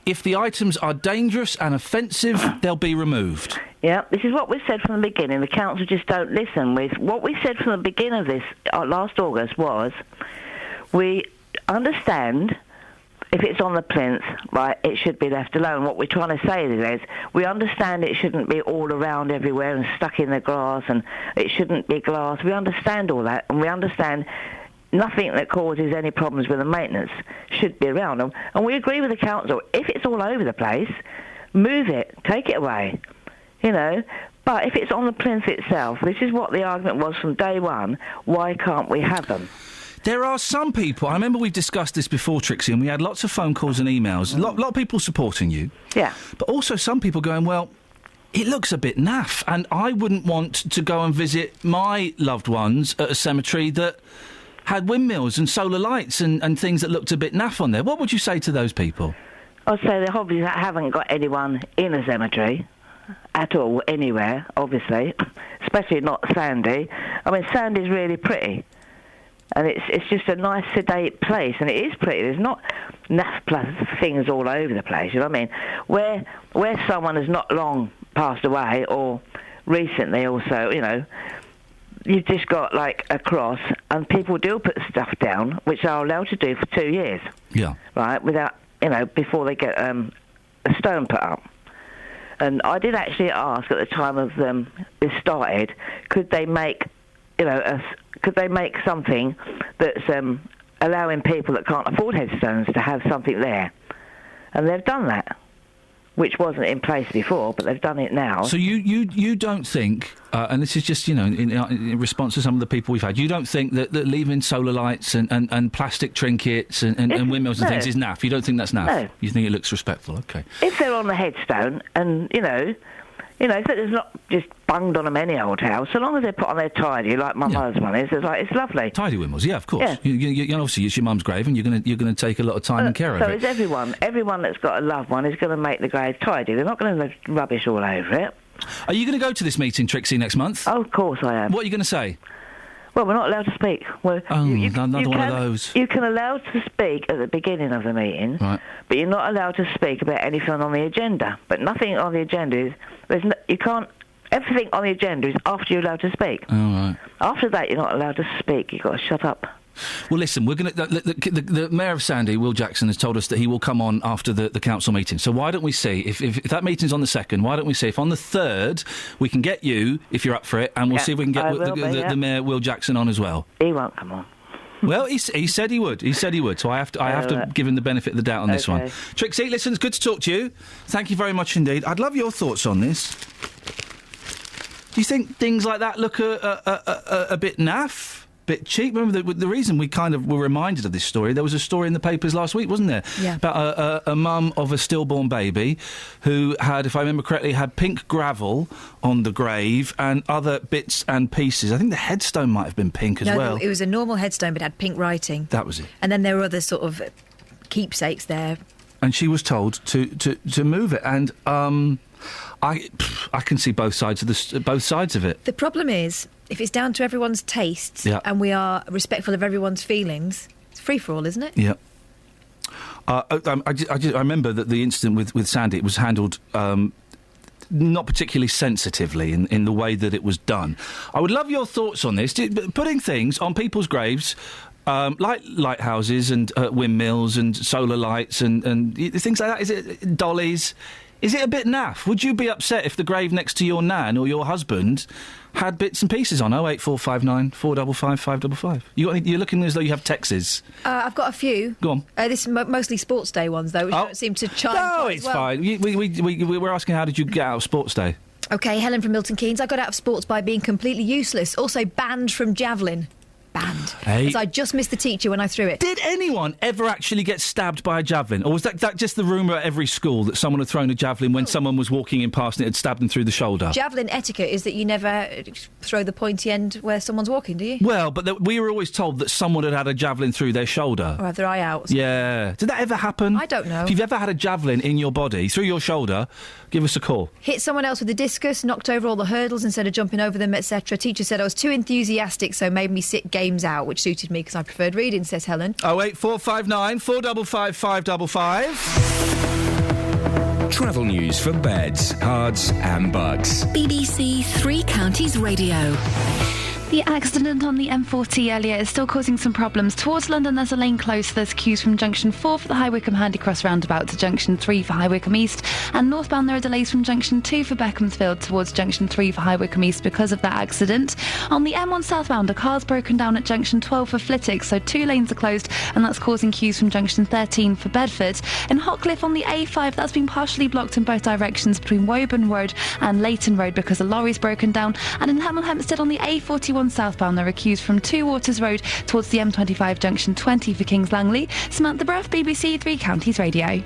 If the items are dangerous and offensive, they'll be removed. Yeah, this is what we said from the beginning. The council just don't listen. What we said from the beginning of this last August was, we understand if it's on the plinth, right, it should be left alone. What we're trying to say is we understand it shouldn't be all around everywhere and stuck in the grass, and it shouldn't be glass. We understand all that, and we understand nothing that causes any problems with the maintenance should be around them. And we agree with the council. If it's all over the place, move it, take it away, But if it's on the plinth itself, this is what the argument was from day one, why can't we have them? There are some people, I remember we've discussed this before, Trixie, and we had lots of phone calls and emails, a lot of people supporting you. Yeah. But also some people going, well, it looks a bit naff, and I wouldn't want to go and visit my loved ones at a cemetery that had windmills and solar lights and things that looked a bit naff on there. What would you say to those people? I'd say they obviously haven't got anyone in a cemetery at all, anywhere, obviously, especially not Sandy. I mean, Sandy's really pretty, and it's just a nice, sedate place, and it is pretty. There's not naff things all over the place, you know what I mean? Where someone has not long passed away, or recently also, you've just got, like, a cross, and people do put stuff down, which they're allowed to do for 2 years. Yeah. Right, without, before they get a stone put up. And I did actually ask at the time of this started, could they make, could they make something that's allowing people that can't afford headstones to have something there? And they've done that, which wasn't in place before, but they've done it now. So you don't think, and this is just, in response to some of the people we've had, you don't think that leaving solar lights and plastic trinkets and windmills and things is naff? You don't think that's naff? No. You think it looks respectful? Okay. If they're on the headstone and, if it's not just bunged on them any old house, so long as they're put on there tidy, like my mother's one is, it's lovely. Tidy windmills, yeah, of course. Yeah. You obviously, it's your mum's grave, and you're going to take a lot of time and care of so it. it's everyone. Everyone that's got a loved one is going to make the grave tidy. They're not going to leave rubbish all over it. Are you going to go to this meeting, Trixie, next month? Oh, of course I am. What are you going to say? Well, we're not allowed to speak. Another one of those. You can allow to speak at the beginning of the meeting, right, but you're not allowed to speak about anything on the agenda. But nothing on the agenda is... you can't... Everything on the agenda is after you're allowed to speak. Oh, right. After that, you're not allowed to speak. You've got to shut up. Well, listen, we're going to... The Mayor of Sandy, Will Jackson, has told us that he will come on after the council meeting. So why don't we see, if that meeting's on the 2nd, why don't we see if on the 3rd we can get you, if you're up for it, and we'll see if we can get the Mayor, Will Jackson, on as well. He won't come on. Well, he said he would. He said he would. So I have to give him the benefit of the doubt on this one. Trixie, listen, it's good to talk to you. Thank you very much indeed. I'd love your thoughts on this. Do you think things like that look a bit naff? Bit cheap? Remember the reason we kind of were reminded of this story, there was a story in the papers last week, wasn't there? Yeah. About a mum of a stillborn baby who had, if I remember correctly, had pink gravel on the grave and other bits and pieces. I think the headstone might have been pink as well. No, it was a normal headstone but had pink writing. That was it. And then there were other sort of keepsakes there. And she was told to move it, and I can see both sides of it. The problem is, if it's down to everyone's tastes and we are respectful of everyone's feelings, it's free for all, isn't it? Yeah. I remember that the incident with Sandy, it was handled not particularly sensitively in the way that it was done. I would love your thoughts on this. Putting things on people's graves, like lighthouses and windmills and solar lights and things like that, is it dollies? Is it a bit naff? Would you be upset if the grave next to your nan or your husband had bits and pieces on? 08459 455 555. You're looking as though you have texts. I've got a few. Go on. This is mostly sports day ones, though, which don't seem to chime. No, it's fine. We were asking, how did you get out of sports day? OK, Helen from Milton Keynes. I got out of sports by being completely useless. Also banned from javelin. Banned. Hey. So I just missed the teacher when I threw it. Did anyone ever actually get stabbed by a javelin? Or was that just the rumour at every school that someone had thrown a javelin when someone was walking in past and it had stabbed them through the shoulder? Javelin etiquette is that you never throw the pointy end where someone's walking, do you? Well, but we were always told that someone had had a javelin through their shoulder. Or have their eye out. Yeah. Did that ever happen? I don't know. If you've ever had a javelin in your body, through your shoulder, give us a call. Hit someone else with a discus, knocked over all the hurdles instead of jumping over them, etc. Teacher said I was too enthusiastic, so made me sit games out, which suited me because I preferred reading, says Helen. 08459 455 555. Travel news for beds, cards and bugs. BBC Three Counties Radio. The accident on the M40 earlier is still causing some problems. Towards London, there's a lane closed. There's queues from Junction 4 for the High Wycombe Handy Cross roundabout to Junction 3 for High Wycombe East. And northbound, there are delays from Junction 2 for Beaconsfield towards Junction 3 for High Wycombe East because of that accident. On the M1 southbound, a car's broken down at Junction 12 for Flitwick, so 2 lanes are closed, and that's causing queues from Junction 13 for Bedford. In Hotcliffe on the A5, that's been partially blocked in both directions between Woburn Road and Leighton Road because a lorry's broken down. And in Hemel Hempstead on the A41 southbound, there are queues from Two Waters Road towards the M25 Junction 20 for Kings Langley. Samantha Bruff, BBC Three Counties Radio.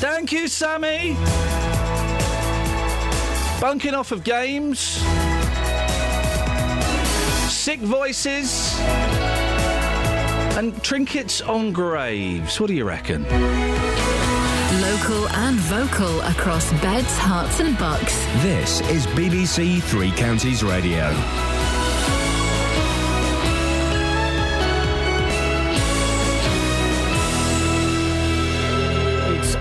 Thank you, Sammy. Bunking off of games, sick voices, and trinkets on graves. What do you reckon? Local and vocal across beds, hearts and bucks. This is BBC Three Counties Radio.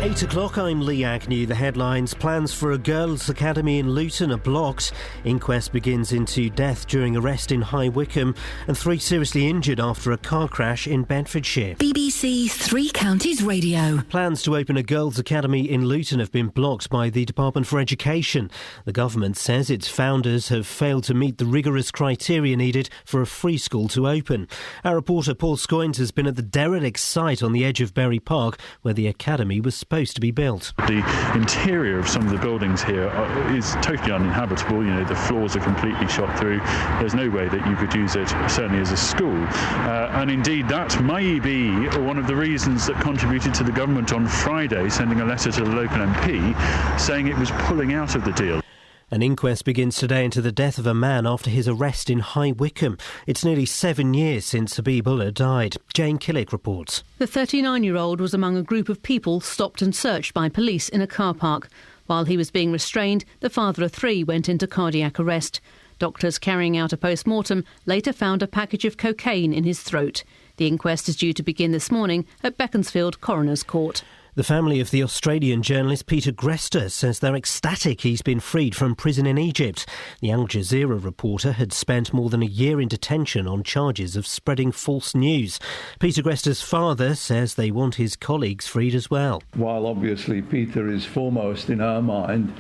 It's 8 o'clock, I'm Lee Agnew. The headlines: plans for a girls' academy in Luton are blocked. Inquest begins into death during arrest in High Wycombe. And 3 seriously injured after a car crash in Bedfordshire. BBC Three Counties Radio. Plans to open a girls' academy in Luton have been blocked by the Department for Education. The government says its founders have failed to meet the rigorous criteria needed for a free school to open. Our reporter Paul Scoynes has been at the derelict site on the edge of Bury Park where the academy was supposed to be built. The interior of some of the buildings here is totally uninhabitable. You know, the floors are completely shot through. There's no way that you could use it, certainly as a school. And indeed, that may be one of the reasons that contributed to the government on Friday sending a letter to the local MP saying it was pulling out of the deal. An inquest begins today into the death of a man after his arrest in High Wycombe. It's nearly 7 years since Habibullah died. Jane Killick reports. The 39-year-old was among a group of people stopped and searched by police in a car park. While he was being restrained, the father of 3 went into cardiac arrest. Doctors carrying out a post-mortem later found a package of cocaine in his throat. The inquest is due to begin this morning at Beaconsfield Coroner's Court. The family of the Australian journalist Peter Grester says they're ecstatic he's been freed from prison in Egypt. The Al Jazeera reporter had spent more than a year in detention on charges of spreading false news. Peter Grester's father says they want his colleagues freed as well. While obviously Peter is foremost in our mind,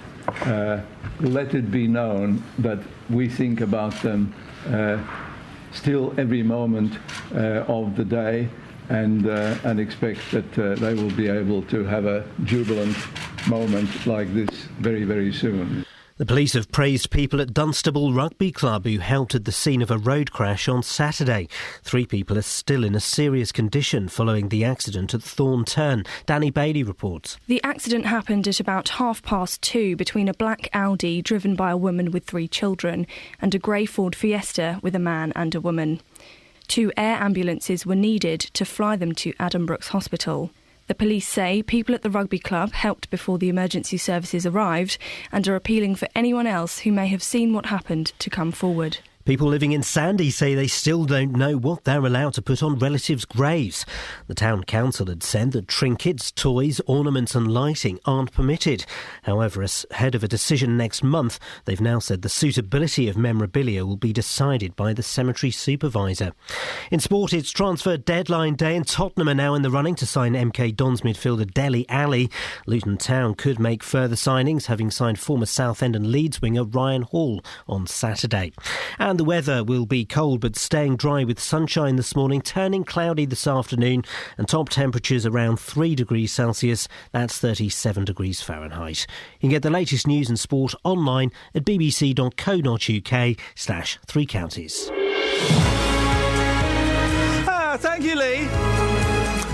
let it be known that we think about them still every moment of the day. And expect that they will be able to have a jubilant moment like this very, very soon. The police have praised people at Dunstable Rugby Club who helped at the scene of a road crash on Saturday. 3 people are still in a serious condition following the accident at Thorn Turn. Danny Bailey reports. The accident happened at about 2:30 between a black Audi driven by a woman with 3 children and a grey Ford Fiesta with a man and a woman. 2 air ambulances were needed to fly them to Addenbrooke's Hospital. The police say people at the rugby club helped before the emergency services arrived and are appealing for anyone else who may have seen what happened to come forward. People living in Sandy say they still don't know what they're allowed to put on relatives' graves. The town council had said that trinkets, toys, ornaments and lighting aren't permitted. However, ahead of a decision next month, they've now said the suitability of memorabilia will be decided by the cemetery supervisor. In sport, it's transfer deadline day and Tottenham are now in the running to sign MK Dons midfielder Dele Alli. Luton Town could make further signings, having signed former Southend and Leeds winger Ryan Hall on Saturday. And the weather will be cold but staying dry with sunshine this morning, turning cloudy this afternoon and top temperatures around 3 degrees Celsius. That's 37 degrees Fahrenheit. You can get the latest news and sport online at bbc.co.uk/3 counties. Thank you, Lee.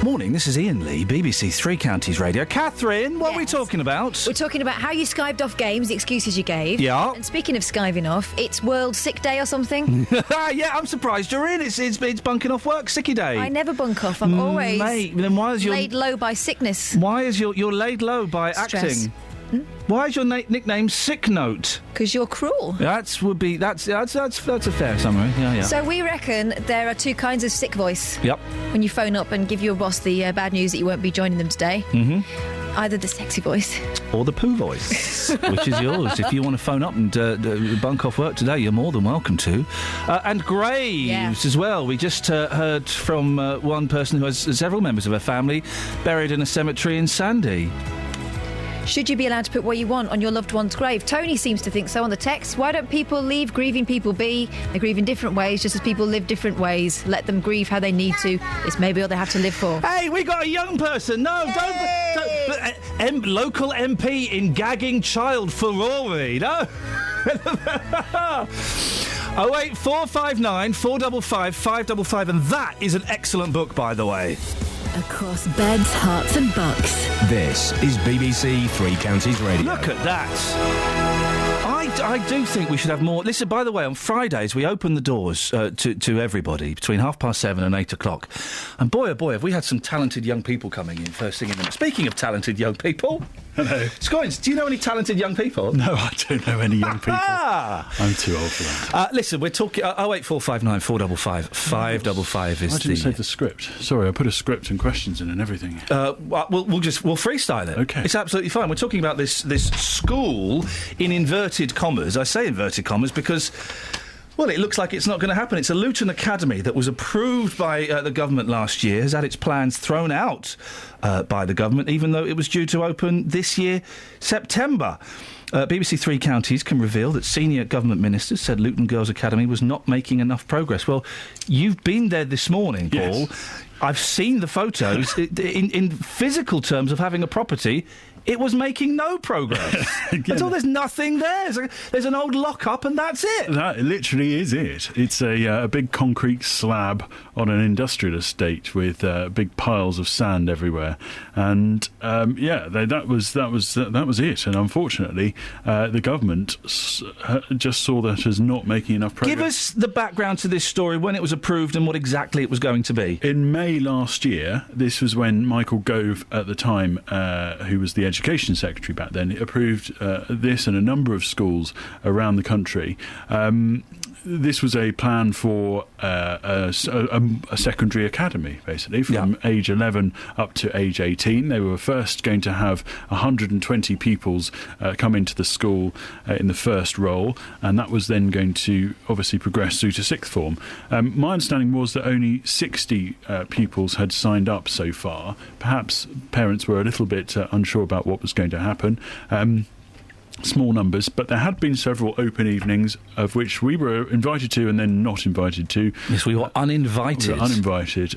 Morning, this is Iain Lee, BBC Three Counties Radio. Catherine, what are we talking about? We're talking about how you skived off games, the excuses you gave. Yeah. And speaking of skiving off, it's World Sick Day or something. Yeah, I'm surprised you're in. It's bunking off work, sicky day. I never bunk off. I'm always then why is laid low by sickness. Why is you're laid low by Stress. acting? Why is your nickname Sick Note? Because you're cruel. That's a fair summary. Yeah. So we reckon there are 2 kinds of sick voice. Yep. When you phone up and give your boss the bad news that you won't be joining them today. Mm-hmm. Either the sexy voice or the poo voice, which is yours. If you want to phone up and bunk off work today, you're more than welcome to. And graves as well. We just heard from one person who has several members of her family buried in a cemetery in Sandy. Should you be allowed to put what you want on your loved one's grave? Tony seems to think so on the text. Why don't people leave grieving people be? They grieve in different ways, just as people live different ways. Let them grieve how they need to. It's maybe all they have to live for. Hey, we got a young person. No, don't local MP in gagging child furore. No. 08459 455 555, and that is an excellent book, by the way. Across beds, hearts and bucks. This is BBC Three Counties Radio. Look at that. I do think we should have more. Listen, by the way, on Fridays we open the doors to everybody between 7:30 and 8 o'clock. And boy, oh boy, have we had some talented young people coming in first thing in the... Speaking of talented young people... Hello. Scoins, do you know any talented young people? No, I don't know any young people. I'm too old for that. Listen, we're talking 08459 455 555 is I didn't save the script. Sorry, I put a script and questions in and everything. We'll freestyle it. Okay. It's absolutely fine. We're talking about this school in inverted commas. I say inverted commas because, well, it looks like it's not going to happen. It's a Luton Academy that was approved by the government last year, has had its plans thrown out by the government, even though it was due to open this year, September. BBC Three Counties can reveal that senior government ministers said Luton Girls Academy was not making enough progress. Well, you've been there this morning, Paul. Yes. I've seen the photos. In physical terms of having a property, it was making no progress. Until there's nothing there. There's an old lock-up and that's it. That literally is it. It's a big concrete slab on an industrial estate with big piles of sand everywhere. And, that was it. And unfortunately, the government just saw that as not making enough progress. Give us the background to this story, when it was approved and what exactly it was going to be. In May last year, this was when Michael Gove, at the time, who was the Education Secretary back then, approved this and a number of schools around the country. This was a plan for a secondary academy, basically, from age 11 up to age 18. They were first going to have 120 pupils come into the school in the first roll, and that was then going to obviously progress through to sixth form. My understanding was that only 60 pupils had signed up so far. Perhaps parents were a little bit unsure about what was going to happen. Small numbers, but there had been several open evenings of which we were invited to and then not invited to. Yes, we were uninvited.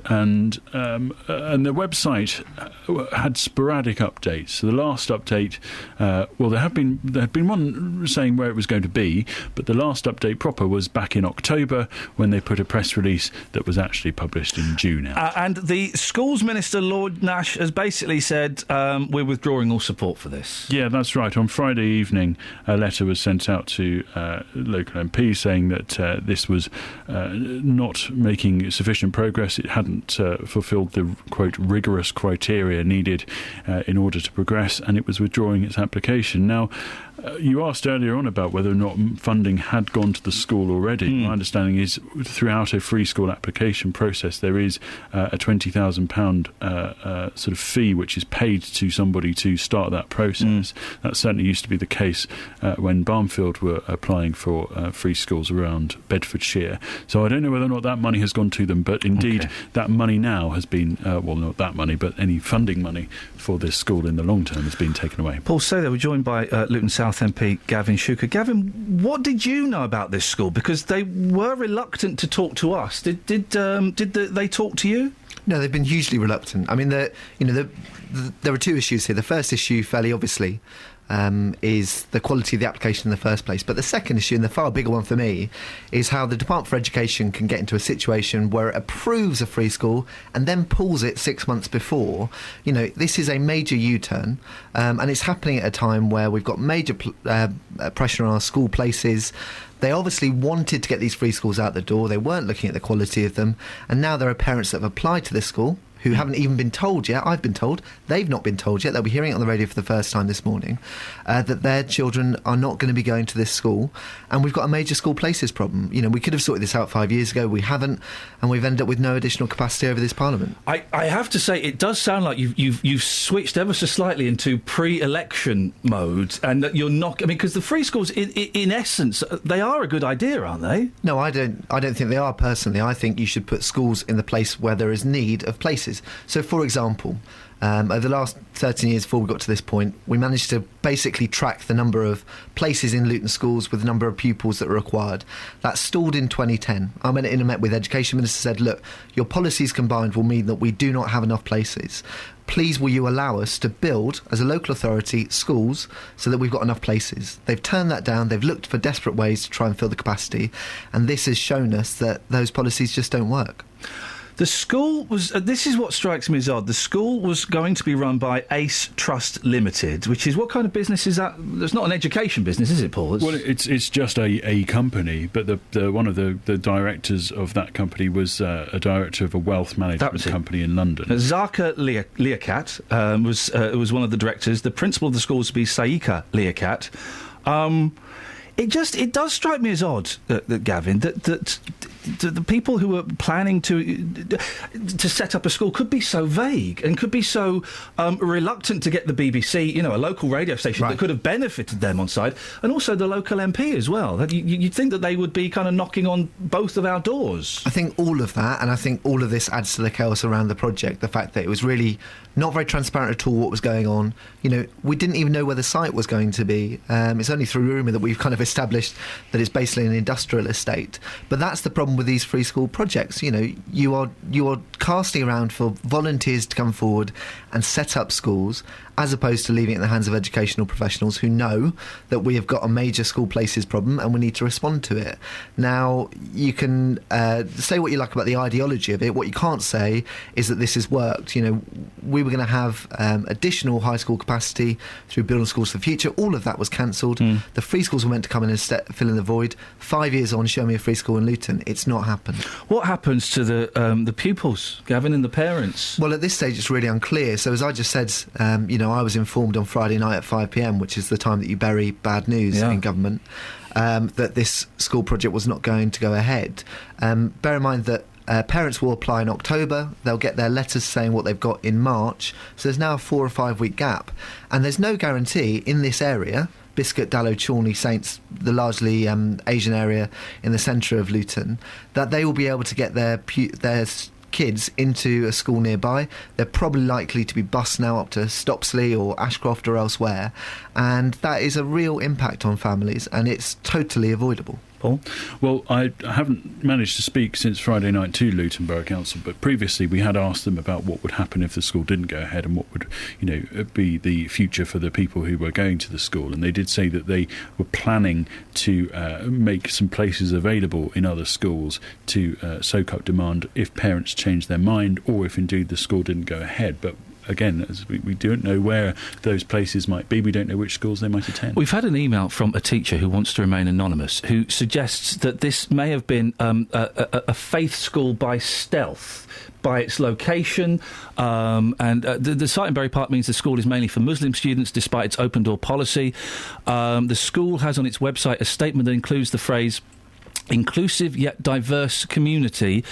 And the website had sporadic updates. So the last update, there had been one saying where it was going to be, but the last update proper was back in October when they put a press release that was actually published in June. And the Schools Minister, Lord Nash, has basically said we're withdrawing all support for this. Yeah, that's right. On Friday evening, a letter was sent out to local MPs saying that this was not making sufficient progress. It hadn't fulfilled the, quote, rigorous criteria needed in order to progress, and it was withdrawing its application. Now, you asked earlier on about whether or not funding had gone to the school already. My understanding is throughout a free school application process there is a £20,000 sort of fee which is paid to somebody to start that process. That certainly used to be the case when Barnfield were applying for free schools around Bedfordshire. So I don't know whether or not that money has gone to them, but indeed that money now has been, not that money, but any funding money for this school in the long term has been taken away. Paul Souther, we're joined by Luton South MP Gavin Shuker. Gavin, what did you know about this school? Because they were reluctant to talk to us. Did they talk to you? No, they've been hugely reluctant. I mean, there are two issues here. The first issue, fairly obviously, is the quality of the application in the first place. But the second issue, and the far bigger one for me, is how the Department for Education can get into a situation where it approves a free school and then pulls it 6 months before. You know, this is a major U-turn, and it's happening at a time where we've got major pressure on our school places. They obviously wanted to get these free schools out the door. They weren't looking at the quality of them. And now there are parents that have applied to this school who haven't even been told yet. I've been told. They've not been told yet. They'll be hearing it on the radio for the first time this morning, that their children are not going to be going to this school. And we've got a major school places problem. You know, we could have sorted this out 5 years ago. We haven't. And we've ended up with no additional capacity over this Parliament. I have to say, it does sound like you've switched ever so slightly into pre-election mode, and that you're not... I mean, because the free schools, in essence, they are a good idea, aren't they? No, I don't think they are, personally. I think you should put schools in the place where there is need of places. So, for example, over the last 13 years before we got to this point, we managed to basically track the number of places in Luton schools with the number of pupils that were required. That stalled in 2010. I went in and met with Education Minister, said, look, your policies combined will mean that we do not have enough places. Please will you allow us to build, as a local authority, schools so that we've got enough places. They've turned that down. They've looked for desperate ways to try and fill the capacity. And this has shown us that those policies just don't work. The school was... this is what strikes me as odd. The school was going to be run by Ace Trust Limited, which is... what kind of business is that? It's not an education business, is it, Paul? Well, it's just a company, but the one of the directors of that company was a director of a wealth management company in London. Zaka Liaquat was one of the directors. The principal of the school was to be Saika Liaquat. It does strike me as odd, Gavin, that the people who are planning to set up a school could be so vague and could be so reluctant to get the BBC, a local radio station that could have benefited them on side, and also the local MP as well. You'd think that they would be kind of knocking on both of our doors. I think all of that, and I think all of this adds to the chaos around the project. The fact that it was really not very transparent at all what was going on. We didn't even know where the site was going to be. It's only through rumour that we've kind of established that it's basically an industrial estate. But that's the problem with these free school projects. You are casting around for volunteers to come forward and set up schools, as opposed to leaving it in the hands of educational professionals who know that we have got a major school places problem and we need to respond to it. Now, you can say what you like about the ideology of it. What you can't say is that this has worked. We were going to have additional high school capacity through Building Schools for the Future. All of that was cancelled. The free schools were meant to come in and fill in the void. 5 years on, show me a free school in Luton. It's not happened. What happens to the pupils, Gavin, and the parents? Well, at this stage, it's really unclear. So, as I just said, I was informed on Friday night at 5 p.m, which is the time that you bury bad news in government, that this school project was not going to go ahead. Bear in mind that parents will apply in October. They'll get their letters saying what they've got in March. So there's now a 4 or 5 week gap. And there's no guarantee in this area, Biscuit, Dallow, Chorley, Saints, the largely Asian area in the centre of Luton, that they will be able to get their kids into a school nearby. They're probably likely to be bused now up to Stopsley or Ashcroft or elsewhere, and that is a real impact on families, and it's totally avoidable. Paul? Well, I haven't managed to speak since Friday night to Luton Borough Council, but previously we had asked them about what would happen if the school didn't go ahead and what would, be the future for the people who were going to the school. And they did say that they were planning to make some places available in other schools to soak up demand if parents changed their mind or if indeed the school didn't go ahead. But again, as we don't know where those places might be. We don't know which schools they might attend. We've had an email from a teacher who wants to remain anonymous, who suggests that this may have been a faith school by stealth, by its location, and the site in Bury Park means the school is mainly for Muslim students, despite its open-door policy. The school has on its website a statement that includes the phrase, inclusive yet diverse community.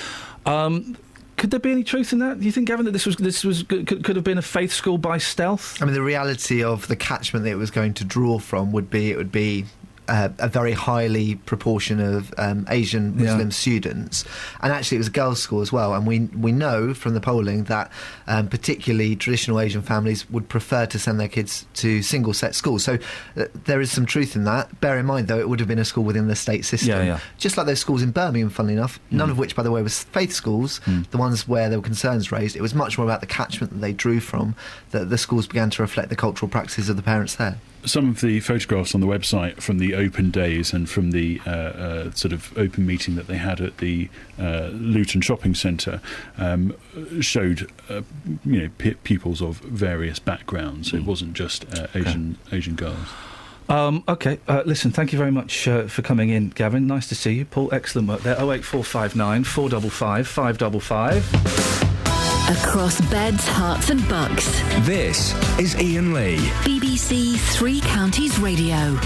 Could there be any truth in that? Do you think, Gavin, that this could have been a faith school by stealth? I mean, the reality of the catchment that it was going to draw from would be a very highly proportion of Asian Muslim students, and actually it was a girls' school as well. And we know from the polling that particularly traditional Asian families would prefer to send their kids to single-set schools. So there is some truth in that. Bear in mind, though, it would have been a school within the state system, just like those schools in Birmingham. Funnily enough, none of which, by the way, was faith schools. The ones where there were concerns raised, it was much more about the catchment that they drew from. That the schools began to reflect the cultural practices of the parents there. Some of the photographs on the website from the open days and from the sort of open meeting that they had at the Luton Shopping Centre showed pupils of various backgrounds. It wasn't just Asian girls. OK, listen, thank you very much for coming in, Gavin. Nice to see you. Paul, excellent work there. 08459 455 555. Across beds, hearts and bucks. This is Iain Lee. BBC Three Counties Radio.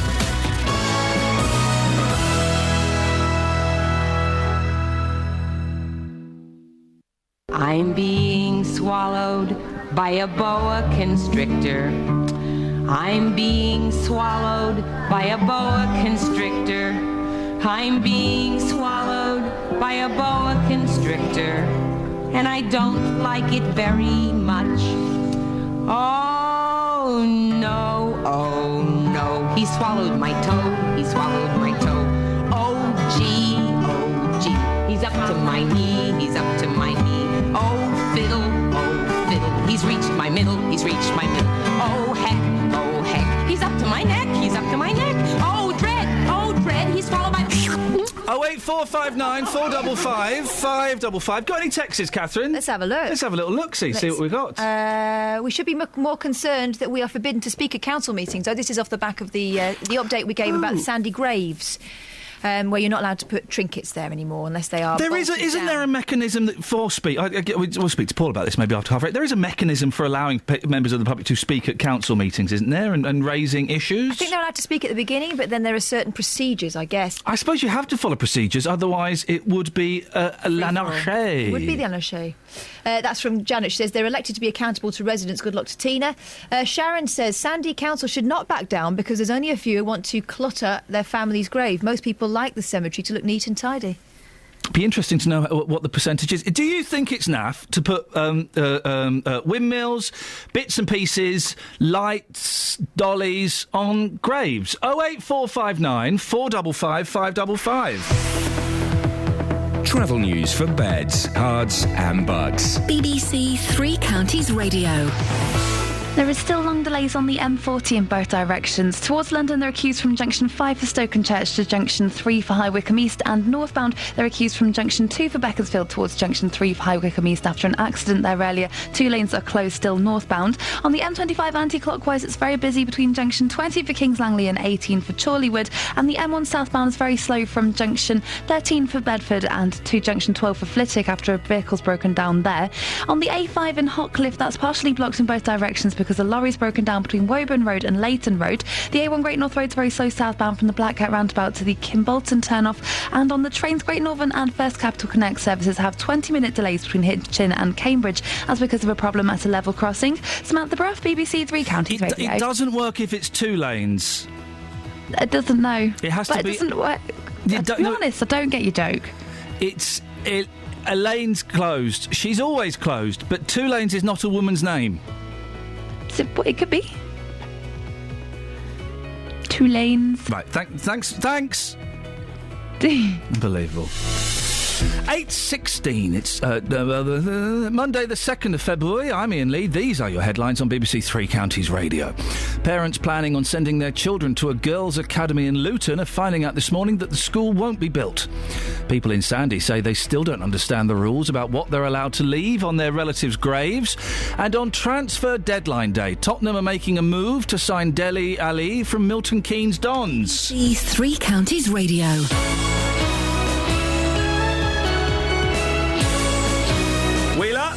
I'm being swallowed by a boa constrictor. I'm being swallowed by a boa constrictor. I'm being swallowed by a boa constrictor. And I don't like it very much. Oh no, he swallowed my toe, he swallowed my toe. Oh gee, he's up to my knee, he's up to my knee. Oh fiddle, he's reached my middle, he's reached my middle. Oh heck, he's up to my neck, he's up to my neck. Oh dread, he's swallowed my... 08459 455 555. Got any texts, Catherine? Let's have a look. Let's have a little look-see, see what we've got. We should be more concerned that we are forbidden to speak at council meetings. So this is off the back of the update we gave about the Sandy graves. Where you're not allowed to put trinkets there anymore unless they are. Isn't there a mechanism for speak? We'll speak to Paul about this maybe after half. There is a mechanism for allowing members of the public to speak at council meetings, isn't there, and raising issues? I think they're allowed to speak at the beginning, but then there are certain procedures, I guess. I suppose you have to follow procedures, otherwise it would be l'anarchie. It would be the anarchie. That's from Janet. She says they're elected to be accountable to residents. Good luck to Tina. Sharon says Sandy Council should not back down because there's only a few who want to clutter their family's grave. Most people like the cemetery to look neat and tidy. Be interesting to know what the percentage is. Do you think it's naff to put windmills, bits and pieces, lights, dollies on graves? 08459 455 555. Travel news for beds, cards and bugs. BBC Three Counties Radio. There is still long delays on the M40 in both directions. Towards London, they're queues from junction 5 for Stokenchurch to junction 3 for High Wycombe East, and northbound, there are queues from junction 2 for Beaconsfield towards junction 3 for High Wycombe East after an accident there earlier. 2 lanes are closed still northbound. On the M25 anti-clockwise, it's very busy between junction 20 for Kings Langley and 18 for Chorleywood, and the M1 southbound is very slow from junction 13 for Bedford and to junction 12 for Flitwick after a vehicle's broken down there. On the A5 in Hotcliffe, that's partially blocked in both directions because the lorry's broken down between Woburn Road and Leighton Road. The A1 Great North Road's very slow southbound from the Blackgate roundabout to the Kimbolton turnoff. And on the trains, Great Northern and First Capital Connect services have 20-minute delays between Hitchin and Cambridge as because of a problem at a level crossing. Samantha Bruff, BBC Three Counties Radio. It doesn't work if it's 2 lanes. It doesn't, no. It has to be... It doesn't work. To be honest, I don't get your joke. A lane's closed. She's always closed, but 2 lanes is not a woman's name. It could be. 2 lanes. Right, thanks. Unbelievable. 8:16. It's Monday the 2nd of February. I'm Iain Lee. These are your headlines on BBC Three Counties Radio. Parents planning on sending their children to a girls' academy in Luton are finding out this morning that the school won't be built. People in Sandy say they still don't understand the rules about what they're allowed to leave on their relatives' graves. And on transfer deadline day, Tottenham are making a move to sign Dele Ali from Milton Keynes Dons. BBC Three Counties Radio. Wheeler?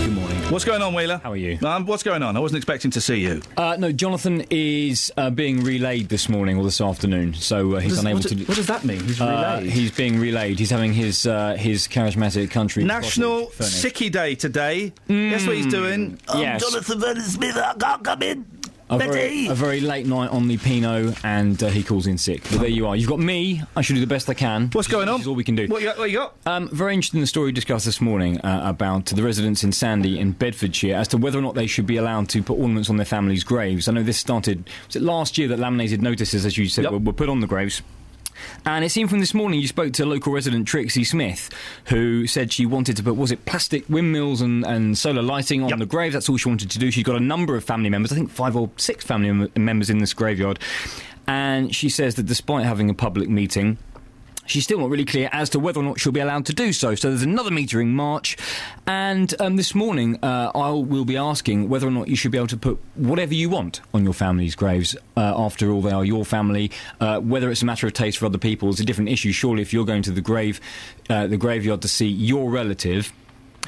Good morning. What's going on, Wheeler? How are you? What's going on? I wasn't expecting to see you. No, Jonathan is being relayed this morning or this afternoon, so he's unable to... What does that mean? He's relayed? He's being relayed. He's having his charismatic country... National Sickie Day today. Guess what he's doing? Yes. Jonathan Vernon Smith, I can't come in. A very late night on the Pinot, and he calls in sick. But there you are. You've got me. I should do the best I can. What's going on? This is all we can do. What you got? Very interesting the story discussed this morning about the residents in Sandy in Bedfordshire as to whether or not they should be allowed to put ornaments on their families' graves. I know this started... Was it last year that laminated notices, as you said, were put on the graves? And it seemed from this morning you spoke to local resident Trixie Smith, who said she wanted to put, was it plastic windmills and solar lighting on the grave? That's all she wanted to do. She's got a number of family members, I think 5 or 6 family members in this graveyard. And she says that despite having a public meeting, she's still not really clear as to whether or not she'll be allowed to do so. So there's another meeting in March. And this morning, I will be asking whether or not you should be able to put whatever you want on your family's graves. After all, they are your family. Whether it's a matter of taste for other people is a different issue. Surely if you're going to the graveyard to see your relative,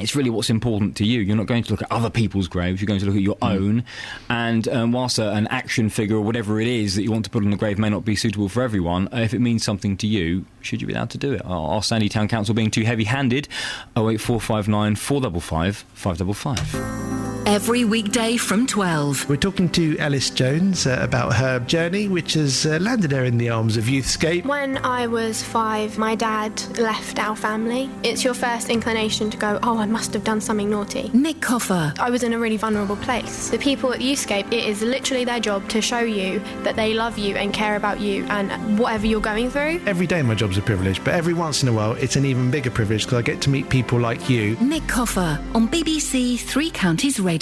it's really what's important to you. You're not going to look at other people's graves. You're going to look at your own. And whilst an action figure or whatever it is that you want to put on the grave may not be suitable for everyone, if it means something to you, should you be allowed to do it? Are Sandy Town Council being too heavy-handed? 08459 455 555. Every weekday from 12. We're talking to Alice Jones about her journey, which has landed her in the arms of Youthscape. When I was 5, my dad left our family. It's your first inclination to go, I must have done something naughty. Nick Coffer. I was in a really vulnerable place. The people at Youthscape, it is literally their job to show you that they love you and care about you and whatever you're going through. Every day my job's a privilege, but every once in a while it's an even bigger privilege because I get to meet people like you. Nick Coffer on BBC Three Counties Radio.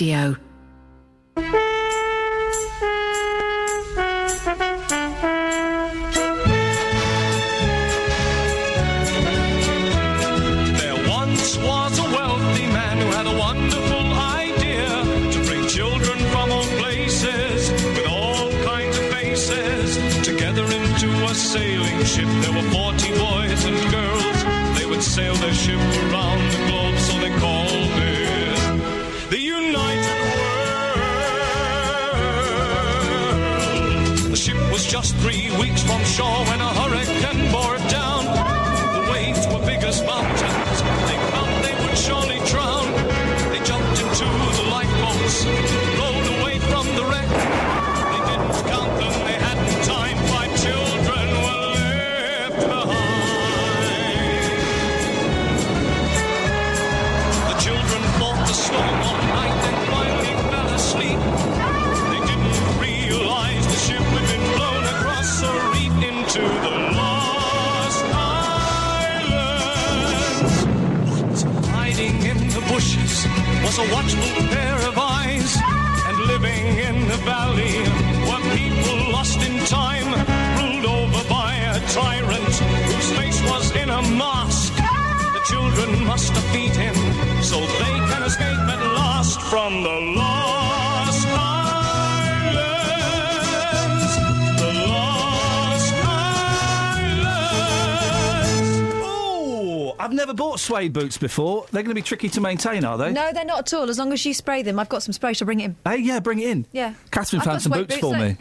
a sailing ship. There were 40 boys and girls. They would sail their ship around the globe, so they called it the United World. The ship was just 3 weeks from shore when a hurricane bore it down. The waves were big as mountains. They found they would surely drown. They jumped into the lifeboats, rowed away from the wreck. They didn't count them, they hadn't time. 5 children were left behind. The children fought the storm all night and finally fell asleep. They didn't realize the ship had been blown across a reef into the lost islands. Hiding in the bushes was a watchful pair of eyes, and living in the valley were people lost in time, ruled over by a tyrant whose face was in a mask. The children must defeat him so they can escape at last from the lost islands. The lost islands. Oh, I've never bought suede boots before. They're going to be tricky to maintain, are they? No, they're not at all, as long as you spray them. I've got some spray, shall I bring it in? Hey, yeah, bring it in. Yeah. Catherine I've found got some suede boots for me.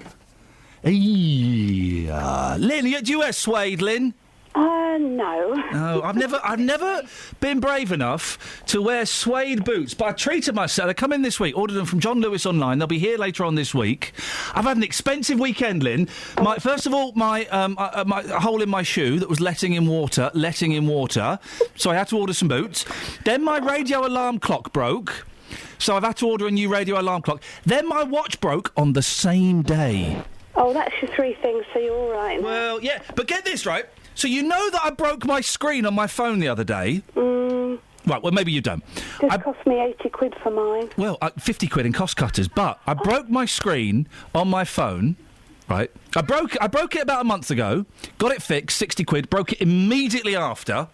Lynn, do you wear suede, Lynn? No. No, I've never been brave enough to wear suede boots, but I treated myself. They come in this week, ordered them from John Lewis online. They'll be here later on this week. I've had an expensive weekend, Lynn. First of all, my hole in my shoe that was letting in water, so I had to order some boots. Then my radio alarm clock broke, so I've had to order a new radio alarm clock. Then my watch broke on the same day. Oh, that's your 3 things, so you're all right now. Well, yeah, but get this, right? So you know that I broke my screen on my phone the other day? Right, well, maybe you don't. It cost me 80 quid for mine. Well, 50 quid in cost cutters, but I broke my screen on my phone, right? I broke it about a month ago, got it fixed, 60 quid, broke it immediately after.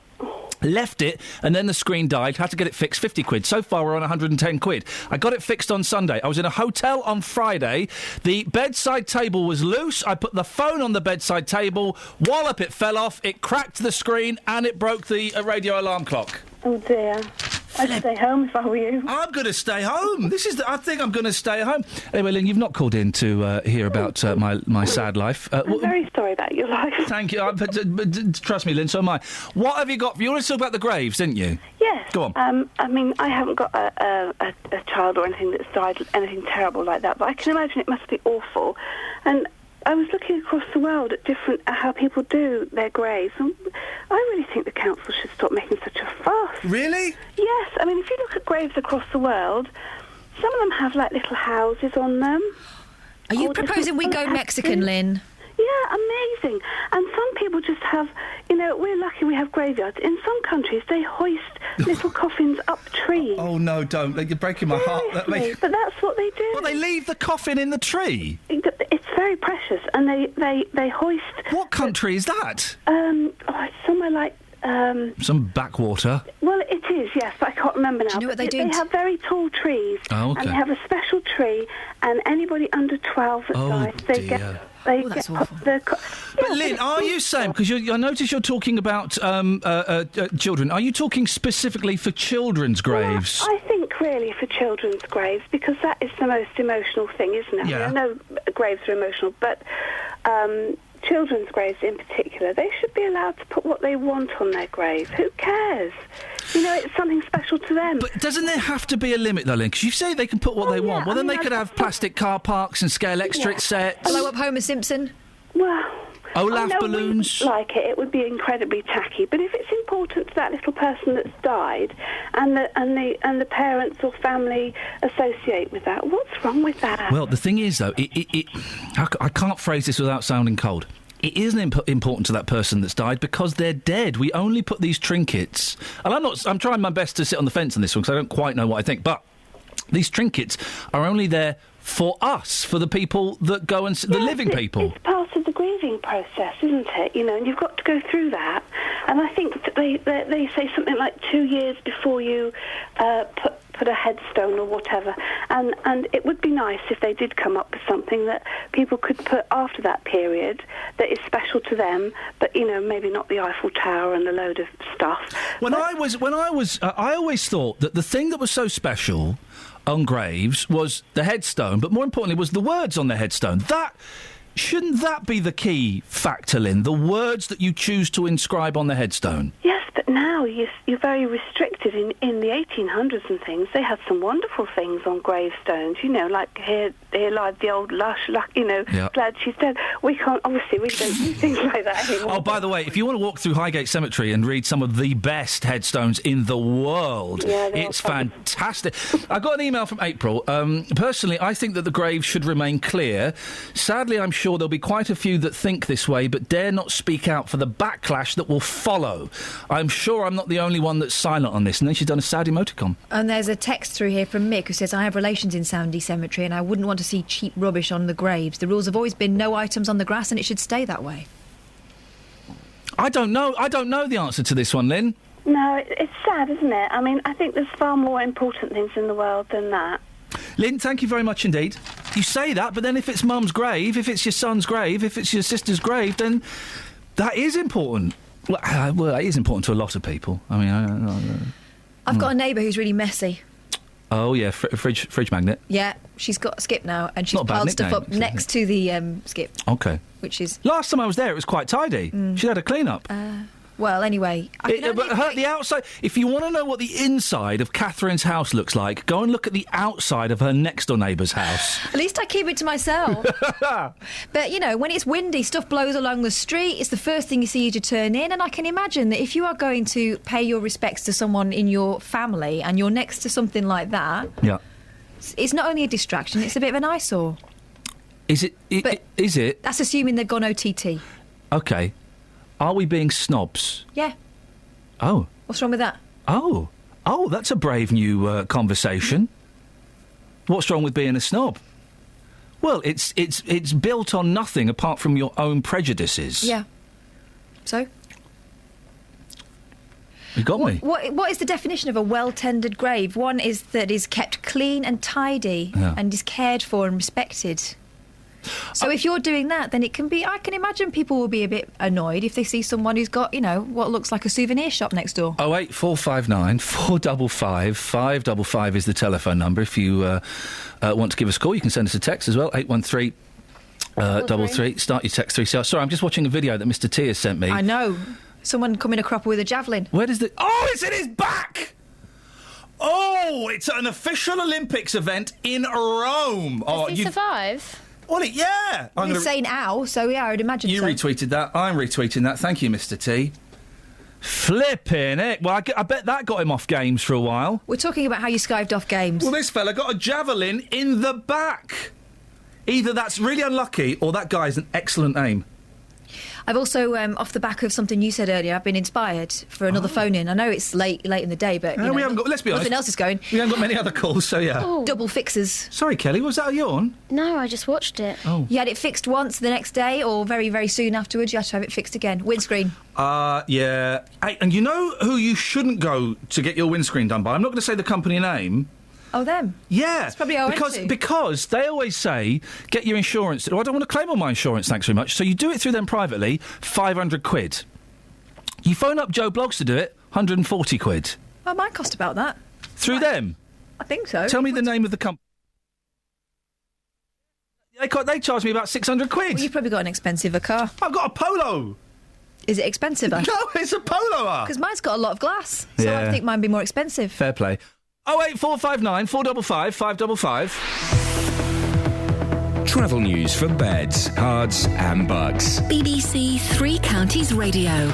Left it, and then the screen died. Had to get it fixed, 50 quid. So far, we're on 110 quid. I got it fixed on Sunday. I was in a hotel on Friday. The bedside table was loose. I put the phone on the bedside table. Wallop, it fell off. It cracked the screen, and it broke the radio alarm clock. Oh, dear. I'd stay home if I were you. I'm going to stay home. I think I'm going to stay home. Anyway, Lynn, you've not called in to hear about my sad life. I'm very sorry about your life. Thank you. But trust me, Lynn, so am I. What have you got? You wanted to talk about the graves, didn't you? Yes. Go on. I mean, I haven't got a child or anything that's died, anything terrible like that, but I can imagine it must be awful. And I was looking across the world at how people do their graves, and I really think the council should stop making such a fuss. Really? Yes. I mean, if you look at graves across the world, some of them have, like, little houses on them. Are you proposing we go Mexican, Lynn? Yeah, amazing. And some people just have, we're lucky we have graveyards. In some countries, they hoist little coffins up trees. Oh, no, don't. You're breaking my heart. But that's what they do. Well, they leave the coffin in the tree? It's very precious, and they hoist... What country is that? It's somewhere like... Some backwater. Well, it is, yes, but I can't remember now. Do you know what they do? They have very tall trees. Oh, okay. And they have a special tree, and anybody under 12 that dies, they get... That's awful. But Lynn, are you saying, because I notice you're talking about children, are you talking specifically for children's graves? Well, I think really for children's graves, because that is the most emotional thing, isn't it? Yeah. I know graves are emotional, but children's graves in particular, they should be allowed to put what they want on their grave. Who cares? It's something special to them. But doesn't there have to be a limit, though, Lynn? Because you say they can put what they want. Well, then they could have plastic car parks and scale extra sets. Blow up Homer Simpson. Well... Olaf balloons. Like it would be incredibly tacky. But if it's important to that little person that's died, and the parents or family associate with that, what's wrong with that? Well, the thing is, though, I can't phrase this without sounding cold. It isn't important to that person that's died because they're dead. We only put these trinkets, and I'm trying my best to sit on the fence on this one because I don't quite know what I think, but these trinkets are only there for us, for the people that go and the living people. It's part of the grieving process, isn't it? And you've got to go through that. And I think that they say something like 2 years before you put put a headstone or whatever. And it would be nice if they did come up with something that people could put after that period that is special to them, but, you know, maybe not the Eiffel Tower and a load of stuff. I always thought that the thing that was so special on graves was the headstone, but more importantly was the words on the headstone. Shouldn't that be the key factor, Lynn? The words that you choose to inscribe on the headstone? Yes, but now you're very restricted. In the 1800s and things, they had some wonderful things on gravestones, you know, like here lies the old lush, you know, glad she's dead. We don't do things like that anymore. Oh, by the way, if you want to walk through Highgate Cemetery and read some of the best headstones in the world, it's fantastic. I got an email from April. Personally, I think that the graves should remain clear. Sadly, I'm sure there'll be quite a few that think this way, but dare not speak out for the backlash that will follow. I'm sure I'm not the only one that's silent on this. And then she's done a sad emoticon. And there's a text through here from Mick who says, I have relations in Sandy Cemetery and I wouldn't want to see cheap rubbish on the graves. The rules have always been no items on the grass and it should stay that way. I don't know the answer to this one, Lynn. No, it's sad, isn't it? I mean, I think there's far more important things in the world than that. Lynn, thank you very much indeed. You say that, but then if it's Mum's grave, if it's your son's grave, if it's your sister's grave, then that is important. Well, it is important to a lot of people. I mean, I've got a neighbour who's really messy. Oh, yeah, fridge magnet. Yeah, she's got a skip now, and she's Not a bad piled stuff nickname, up next to the skip. OK. Which is... Last time I was there, it was quite tidy. She had a clean-up. Well, anyway... But the outside... If you want to know what the inside of Catherine's house looks like, go and look at the outside of her next-door neighbour's house. At least I keep it to myself. But, you know, when it's windy, stuff blows along the street, it's the first thing you see as you turn in, and I can imagine that if you are going to pay your respects to someone in your family and you're next to something like that... Yeah. It's not only a distraction, it's a bit of an eyesore. Is it? Is it? That's assuming they've gone OTT. OK. Are we being snobs? Yeah. Oh. What's wrong with that? Oh, that's a brave new conversation. What's wrong with being a snob? Well, it's built on nothing apart from your own prejudices. Yeah. So? You got me. What is the definition of a well-tended grave? One is that is kept clean and tidy and is cared for and respected. So if you're doing that, then it can be... I can imagine people will be a bit annoyed if they see someone who's got, you know, what looks like a souvenir shop next door. 08459 455 555 is the telephone number. If you want to give us a call, you can send us a text as well, 813... 33. Start your text 3. Sorry, I'm just watching a video that Mr. T has sent me. I know. Someone coming a cropper with a javelin. Where does the... Oh, it's in his back! Oh, it's an official Olympics event in Rome. Does he survive? Well, yeah. He's saying ow, so yeah, I would imagine you so. You retweeted that. I'm retweeting that. Thank you, Mr. T. Flipping it. Well, I bet that got him off games for a while. We're talking about how you skived off games. Well, this fella got a javelin in the back. Either that's really unlucky or that guy's an excellent aim. I've also, off the back of something you said earlier, I've been inspired for another phone-in. I know it's late in the day, but we haven't got. Let's be honest. Nothing else is going. We haven't got many other calls, so yeah. Oh. Double fixes. Sorry, Kelly, was that a yawn? No, I just watched it. Oh. You had it fixed once the next day, or very, very soon afterwards. You had to have it fixed again. Windscreen. Yeah. Hey, and you know who you shouldn't go to get your windscreen done by? I'm not going to say the company name. Oh, them? Yeah. That's probably because they always say, get your insurance. Oh, I don't want to claim on my insurance, thanks very much. So you do it through them privately, 500 quid. You phone up Joe Bloggs to do it, 140 quid. Oh, it might cost about that. Through them? I think so. Tell me the name of the company. They charge me about 600 quid. Well, you've probably got an expensive car. I've got a Polo. Is it expensive? No, it's a Polo. Because mine's got a lot of glass, so yeah. I think mine would be more expensive. Fair play. 08459 455 555. Travel news for beds, cards and bugs. BBC Three Counties Radio.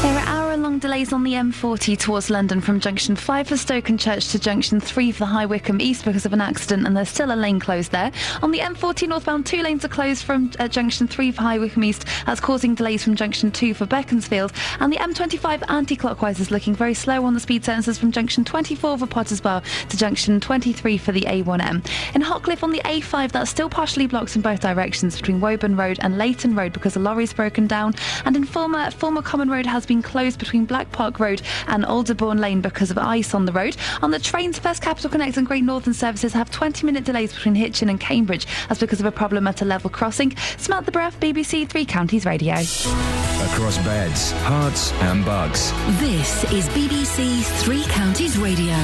There are hour-long delays on the M40 towards London from Junction 5 for Stoke-on-Church to Junction 3 for High Wycombe East because of an accident, and there's still a lane closed there. On the M40 northbound, 2 lanes are closed from Junction 3 for High Wycombe East. That's causing delays from Junction 2 for Beaconsfield. And the M25 anti-clockwise is looking very slow on the speed sensors from Junction 24 for Pottersbar to Junction 23 for the A1M. In Hotcliffe on the A5, that's still partially blocked in both directions between Woburn Road and Leighton Road because a lorry's broken down. And in Fulmer Common Road has been closed between Black Park Road and Alderbourne Lane because of ice on the road. On the trains, First Capital Connect and Great Northern services have 20-minute delays between Hitchin and Cambridge. That's because of a problem at a level crossing. Smelt the breath, BBC Three Counties Radio. Across beds, hearts and bugs. This is BBC Three Counties Radio.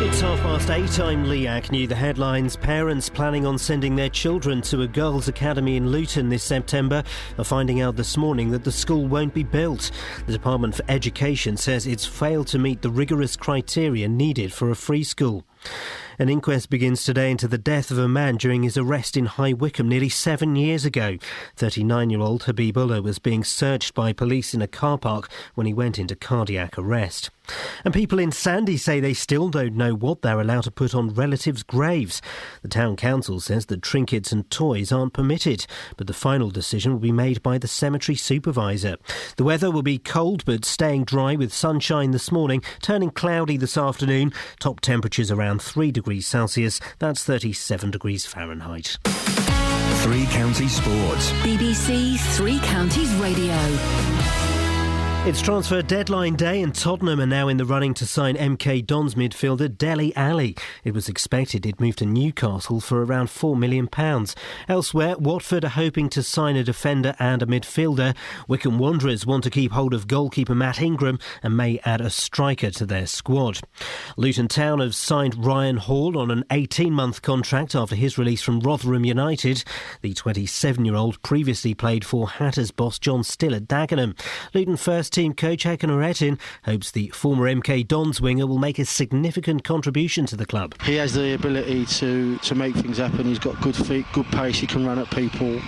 It's 8:30. I'm Lee Agnew. The headlines: parents planning on sending their children to a girls' academy in Luton this September are finding out this morning that the school won't be built. The Department for Education says it's failed to meet the rigorous criteria needed for a free school. An inquest begins today into the death of a man during his arrest in High Wycombe nearly 7 years ago. 39-year-old Habibullah was being searched by police in a car park when he went into cardiac arrest. And people in Sandy say they still don't know what they're allowed to put on relatives' graves. The town council says that trinkets and toys aren't permitted, but the final decision will be made by the cemetery supervisor. The weather will be cold but staying dry with sunshine this morning, turning cloudy this afternoon. Top temperatures around 3 degrees Celsius, that's 37 degrees Fahrenheit. Three Counties Sports. BBC Three Counties Radio. It's transfer deadline day and Tottenham are now in the running to sign MK Dons midfielder Dele Alli. It was expected he'd move to Newcastle for around £4 million. Elsewhere, Watford are hoping to sign a defender and a midfielder. Wycombe Wanderers want to keep hold of goalkeeper Matt Ingram and may add a striker to their squad. Luton Town have signed Ryan Hall on an 18-month contract after his release from Rotherham United. The 27-year-old previously played for Hatters boss John Still at Dagenham. Luton first team coach Hakan Nurettin hopes the former MK Dons winger will make a significant contribution to the club. He has the ability to make things happen. He's got good feet, good pace, he can run at people,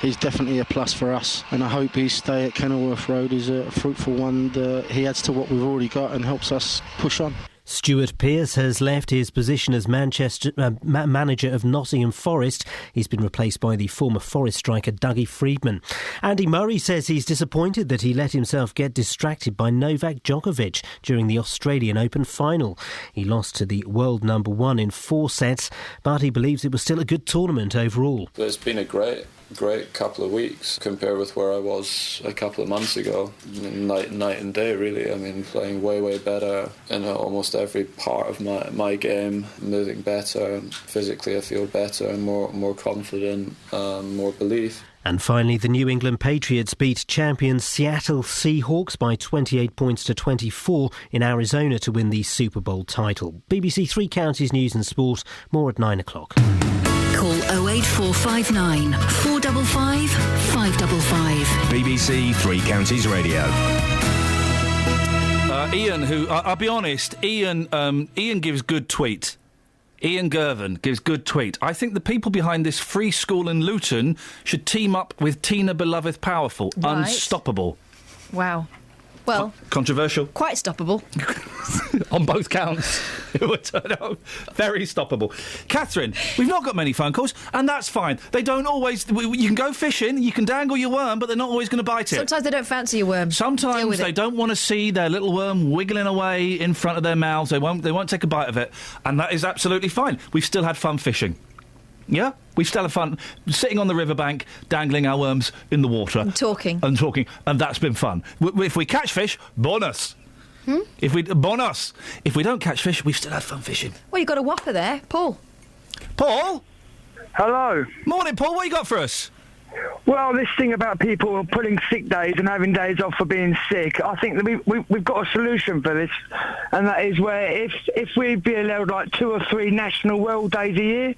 he's definitely a plus for us, and I hope his stay at Kenilworth Road is a fruitful one that he adds to what we've already got and helps us push on. Stuart Pearce has left his position as manager of Nottingham Forest. He's been replaced by the former Forest striker Dougie Freedman. Andy Murray says he's disappointed that he let himself get distracted by Novak Djokovic during the Australian Open final. He lost to the world number one in 4 sets, but he believes it was still a good tournament overall. It's been a great couple of weeks compared with where I was a couple of months ago. Night and day, really. I mean, playing way better in almost every part of my game, moving better. Physically I feel better and more confident, more belief. And finally, the New England Patriots beat champions Seattle Seahawks by 28 points to 24 in Arizona to win the Super Bowl title. BBC Three Counties News and Sport, more at 9 o'clock. Call 08459 455 555. BBC Three Counties Radio. Iain, who I'll be honest, Iain gives good tweet. Iain Girvan gives good tweet. I think the people behind this free school in Luton should team up with Tina Beloved Powerful. Right. Unstoppable. Wow. Well, controversial. Quite stoppable. On both counts. It would turn out very stoppable. Catherine, we've not got many phone calls, and that's fine. They don't always... You can go fishing, you can dangle your worm, but they're not always going to bite it. Sometimes they don't fancy your worm. Sometimes they don't want to see their little worm wiggling away in front of their mouths. They won't take a bite of it, and that is absolutely fine. We've still had fun fishing. Yeah? We've still had fun sitting on the riverbank, dangling our worms in the water. And talking, and that's been fun. If we catch fish, bonus. Bonus. If we don't catch fish, we've still had fun fishing. Well, you've got a whopper there. Paul? Hello. Morning, Paul. What you got for us? Well, this thing about people pulling sick days and having days off for being sick, I think that we've got a solution for this, and that is where if we'd be allowed like 2 or 3 national world days a year,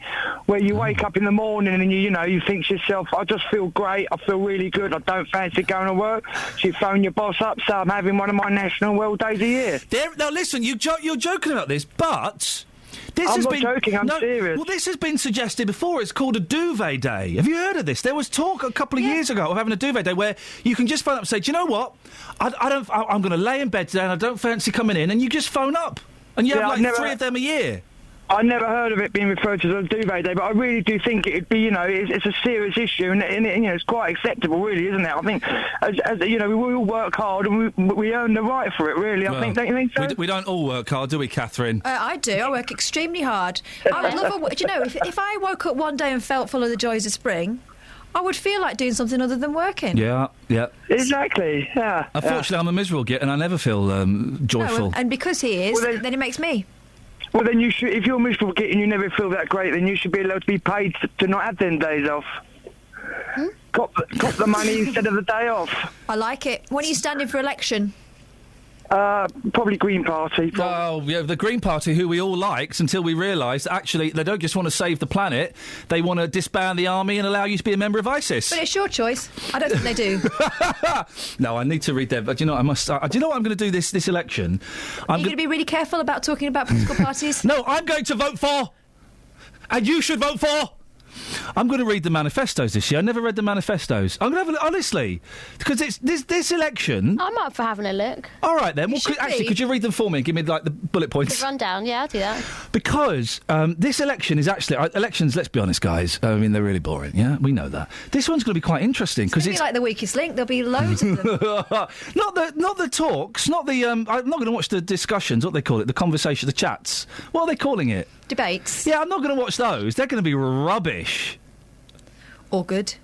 where you wake up in the morning and you think to yourself, I just feel great, I feel really good, I don't fancy going to work, so you phone your boss up, so I'm having one of my national world days a year. Now listen, you're joking about this, but... I'm not joking, I'm serious. Well, this has been suggested before. It's called a duvet day. Have you heard of this? There was talk a couple of years ago of having a duvet day where you can just phone up and say, do you know what? I'm going to lay in bed today and I don't fancy coming in, and you just phone up. And you have 3 of them a year. I never heard of it being referred to as a duvet day, but I really do think it'd be, it's a serious issue, and it's quite acceptable, really, isn't it? I think, as we all work hard and we earn the right for it, really. I think, don't you think so? We don't all work hard, do we, Catherine? I do. I work extremely hard. I would love if I woke up one day and felt full of the joys of spring, I would feel like doing something other than working. Yeah. Exactly, yeah. Unfortunately, I'm a miserable git and I never feel joyful. No, and because he is, then it makes me. Well, then you should. If you're miserable git and you never feel that great, then you should be allowed to be paid to not have them days off. Cop the money instead of the day off. I like it. When are you standing for election? Probably Green Party. Oh, yeah, the Green Party, who we all liked until we realised, actually, they don't just want to save the planet, they want to disband the army and allow you to be a member of ISIS. But it's your choice. I don't think they do. No, I need to read their... But, do you know, I must... do you know what I'm going to do this election? Are you going to be really careful about talking about political parties? No, I'm going to vote for... And you should vote for... I'm going to read the manifestos this year. I never read the manifestos. I'm going to have a look, honestly, because it's this election. I'm up for having a look. All right then. Well, could you read them for me and give me like the bullet points? The rundown, yeah, I'll do that. Because this election is actually elections. Let's be honest, guys. I mean, they're really boring. Yeah, we know that. This one's going to be quite interesting because it's like the weakest link. There'll be loads of them. not the talks, not the. I'm not going to watch the discussions. What they call it, the conversation, the chats. What are they calling it? Debates. Yeah, I'm not going to watch those. They're going to be rubbish. Or good.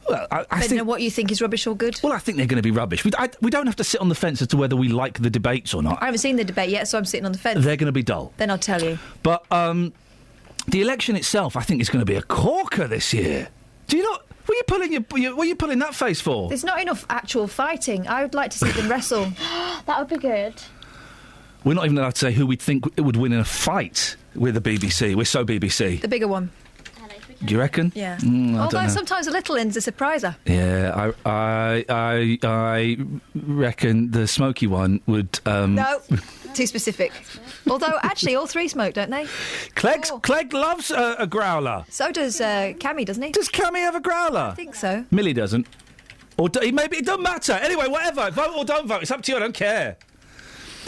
Well, I think... know what you think is rubbish or good? Well, I think they're going to be rubbish. We don't have to sit on the fence as to whether we like the debates or not. I haven't seen the debate yet, so I'm sitting on the fence. They're going to be dull. Then I'll tell you. But the election itself, I think, is going to be a corker this year. Do you not... What are you pulling that face for? There's not enough actual fighting. I would like to see them wrestle. That would be good. We're not even allowed to say who we'd think would win in a fight with the BBC. We're so BBC. The bigger one. Do you reckon? Yeah. Although sometimes the little end's a surpriser. Yeah, I reckon the smoky one would... No, too specific. Although, actually, all three smoke, don't they? Clegg loves a growler. So does Cammy, doesn't he? Does Cammy have a growler? I think so. Millie doesn't. Or maybe it doesn't matter. Anyway, whatever. Vote or don't vote. It's up to you. I don't care.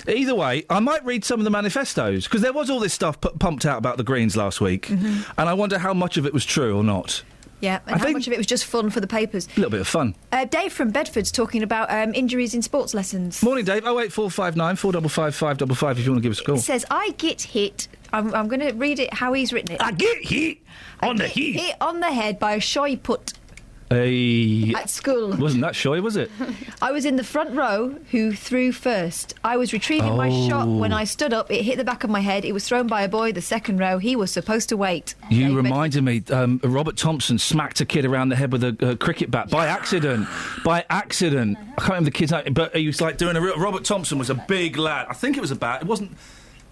Either way, I might read some of the manifestos, because there was all this stuff pumped out about the Greens last week, and I wonder how much of it was true or not. Yeah, and how much of it was just fun for the papers. A little bit of fun. Dave from Bedford's talking about injuries in sports lessons. Morning, Dave. 08459 455 555 if you want to give us a call. It says, I get hit. I'm going to read it how he's written it. I get hit on the head. Hit on the head by a shy put. At school. Wasn't that shy, was it? I was in the front row who threw first. I was retrieving my shot. When I stood up, it hit the back of my head. It was thrown by a boy, the second row. He was supposed to wait. You reminded me, Robert Thompson smacked a kid around the head with a cricket bat by accident. By accident. I can't remember the kid's name, but he was like doing Robert Thompson was a big lad. I think it was a bat. It wasn't...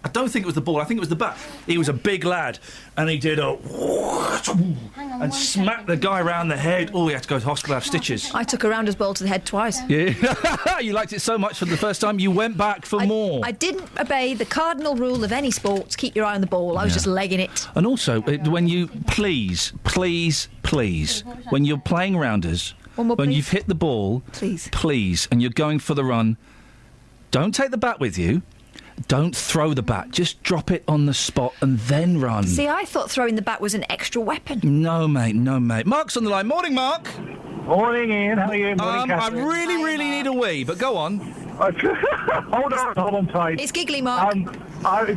I don't think it was the ball. I think it was the bat. He was a big lad, and he did and smacked the guy around the head. Oh, he had to go to hospital, have stitches. I took a rounder's ball to the head twice. Yeah, you liked it so much for the first time, you went back for more. I didn't obey the cardinal rule of any sports: keep your eye on the ball. I was just legging it. And also, when you please, when you're playing rounders, when you've hit the ball, please, and you're going for the run, don't take the bat with you. Don't throw the bat. Just drop it on the spot and then run. See, I thought throwing the bat was an extra weapon. No, mate. Mark's on the line. Morning, Mark. Morning, Ian. How are you? Morning, I really need a wee, but go on. Hold on tight. It's giggly, Mark. I was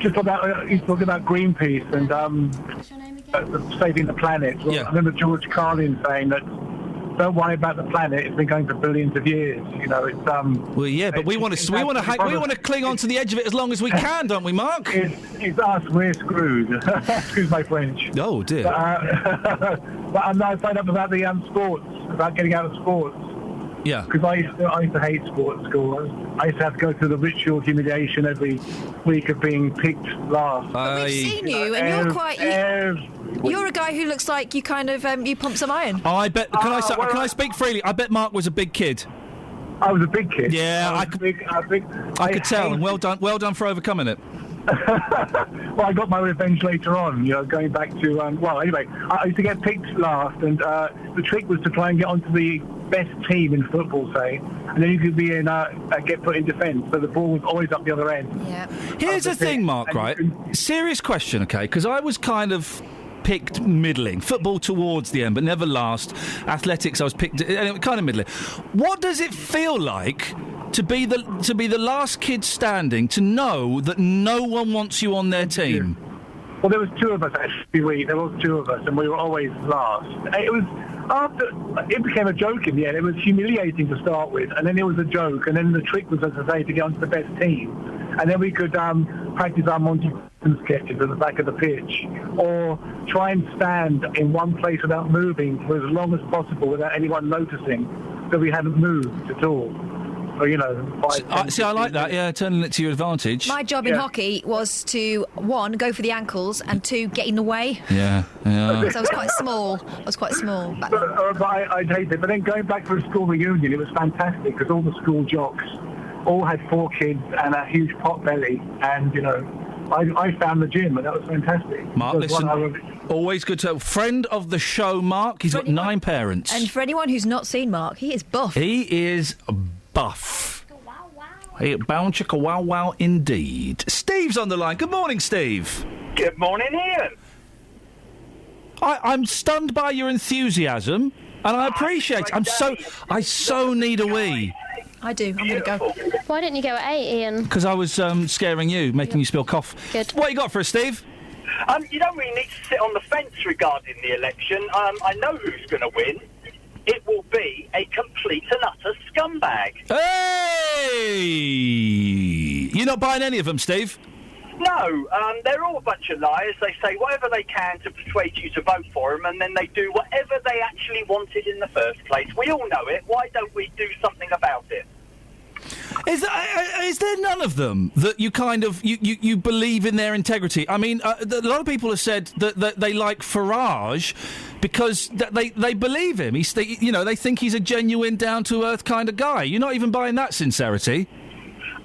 just about he's talking about Greenpeace and saving the planet. Well, I remember George Carlin saying that. Don't worry about the planet. It's been going for billions of years. You know, it's Well, yeah, but we want to cling on to the edge of it as long as we can, don't we, Mark? It's us. We're screwed. Excuse my French. Oh dear. But I'm now signed up about the sports, about getting out of sports. Yeah. Because I used to hate sports at school. I used to have to go through the ritual humiliation every week of being picked last. But we've seen you, and you're quite. You're a guy who looks like you kind of you pump some iron. I bet. Can I speak freely? I bet Mark was a big kid. I was a big kid. Yeah, I could tell. And well done for overcoming it. Well, I got my revenge later on. You know, going back to anyway, I used to get picked last, and the trick was to try and get onto the best team in football, say, and then you could be get put in defence. So the ball was always up the other end. Yeah. Here's the thing, Mark. Right? Serious question, okay? Because I was kind of picked middling. Football towards the end, but never last. Athletics, I was picked kind of middling. What does it feel like to be the last kid standing, to know that no one wants you on their team? Well, there was two of us actually. There was two of us, and we were always last. It became a joke in the end. It was humiliating to start with, and then it was a joke, and then the trick was, as I say, to get onto the best team, and then we could practice our Monty Python sketches at the back of the pitch, or try and stand in one place without moving for as long as possible without anyone noticing, so we hadn't moved at all. Or, you know, I like that, yeah, turning it to your advantage. My job in hockey was to, 1, go for the ankles, and 2, get in the way. Yeah. Because I was quite small. Back then. But I'd hate it. But then going back for a school reunion, it was fantastic, because all the school jocks all had 4 kids and a huge pot belly, and, you know, I found the gym, and that was fantastic. Mark, listen, always good to... Friend of the show, Mark. He's got 9 parents. And for anyone who's not seen Mark, he is buff. He is buff. Hey, bound chicka wow wow indeed. Steve's on the line. Good morning, Steve. Good morning, Ian. I'm stunned by your enthusiasm, and I appreciate it. I so need a wee. I do. I'm going to go. Why didn't you go at 8, Ian? Because I was scaring you, making you spill cough. Good. What you got for us, Steve? You don't really need to sit on the fence regarding the election. I know who's going to win. It will be a complete and utter scumbag. Hey! You're not buying any of them, Steve? No, they're all a bunch of liars. They say whatever they can to persuade you to vote for them, and then they do whatever they actually wanted in the first place. We all know it. Why don't we do something about it? Is there none of them that you kind of you believe in their integrity? I mean, a lot of people have said that they like Farage because they believe him. They think he's a genuine, down to earth kind of guy. You're not even buying that sincerity.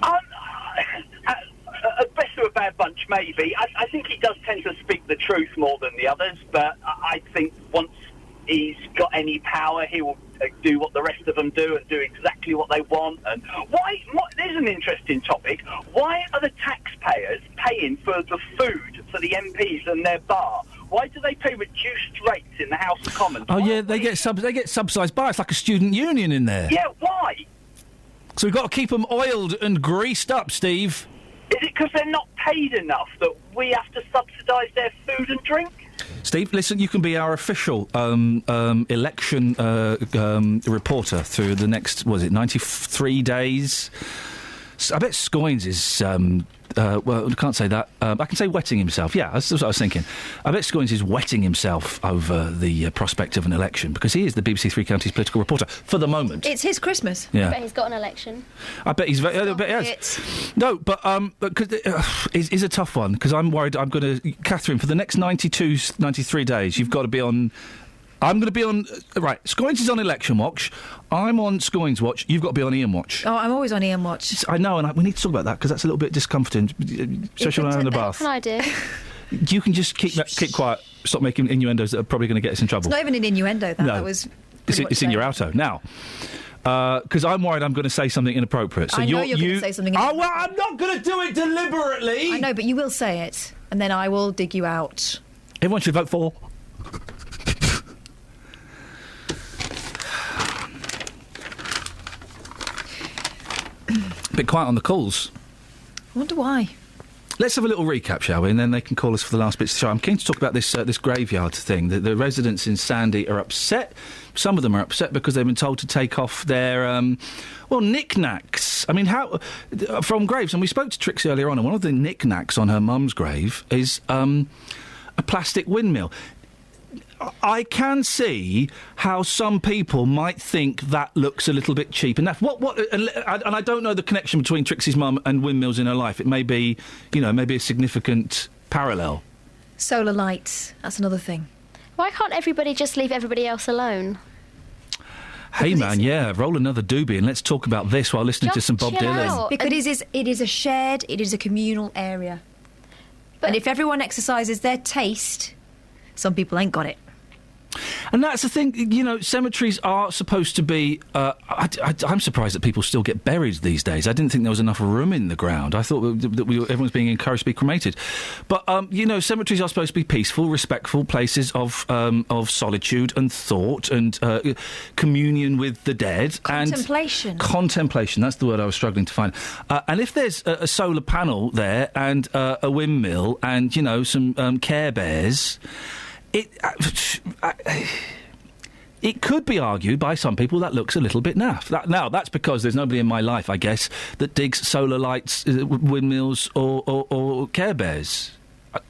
At best of a bad bunch, maybe. I think he does tend to speak the truth more than the others, but I think once he's got any power, he will do what the rest of them do and do exactly what they want. And there's an interesting topic. Why are the taxpayers paying for the food for the MPs and their bar? Why do they pay reduced rates in the House of Commons? Oh, yeah, they get subsidised bar. It's like a student union in there. Yeah, why? So we've got to keep them oiled and greased up, Steve. Is it because they're not paid enough that we have to subsidise their food and drink? Steve, listen, you can be our official election reporter through the next, 93 days? I bet Scoins is... well, I can't say that. I can say wetting himself. Yeah, that's what I was thinking. I bet Scoins is wetting himself over the prospect of an election because he is the BBC Three Counties political reporter for the moment. It's his Christmas. Yeah. I bet he's got an election. I bet he's... I bet he has. No, but it's a tough one because I'm worried I'm going to... Catherine, for the next 93 days, you've got to be on... I'm going to be on... Right, Scoins is on Election Watch. I'm on Scoins Watch. You've got to be on Ian Watch. Oh, I'm always on Ian Watch. I know, and we need to talk about that, because that's a little bit discomforting, especially when I'm in the bath. An idea. You can just keep quiet, stop making innuendos that are probably going to get us in trouble. It's not even an innuendo, that. No. That was... It's in your auto. Now... because I'm worried I'm going to say something inappropriate. So I know you're going to say something inappropriate. Oh, well, I'm not going to do it deliberately! I know, but you will say it, and then I will dig you out. Everyone should vote for... A bit quiet on the calls. I wonder why. Let's have a little recap, shall we? And then they can call us for the last bits of the show. I'm keen to talk about this graveyard thing. The residents in Sandy are upset. Some of them are upset because they've been told to take off their, knickknacks. I mean, how... From graves, and we spoke to Trixie earlier on, and one of the knickknacks on her mum's grave is a plastic windmill. I can see how some people might think that looks a little bit cheap, and that's and I don't know the connection between Trixie's mum and windmills in her life. It may be, maybe a significant parallel. Solar lights, that's another thing. Why can't everybody just leave everybody else alone? Hey man, roll another doobie and let's talk about this while listening to some Bob Dylan. Because it is a shared, it is a communal area. And if everyone exercises their taste, some people ain't got it. And that's the thing, cemeteries are supposed to be... I'm surprised that people still get buried these days. I didn't think there was enough room in the ground. I thought that everyone's being encouraged to be cremated. But, cemeteries are supposed to be peaceful, respectful places of solitude and thought and communion with the dead. Contemplation. Contemplation, that's the word I was struggling to find. And if there's a solar panel there and a windmill and, some Care Bears... It could be argued by some people that looks a little bit naff. Now, that's because there's nobody in my life, I guess, that digs solar lights, windmills or Care Bears.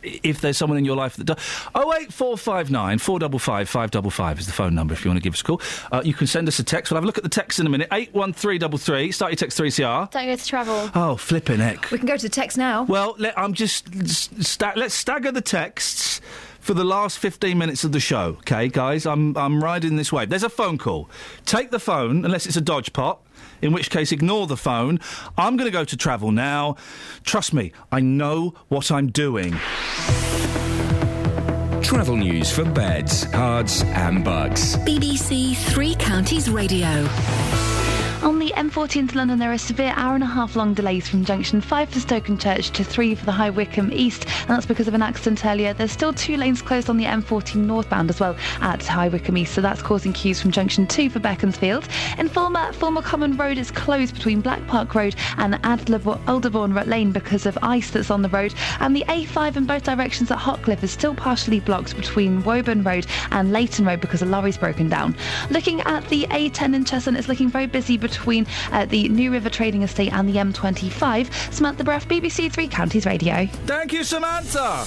If there's someone in your life that does... 08459 455 555 is the phone number if you want to give us a call. You can send us a text. We'll have a look at the text in a minute. 81333. Start your text 3CR. Don't go to travel. Oh, flipping heck. We can go to the text now. Well, let's stagger the texts for the last 15 minutes of the show, OK, guys? I'm riding this wave. There's a phone call. Take the phone, unless it's a dodge pot, in which case ignore the phone. I'm going to go to travel now. Trust me, I know what I'm doing. Travel news for beds, cards and bugs. BBC Three Counties Radio. On the M40 into London, there are severe hour-and-a-half-long delays from junction 5 for Stokenchurch to 3 for the High Wycombe East, and that's because of an accident earlier. There's still 2 lanes closed on the M40 northbound as well at High Wycombe East, so that's causing queues from junction 2 for Beaconsfield. In Fulmer Common Road is closed between Black Park Road and Alderbourne Lane because of ice that's on the road, and the A5 in both directions at Hotcliffe is still partially blocked between Woburn Road and Leighton Road because a lorry's broken down. Looking at the A10 in Cheshunt, it's looking very busy between the New River Trading Estate and the M25. Samantha Bruff, BBC Three Counties Radio. Thank you, Samantha.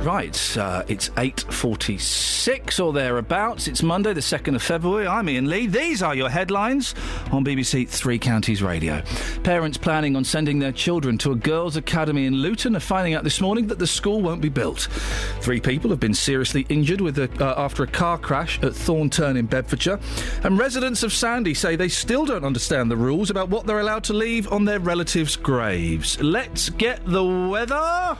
Right, it's 8:46 or thereabouts. It's Monday, the 2nd of February. I'm Iain Lee. These are your headlines on BBC Three Counties Radio. Parents planning on sending their children to a girls' academy in Luton are finding out this morning that the school won't be built. 3 people have been seriously injured after a car crash at Thornturn in Bedfordshire. And residents of Sandy say they still don't understand the rules about what they're allowed to leave on their relatives' graves. Let's get the weather.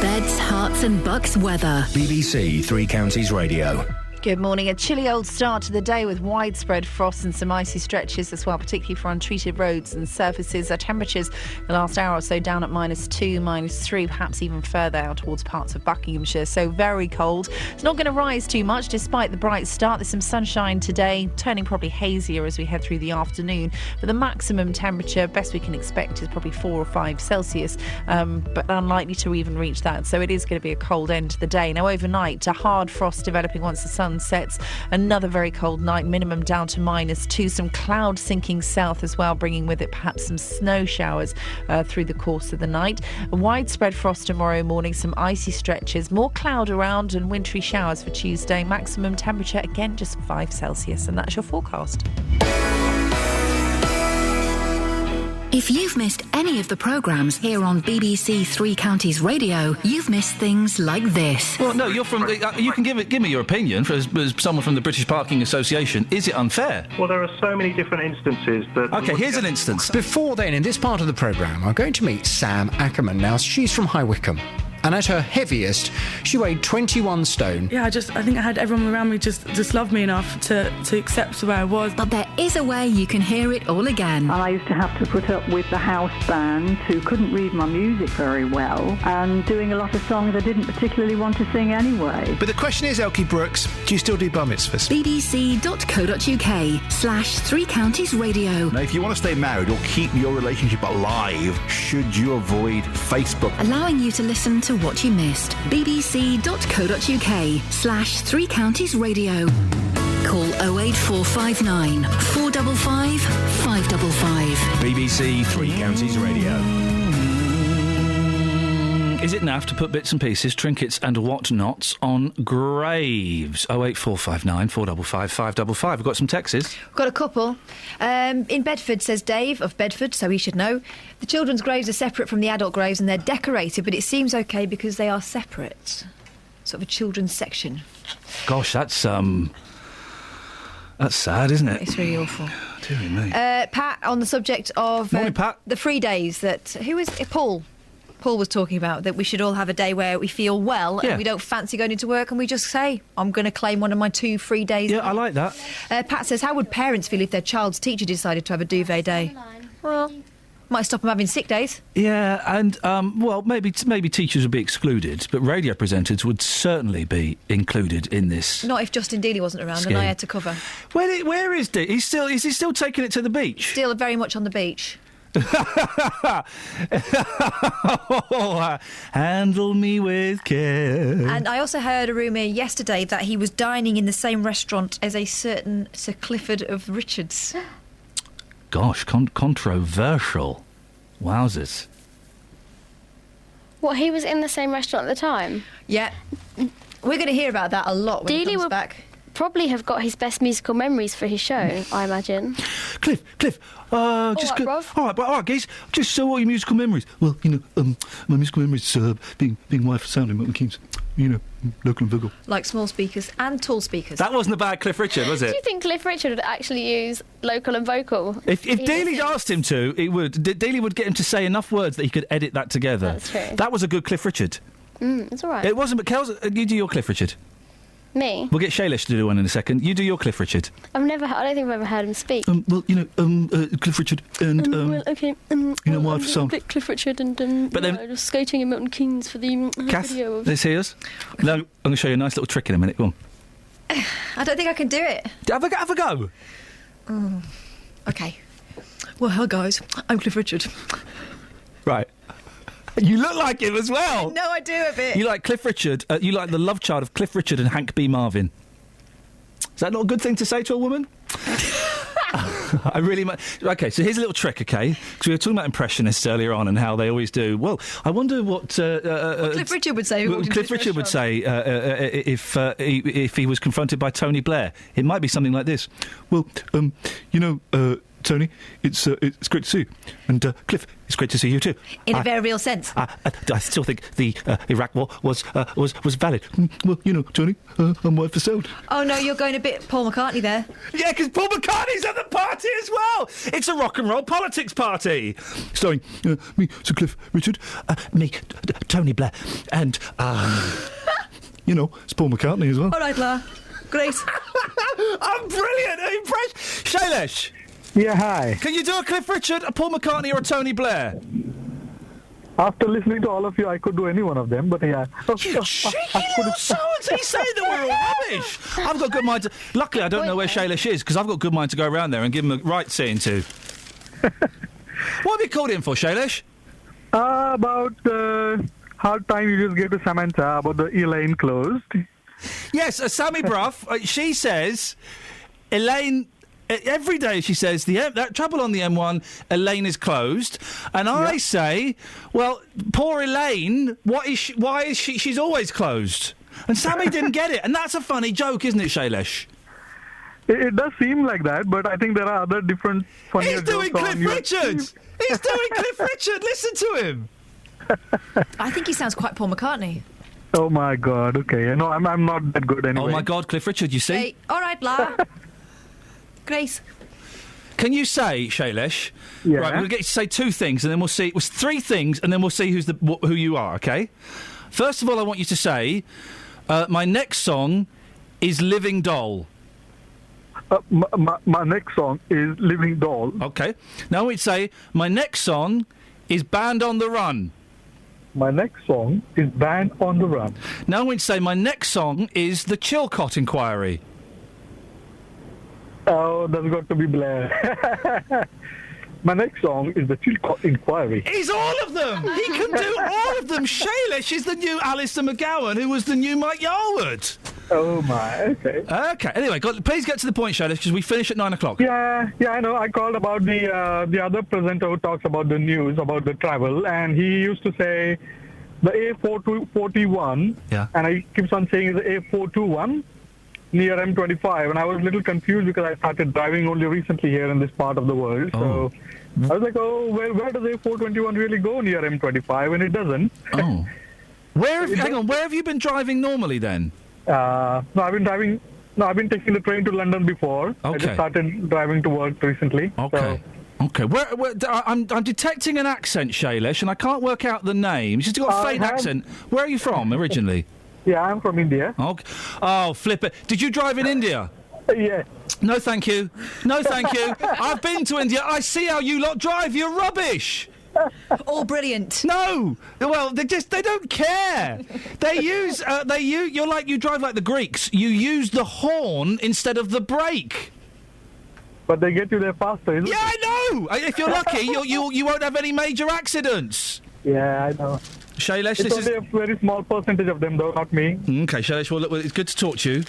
Beds, Herts and Bucks weather. BBC Three Counties Radio. Good morning. A chilly old start to the day with widespread frost and some icy stretches as well, particularly for untreated roads and surfaces. Our temperatures the last hour or so down at -2, -3, perhaps even further out towards parts of Buckinghamshire. So very cold. It's not going to rise too much despite the bright start. There's some sunshine today, turning probably hazier as we head through the afternoon. But the maximum temperature, best we can expect, is probably 4 or 5 Celsius, but unlikely to even reach that. So it is going to be a cold end to the day. Now overnight, a hard frost developing once the sun sets. Another very cold night, minimum down to -2. Some cloud sinking south as well, bringing with it perhaps some snow showers through the course of the night. A widespread frost tomorrow morning, some icy stretches, more cloud around and wintry showers for Tuesday. Maximum temperature again just 5 Celsius, and that's your forecast. If you've missed any of the programmes here on BBC Three Counties Radio, you've missed things like this. Well, no, you're from. You can give me your opinion as someone from the British Parking Association. Is it unfair? Well, there are so many different instances that. Okay, here's an instance. Before then, in this part of the programme, I'm going to meet Sam Ackerman. Now, she's from High Wycombe. And at her heaviest, she weighed 21 stone. Yeah, I think I had everyone around me just love me enough to accept where I was. But there is a way you can hear it all again. I used to have to put up with the house band who couldn't read my music very well and doing a lot of songs I didn't particularly want to sing anyway. But the question is, Elkie Brooks, do you still do bar mitzvahs? bbc.co.uk/Three Counties Radio. Now, if you want to stay married or keep your relationship alive, should you avoid Facebook? Allowing you to listen to what you missed. bbc.co.uk/Three Counties Radio. Call 08459 455 555. BBC Three Counties Radio. Is it naff to put bits and pieces, trinkets and whatnots on graves? 08459 455 555. We've got some texts. We've got a couple. In Bedford, says Dave, of Bedford, so he should know. The children's graves are separate from the adult graves and they're decorated, but it seems OK because they are separate. Sort of a children's section. Gosh, that's sad, isn't it? It's really awful. Dear me. Pat, on the subject of Morning, Pat. the free days that... Who is it? Paul. Paul was talking about, that we should all have a day where we feel well and we don't fancy going into work and we just say, I'm going to claim one of my 2 free days. Yeah, I like that. Pat says, how would parents feel if their child's teacher decided to have a duvet day? Well, might stop them having sick days. Yeah, and, well, maybe teachers would be excluded, but radio presenters would certainly be included in this. Not if Justin Dealey wasn't around scheme. and I had to cover. Where is Dealey? Is he still taking it to the beach? Still very much on the beach. Handle me with care. And I also heard a rumour yesterday that he was dining in the same restaurant as a certain Sir Clifford of Richards. Gosh, controversial. Wowzers. What, he was in the same restaurant at the time? Yeah. We're going to hear about that a lot when he comes back. Probably have got his best musical memories for his show, I imagine. Cliff, all right, guys, just what are your musical memories? Well, my musical memories being wife of sound in Milton Keynes, local and vocal. Like small speakers and tall speakers. That wasn't a bad Cliff Richard, was it? Do you think Cliff Richard would actually use local and vocal? If Dealey asked him to, he would. Dealey would get him to say enough words that he could edit that together. That's true. That was a good Cliff Richard. It's all right. It wasn't, but Kels, you do your Cliff Richard. Me? We'll get Shailesh to do one in a second. You do your Cliff Richard. I don't think I've ever heard him speak. Cliff Richard and wife of sound. Cliff Richard and but then just skating in Milton Keynes for the Kath, video of... let's hear us. No, I'm going to show you a nice little trick in a minute. Go on. I don't think I can do it. Have a go. Oh, okay. Well, hi guys, I'm Cliff Richard. Right. You look like him as well. No, I do a bit. You like Cliff Richard. You like the love child of Cliff Richard and Hank B. Marvin. Is that not a good thing to say to a woman? I really might. OK, so here's a little trick, OK? Because we were talking about impressionists earlier on and how they always do. Well, I wonder what Cliff Richard would say. Cliff Richard would say if he was confronted by Tony Blair. It might be something like this. Well, Tony, it's great to see you. And, Cliff, it's great to see you too. In a very real sense. I still think the Iraq war was valid. Well, Tony, I'm wife for sound. Oh, no, you're going a bit Paul McCartney there. Yeah, because Paul McCartney's at the party as well. It's a rock and roll politics party. Starring me, Sir Cliff Richard, me, Tony Blair, and, it's Paul McCartney as well. All right, La. Great. I'm brilliant. I'm impressed. Shailesh. Yeah, hi. Can you do a Cliff Richard, a Paul McCartney or a Tony Blair? After listening to all of you, I could do any one of them, but yeah. You cheeky little sods! He's saying that we're all rubbish. I've got good mind to... Luckily, I don't know where Shailesh is, because I've got good mind to go around there and give him a right seeing to. What have you called in for, Shailesh? About the hard time you just gave to Samantha about the Elaine closed. Yes, Sammy Bruff, she says... Elaine... Every day she says that trouble on the M1, Elaine is closed, and I say, well, poor Elaine. Why is she? She's always closed. And Sammy didn't get it, and that's a funny joke, isn't it, Shailesh? It does seem like that, but I think there are other different funny jokes. He's doing Cliff Richard. He's doing Cliff Richard. Listen to him. I think he sounds quite Paul McCartney. Oh my God. Okay, no, I'm not that good anyway. Oh my God, Cliff Richard. You see? Hey, all right, La. Grace. Can you say, Shailesh? Yeah. Right, we'll get you to say 2 things, and then we'll see. It was 3 things, and then we'll see who you are. Okay. First of all, I want you to say, my next song is "Living Doll." My next song is "Living Doll." Okay. Now we'd say, my next song is "Band on the Run." My next song is "Band on the Run." Now we'd say, my next song is "The Chilcot Inquiry." Oh, that's got to be Blair. My next song is the Chilcot Inquiry. He's all of them! He can do all of them! Shailesh is the new Alistair McGowan, who was the new Mike Yarwood. Oh, my, okay. Okay, anyway, please get to the point, Shailesh, because we finish at 9 o'clock. Yeah, I know. I called about the other presenter who talks about the news, about the travel, and he used to say the A441, and I keeps on saying the A421. Near M25, and I was a little confused because I started driving only recently here in this part of the world. So I was like, where does A421 really go near M25? And it doesn't. Oh. Where have you been driving normally then? I've been taking the train to London before. Okay. I just started driving to work recently. Okay. Okay, I'm detecting an accent, Shailesh, and I can't work out the name. She's got a faint accent. Where are you from originally? Yeah, I'm from India. Okay. Oh, flip it. Did you drive in India? Yeah. No, thank you. No, thank you. I've been to India. I see how you lot drive. You're rubbish. All brilliant. No. Well, they don't care. You drive like the Greeks. You use the horn instead of the brake. But they get you there faster, isn't it? Yeah, I know. If you're lucky, you won't have any major accidents. Yeah, I know. Shailesh, it's only a very small percentage of them, though, not me. Okay, Shailesh, well, look, it's good to talk to you.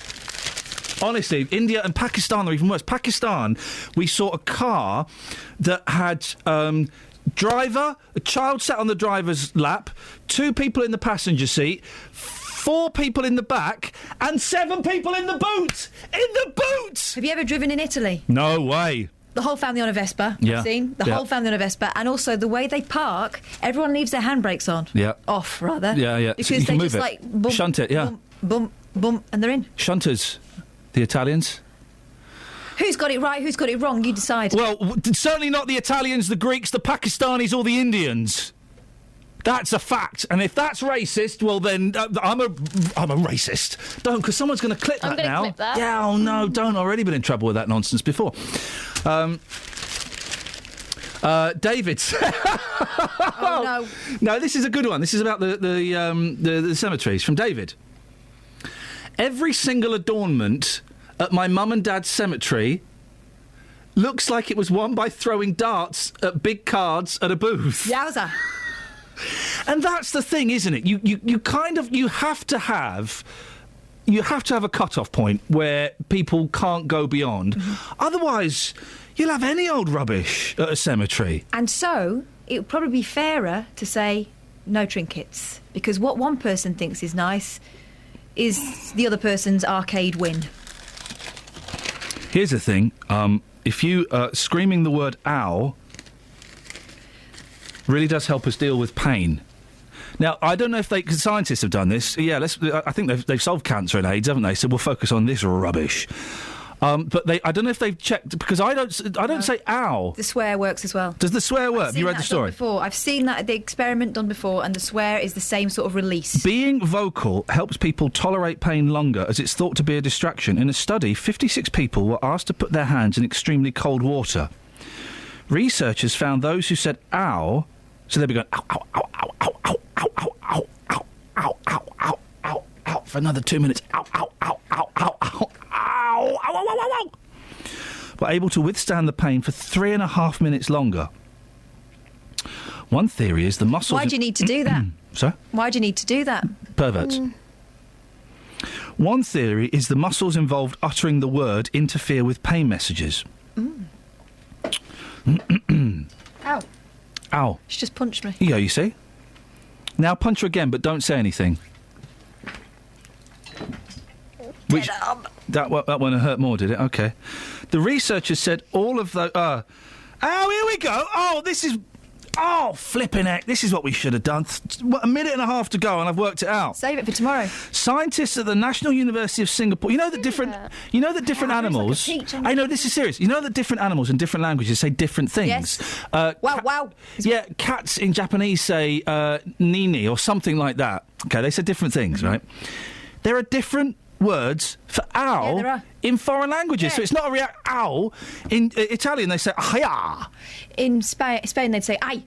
Honestly, India and Pakistan are even worse. Pakistan, we saw a car that had a child sat on the driver's lap, 2 people in the passenger seat, 4 people in the back, and 7 people in the boot! In the boot! Have you ever driven in Italy? No way. The whole family on a Vespa, Yeah. I've seen. The whole family on a Vespa. And also the way they park, everyone leaves their handbrakes on. Yeah. Off, rather. Yeah, yeah. Because So you they can just move it. like... Bump, Shunt it, yeah. Bump, bump, and they're in. Shunters. The Italians. Who's got it right, who's got it wrong? You decide. Well, certainly not the Italians, the Greeks, the Pakistanis or the Indians. That's a fact. And if that's racist, well then, I'm a racist. Don't, because someone's going to clip that now. I'm going to clip that. Yeah, oh no, don't. I've already been in trouble with that nonsense before. David. Oh, no. No, this is a good one. This is about the cemeteries from David. Every single adornment at my mum and dad's cemetery looks like it was won by throwing darts at big cards at a booth. Yowza. And that's the thing, isn't it? You have to have a cut-off point where people can't go beyond. Mm-hmm. Otherwise, you'll have any old rubbish at a cemetery. And so, it would probably be fairer to say no trinkets. Because what one person thinks is nice is the other person's arcade win. Here's the thing. If you screaming the word ow really does help us deal with pain. Now, I don't know if because scientists have done this. Yeah, I think they've solved cancer and AIDS, haven't they? So we'll focus on this rubbish. But I don't know if they've checked, because I don't say ow. The swear works as well. Does the swear work? You read the story? Before. I've seen the experiment done before, and the swear is the same sort of release. Being vocal helps people tolerate pain longer, as it's thought to be a distraction. In a study, 56 people were asked to put their hands in extremely cold water. Researchers found those who said ow, so they'd be going ow, ow, ow, ow, ow, ow, ow, ow, ow, ow, ow, ow, ow, ow, ow, for another 2 minutes, ow, ow, ow, ow, ow, ow, ow, ow, ow, ow, ow, were able to withstand the pain for 3.5 minutes longer. One theory is the muscles... Why do you need to do that? Sorry? Why do you need to do that? Perverts. One theory is the muscles involved uttering the word interfere with pain messages. Ow. Ow. She just punched me. Yeah, you see? Now punch her again, but don't say anything. Which, that one hurt more, did it? Okay. The researchers said all of the... oh, here we go! Oh, this is... Oh, flipping heck. This is what we should have done. A minute and a half to go, and I've worked it out. Save it for tomorrow. Scientists at the National University of Singapore... You know that different animals... Like I know, this is serious. You know that different animals in different languages say different things? Yes. Wow. Yeah, cats in Japanese say nini or something like that. Okay, they say different things, right? There are different words for owl in foreign languages. So it's not a real owl. In Italian, they say ahya. In Spain, they'd say ay.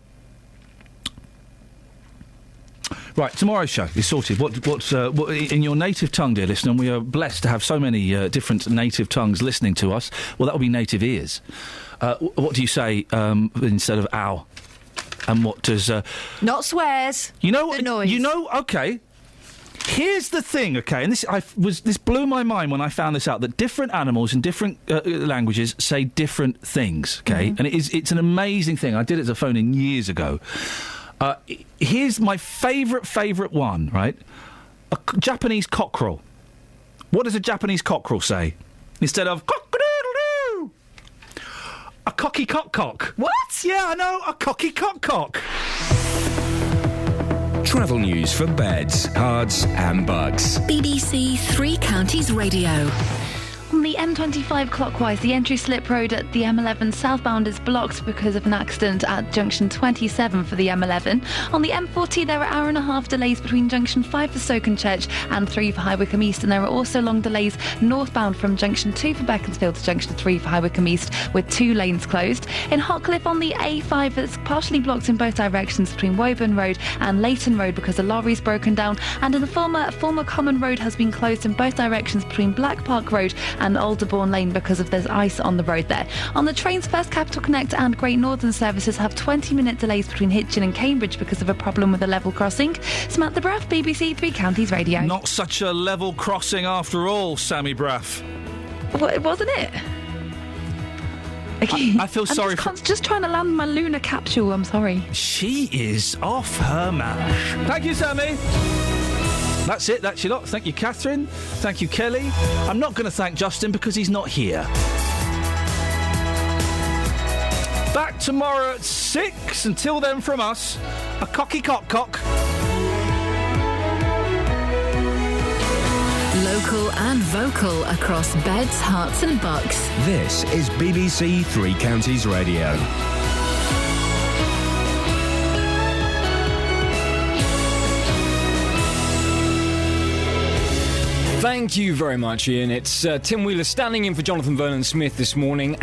Right, tomorrow's show is sorted. What in your native tongue, dear listener, and we are blessed to have so many different native tongues listening to us. Well, that will be native ears. What do you say instead of ow? And what does... Not swears. You know... The noise. You know... OK. Here's the thing, OK, and this blew my mind when I found this out, that different animals in different languages say different things, OK? And it's an amazing thing. I did it as a phone-in years ago. Here's my favourite one, right? A Japanese cockerel. What does a Japanese cockerel say? Instead of cock-a-doodle-doo, a cocky cock-cock. What? Yeah, I know, a cocky cock-cock. Travel news for beds, cards and bugs. BBC Three Counties Radio. the M25 clockwise, the entry slip road at the M11 southbound is blocked because of an accident at junction 27 for the M11. On the M40, there are hour-and-a-half delays between junction 5 for Stokenchurch and 3 for High Wycombe East, and there are also long delays northbound from junction 2 for Beaconsfield to junction 3 for High Wycombe East, with 2 lanes closed. In Hotcliffe on the A5, it's partially blocked in both directions between Woburn Road and Leighton Road because a lorry's broken down, and in the former Common Road has been closed in both directions between Black Park Road and Alderbourne Lane because of there's ice on the road there. On the trains, First Capital Connect and Great Northern services have 20-minute delays between Hitchin and Cambridge because of a problem with a level crossing. Samantha Braff, BBC Three Counties Radio. Not such a level crossing after all, Sammy Braff. Well, wasn't it? Okay. I feel sorry for... just trying to land my lunar capsule, I'm sorry. She is off her mash. Thank you, Sammy. That's it, that's your lot. Thank you, Catherine. Thank you, Kelly. I'm not going to thank Justin because he's not here. Back tomorrow at 6. Until then, from us, a cocky cock. Local and vocal across beds, hearts and bucks. This is BBC Three Counties Radio. Thank you very much, Ian. It's Tim Wheeler standing in for Jonathan Vernon-Smith this morning.